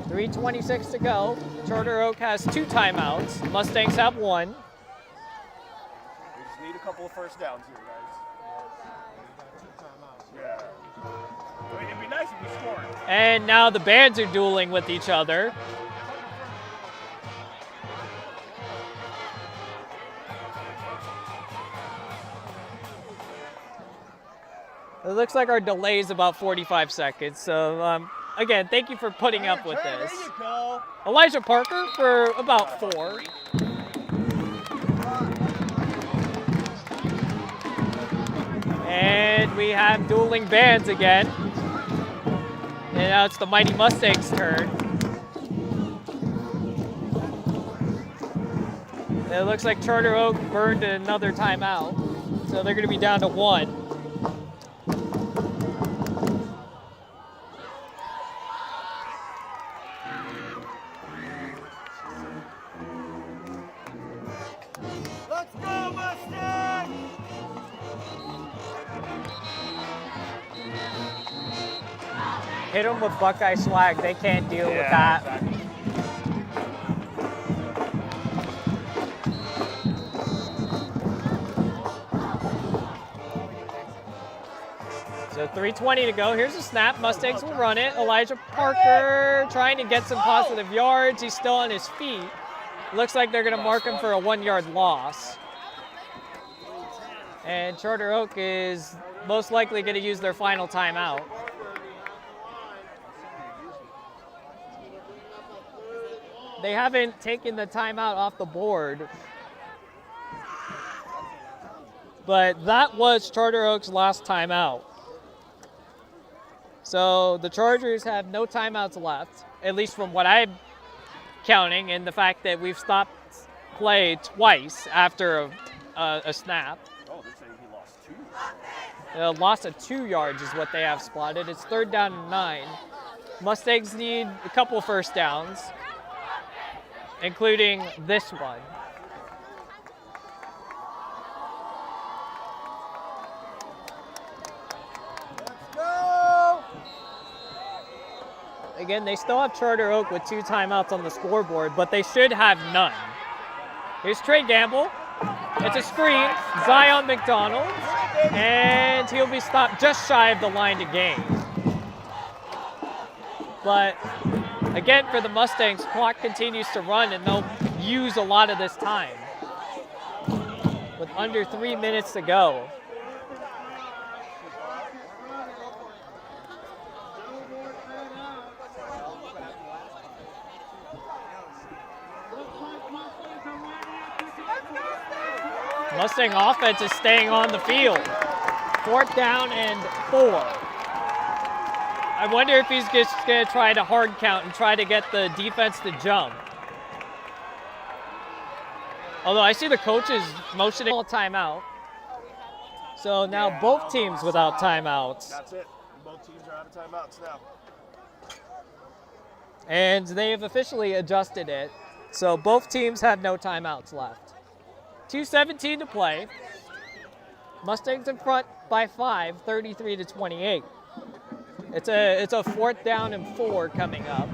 .326 to go. Charter Oak has 2 timeouts. Mustangs have 1. We just need a couple of first downs here, guys. Yeah. I mean, it'd be nice if we scored. And now the bands are dueling with each other. It looks like our delay is about 45 seconds. So, again, thank you for putting up with this. There you go. Elijah Parker for about 4. And we have dueling bands again. And now it's the Mighty Mustangs' turn. It looks like Charter Oak burned another timeout. So they're going to be down to 1. Let's go, Mustangs! Hit them with Buckeye swag. They can't deal with that. Exactly. So 3:20 to go. Here's a snap. Mustangs will run it. Elijah Parker trying to get some positive yards. He's still on his feet. Looks like they're going to mark him for a 1-yard loss. And Charter Oak is most likely going to use their final timeout. They haven't taken the timeout off the board. But that was Charter Oak's last timeout. So the Chargers have no timeouts left, at least from what I'm counting, and the fact that we've stopped play twice after a snap. Oh, they're saying he lost 2. Loss of 2 yards is what they have spotted. It's 3rd down and 9. Mustangs need a couple first downs, including this one. Let's go! Again, they still have Charter Oak with 2 timeouts on the scoreboard, but they should have none. Here's Trey Gamble. It's a screen. Zion McDonald. And he'll be stopped just shy of the line to gain. But again, for the Mustangs, clock continues to run, and they'll use a lot of this time. With under 3 minutes to go. Mustang offense is staying on the field. 4th down and 4. I wonder if he's just going to try to hard count and try to get the defense to jump. Although I see the coaches motioning a timeout. So now both teams without timeouts. That's it. Both teams are out of timeouts now. And they have officially adjusted it. So both teams have no timeouts left. 2:17 to play. Mustangs in front by 5, 33-28. It's a 4th down and 4 coming up.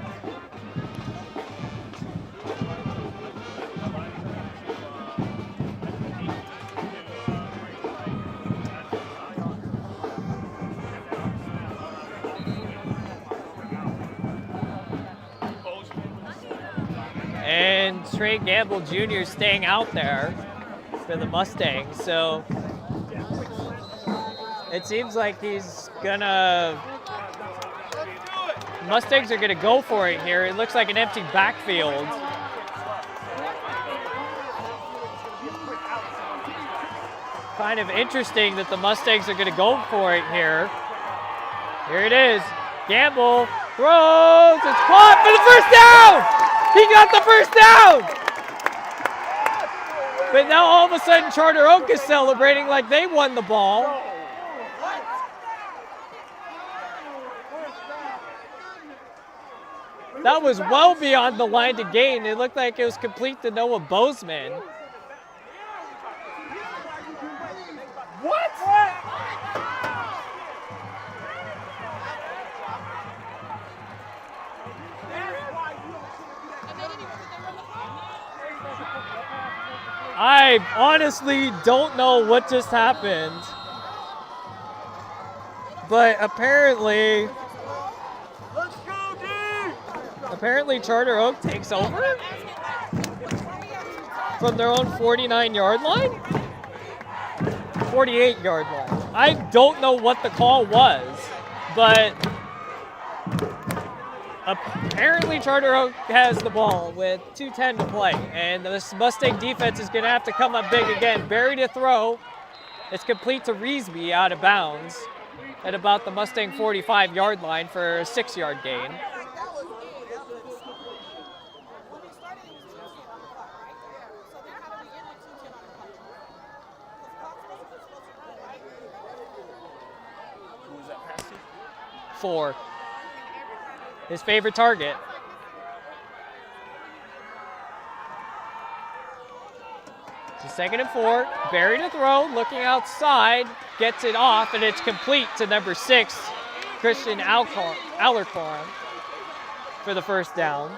And Trey Gamble Jr. staying out there for the Mustangs. So it seems like he's gonna, Mustangs are gonna go for it here. It looks like an empty backfield. Kind of interesting that the Mustangs are gonna go for it here. Here it is. Gamble throws, it's caught for the first down! He got the first down! But now all of a sudden Charter Oak is celebrating like they won the ball. That was well beyond the line to gain. It looked like it was complete to Noah Bozeman. What? I honestly don't know what just happened. But apparently Charter Oak takes over from their own 49-yard line? 48-yard line. I don't know what the call was, but apparently Charter Oak has the ball with 2:10 to play, and this Mustang defense is going to have to come up big again. Barry to throw. It's complete to Reesby out of bounds at about the Mustang 45-yard line for a 6-yard gain. Who was that pass to? 4. His favorite target. So 2nd and 4. Barry to throw, looking outside, gets it off, and it's complete to number 6, Christian Alarcon for the first down.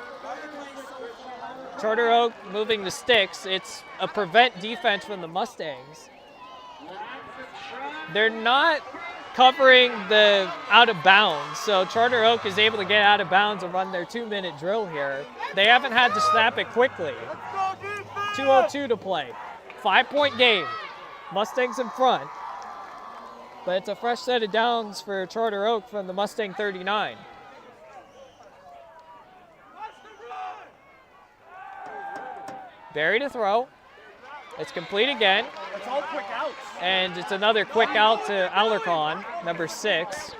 Charter Oak moving the sticks. It's a prevent defense from the Mustangs. They're not covering the out of bounds, so Charter Oak is able to get out of bounds and run their 2-minute drill here. They haven't had to snap it quickly. 2:02 to play. 5-point game. Mustangs in front. But it's a fresh set of downs for Charter Oak from the Mustang 39. Barry to throw. It's complete again. It's all quick outs. And it's another quick out to Alarcon, number 6.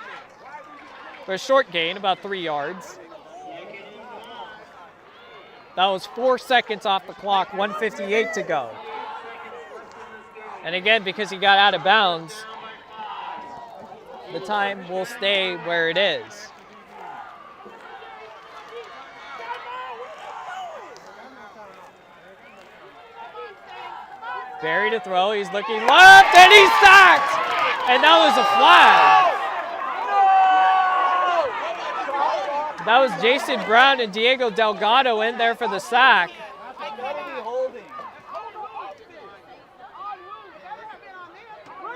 For a short gain, about 3 yards. That was 4 seconds off the clock, 1:58 to go. And again, because he got out of bounds, the time will stay where it is. Barry to throw, he's looking left, and he's sacked! And that was a flag. That was Jason Brown and Diego Delgado in there for the sack.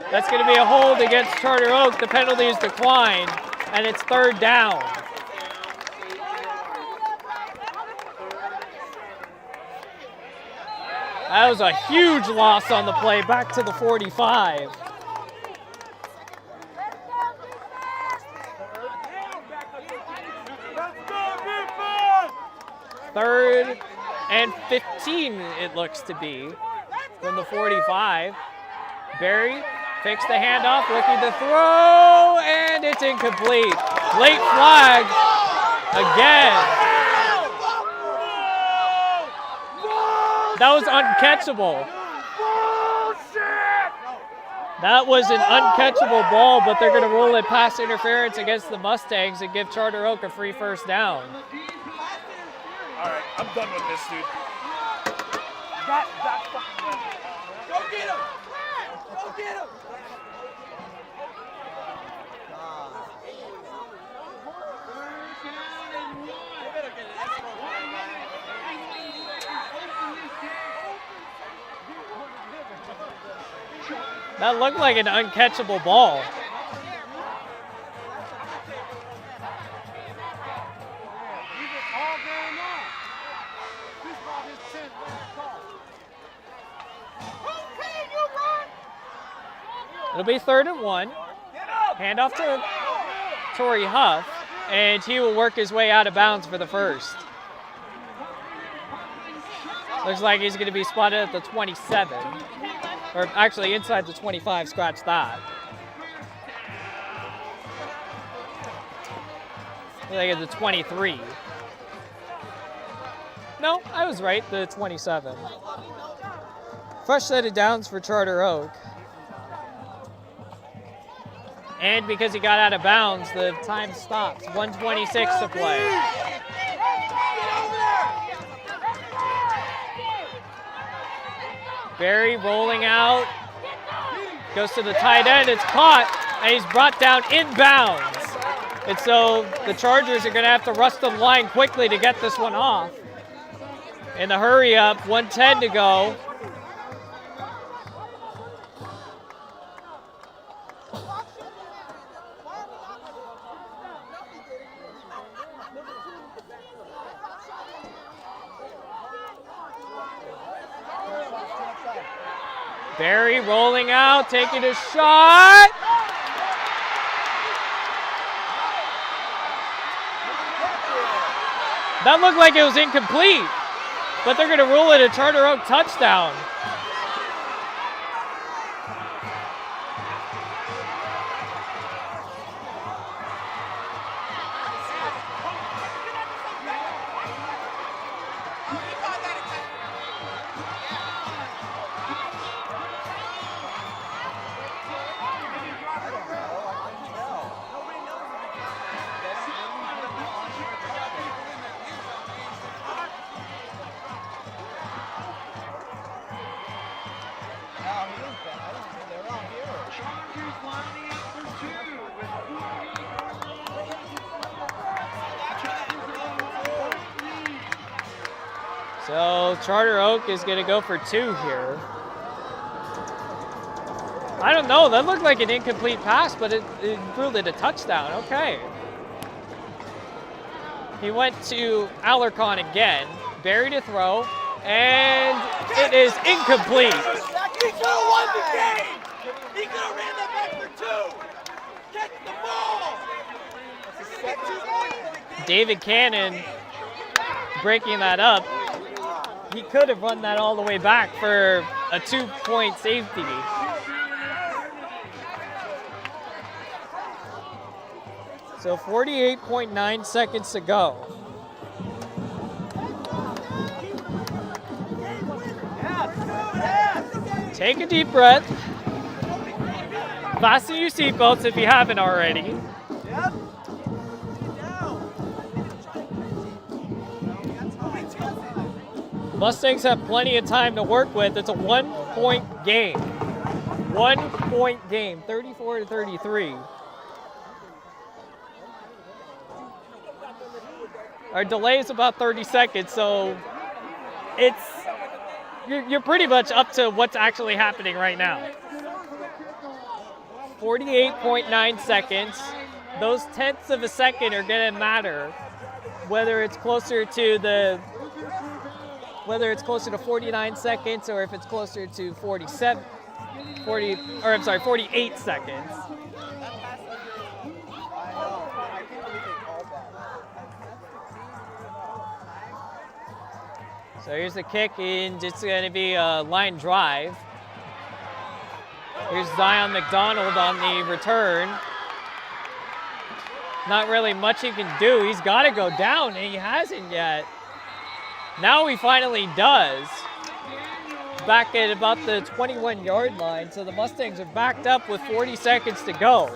That's going to be a hold against Charter Oak. The penalty is declined, and it's 3rd down. That was a huge loss on the play, back to the 45. Third and 15, it looks to be, from the 45. Barry fakes the handoff, looking to throw, and it's incomplete. Late flag again. That was uncatchable. That was an uncatchable ball, but they're going to rule it pass interference against the Mustangs and give Charter Oak a free first down. All right, I'm done with this, dude. That fucking went. Go get him! Go get him! That looked like an uncatchable ball. It'll be 3rd and 1. Handoff to Torrey Huff, and he will work his way out of bounds for the first. Looks like he's going to be spotted at the 27. Or actually inside the 25, scratch that. I think it's the 23. No, I was right, the 27. Fresh set of downs for Charter Oak. And because he got out of bounds, the time stops. 1:26 to play. Barry rolling out. Goes to the tight end. It's caught, and he's brought down inbounds. And so the Chargers are going to have to rush the line quickly to get this one off. In the hurry up, 1:10 to go. Barry rolling out, taking a shot. That looked like it was incomplete, but they're going to rule it a Charter Oak touchdown. So Charter Oak is going to go for 2 here. I don't know. That looked like an incomplete pass, but it ruled it a touchdown. Okay. He went to Alarcon again. Barry to throw, and it is incomplete. He could have won the game. He could have ran that back for 2. Catch the ball. David Cannon breaking that up. He could have run that all the way back for a 2-point safety. So 48.9 seconds to go. Take a deep breath. Fasten your seatbelts if you haven't already. Mustangs have plenty of time to work with. It's a 1-point game. 1-point game, 34-33. Our delay is about 30 seconds, so you're pretty much up to what's actually happening right now. 48.9 seconds. Those tenths of a second are going to matter, whether it's closer to 49 seconds or if it's closer to 48 seconds. So here's the kick, and it's going to be a line drive. Here's Zion McDonald on the return. Not really much he can do. He's got to go down, and he hasn't yet. Now he finally does. Back at about the 21-yard line, so the Mustangs are backed up with 40 seconds to go.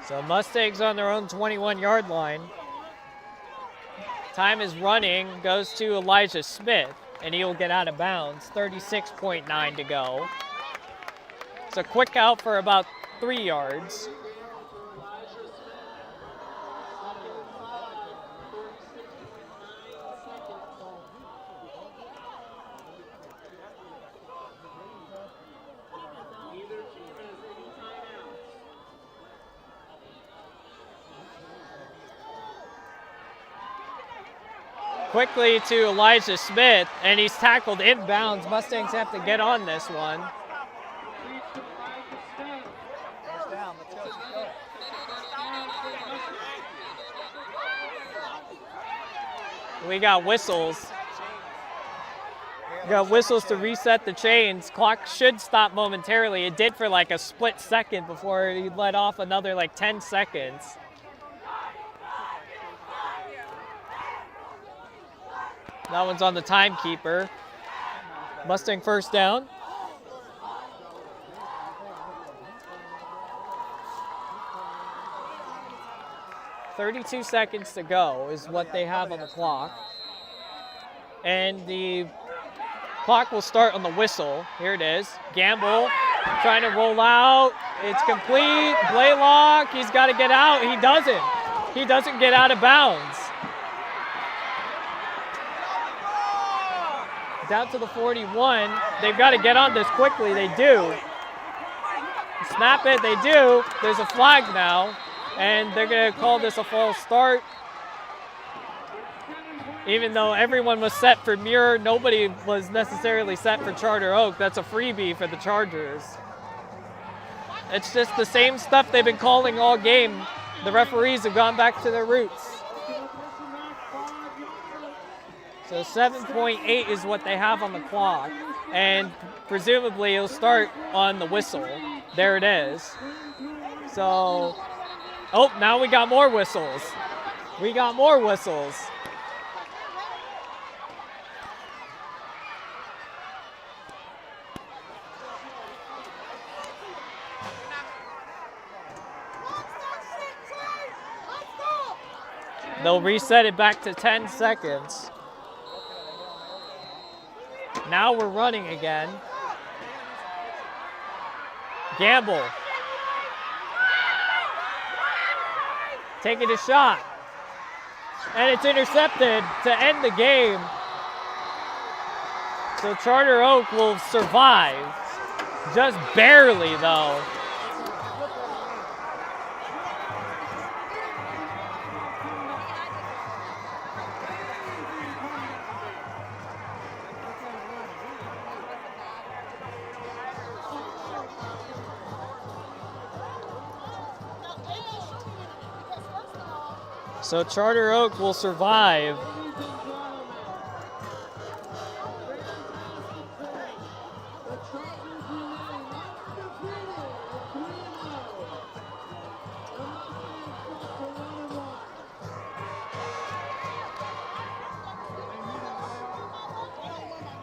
So Mustangs on their own 21-yard line. Time is running, goes to Elijah Smith, and he will get out of bounds. 36.9 to go. It's a quick out for about 3 yards. Quickly to Elijah Smith, and he's tackled inbounds. Mustangs have to get on this one. Down. Let's go. We got whistles. We got whistles to reset the chains. Clock should stop momentarily. It did for like a split second before he let off another like 10 seconds. That one's on the timekeeper. Mustang first down. .32 seconds to go is what they have on the clock. And the clock will start on the whistle. Here it is. Gamble trying to roll out. It's complete. Blaylock, he's got to get out. He doesn't. He doesn't get out of bounds. Down to the 41. They've got to get on this quickly. They do. Snap it. They do. There's a flag now, and they're going to call this a false start. Even though everyone was set for Muir, nobody was necessarily set for Charter Oak. That's a freebie for the Chargers. It's just the same stuff they've been calling all game. The referees have gone back to their roots. So 7.8 is what they have on the clock, and presumably it'll start on the whistle. There it is. So, oh, now we got more whistles. We got more whistles. They'll reset it back to 10 seconds. Now we're running again. Gamble. Taking a shot. And it's intercepted to end the game. So Charter Oak will survive. Just barely, though. So Charter Oak will survive.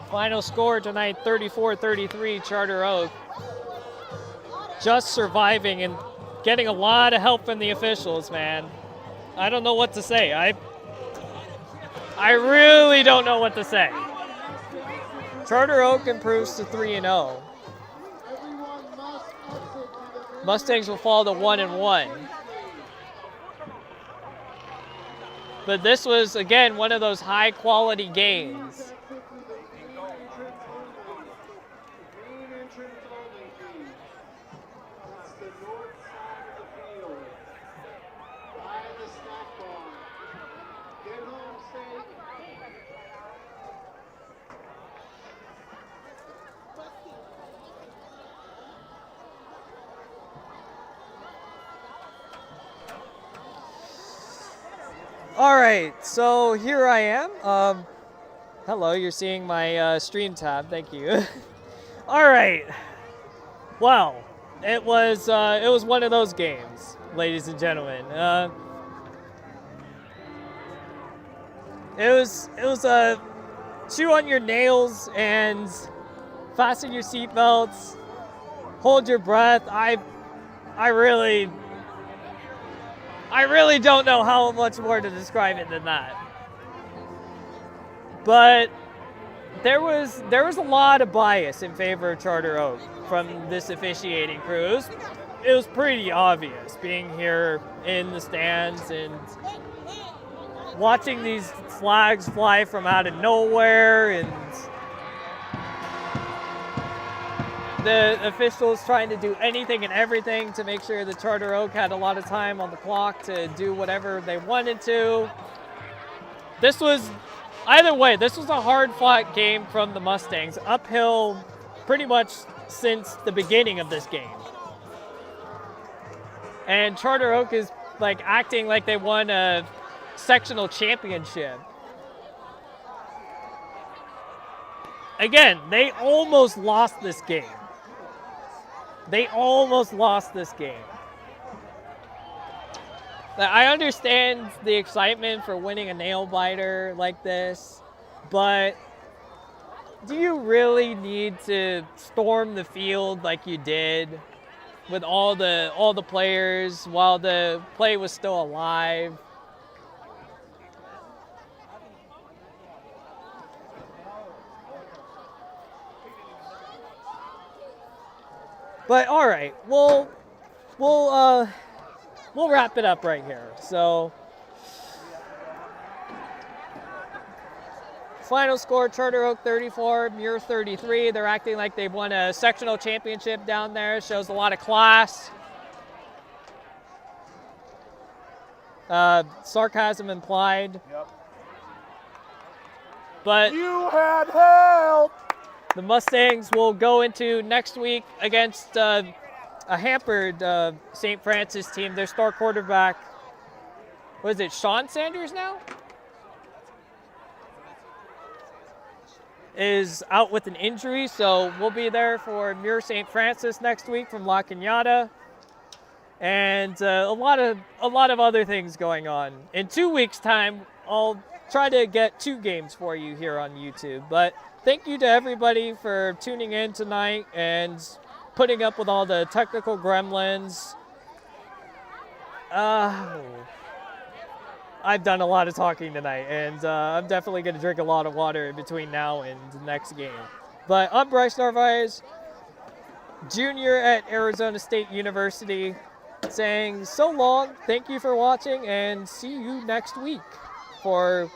Final score tonight, 34-33, Charter Oak. Just surviving and getting a lot of help from the officials, man. I don't know what to say. I really don't know what to say. Charter Oak improves to 3-0. Mustangs will fall to 1-1. But this was, again, one of those high-quality games. All right, so here I am. Hello, you're seeing my stream tab. Thank you. All right. Well, it was one of those games, ladies and gentlemen. It was a chew on your nails and fasten your seatbelts, hold your breath. I really I really don't know how much more to describe it than that. But there was a lot of bias in favor of Charter Oak from this officiating crew. It was pretty obvious being here in the stands and watching these flags fly from out of nowhere and the officials trying to do anything and everything to make sure that Charter Oak had a lot of time on the clock to do whatever they wanted to. Either way, this was a hard-fought game from the Mustangs, uphill pretty much since the beginning of this game. And Charter Oak is like acting like they won a sectional championship. Again, they almost lost this game. They almost lost this game. I understand the excitement for winning a nail-biter like this, but do you really need to storm the field like you did with all the players while the play was still alive? But all right, we'll wrap it up right here. So, final score: Charter Oak 34, Muir 33. They're acting like they won a sectional championship down there. Shows a lot of class. Sarcasm implied. Yep. But You had help. the Mustangs will go into next week against a hampered St. Francis team. Their star quarterback, what is it, Sean Sanders now? Is out with an injury, so we'll be there for Muir St. Francis next week from La Cañada. And a lot of other things going on. In 2 weeks' time, I'll try to get 2 games for you here on YouTube. But thank you to everybody for tuning in tonight and putting up with all the technical gremlins. I've done a lot of talking tonight, and I'm definitely going to drink a lot of water in between now and the next game. But I'm Bryce Narvaez, junior at Arizona State University, saying so long, thank you for watching, and see you next week for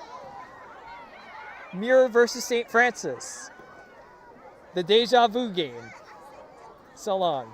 Muir versus St. Francis, the Deja Vu game. So long.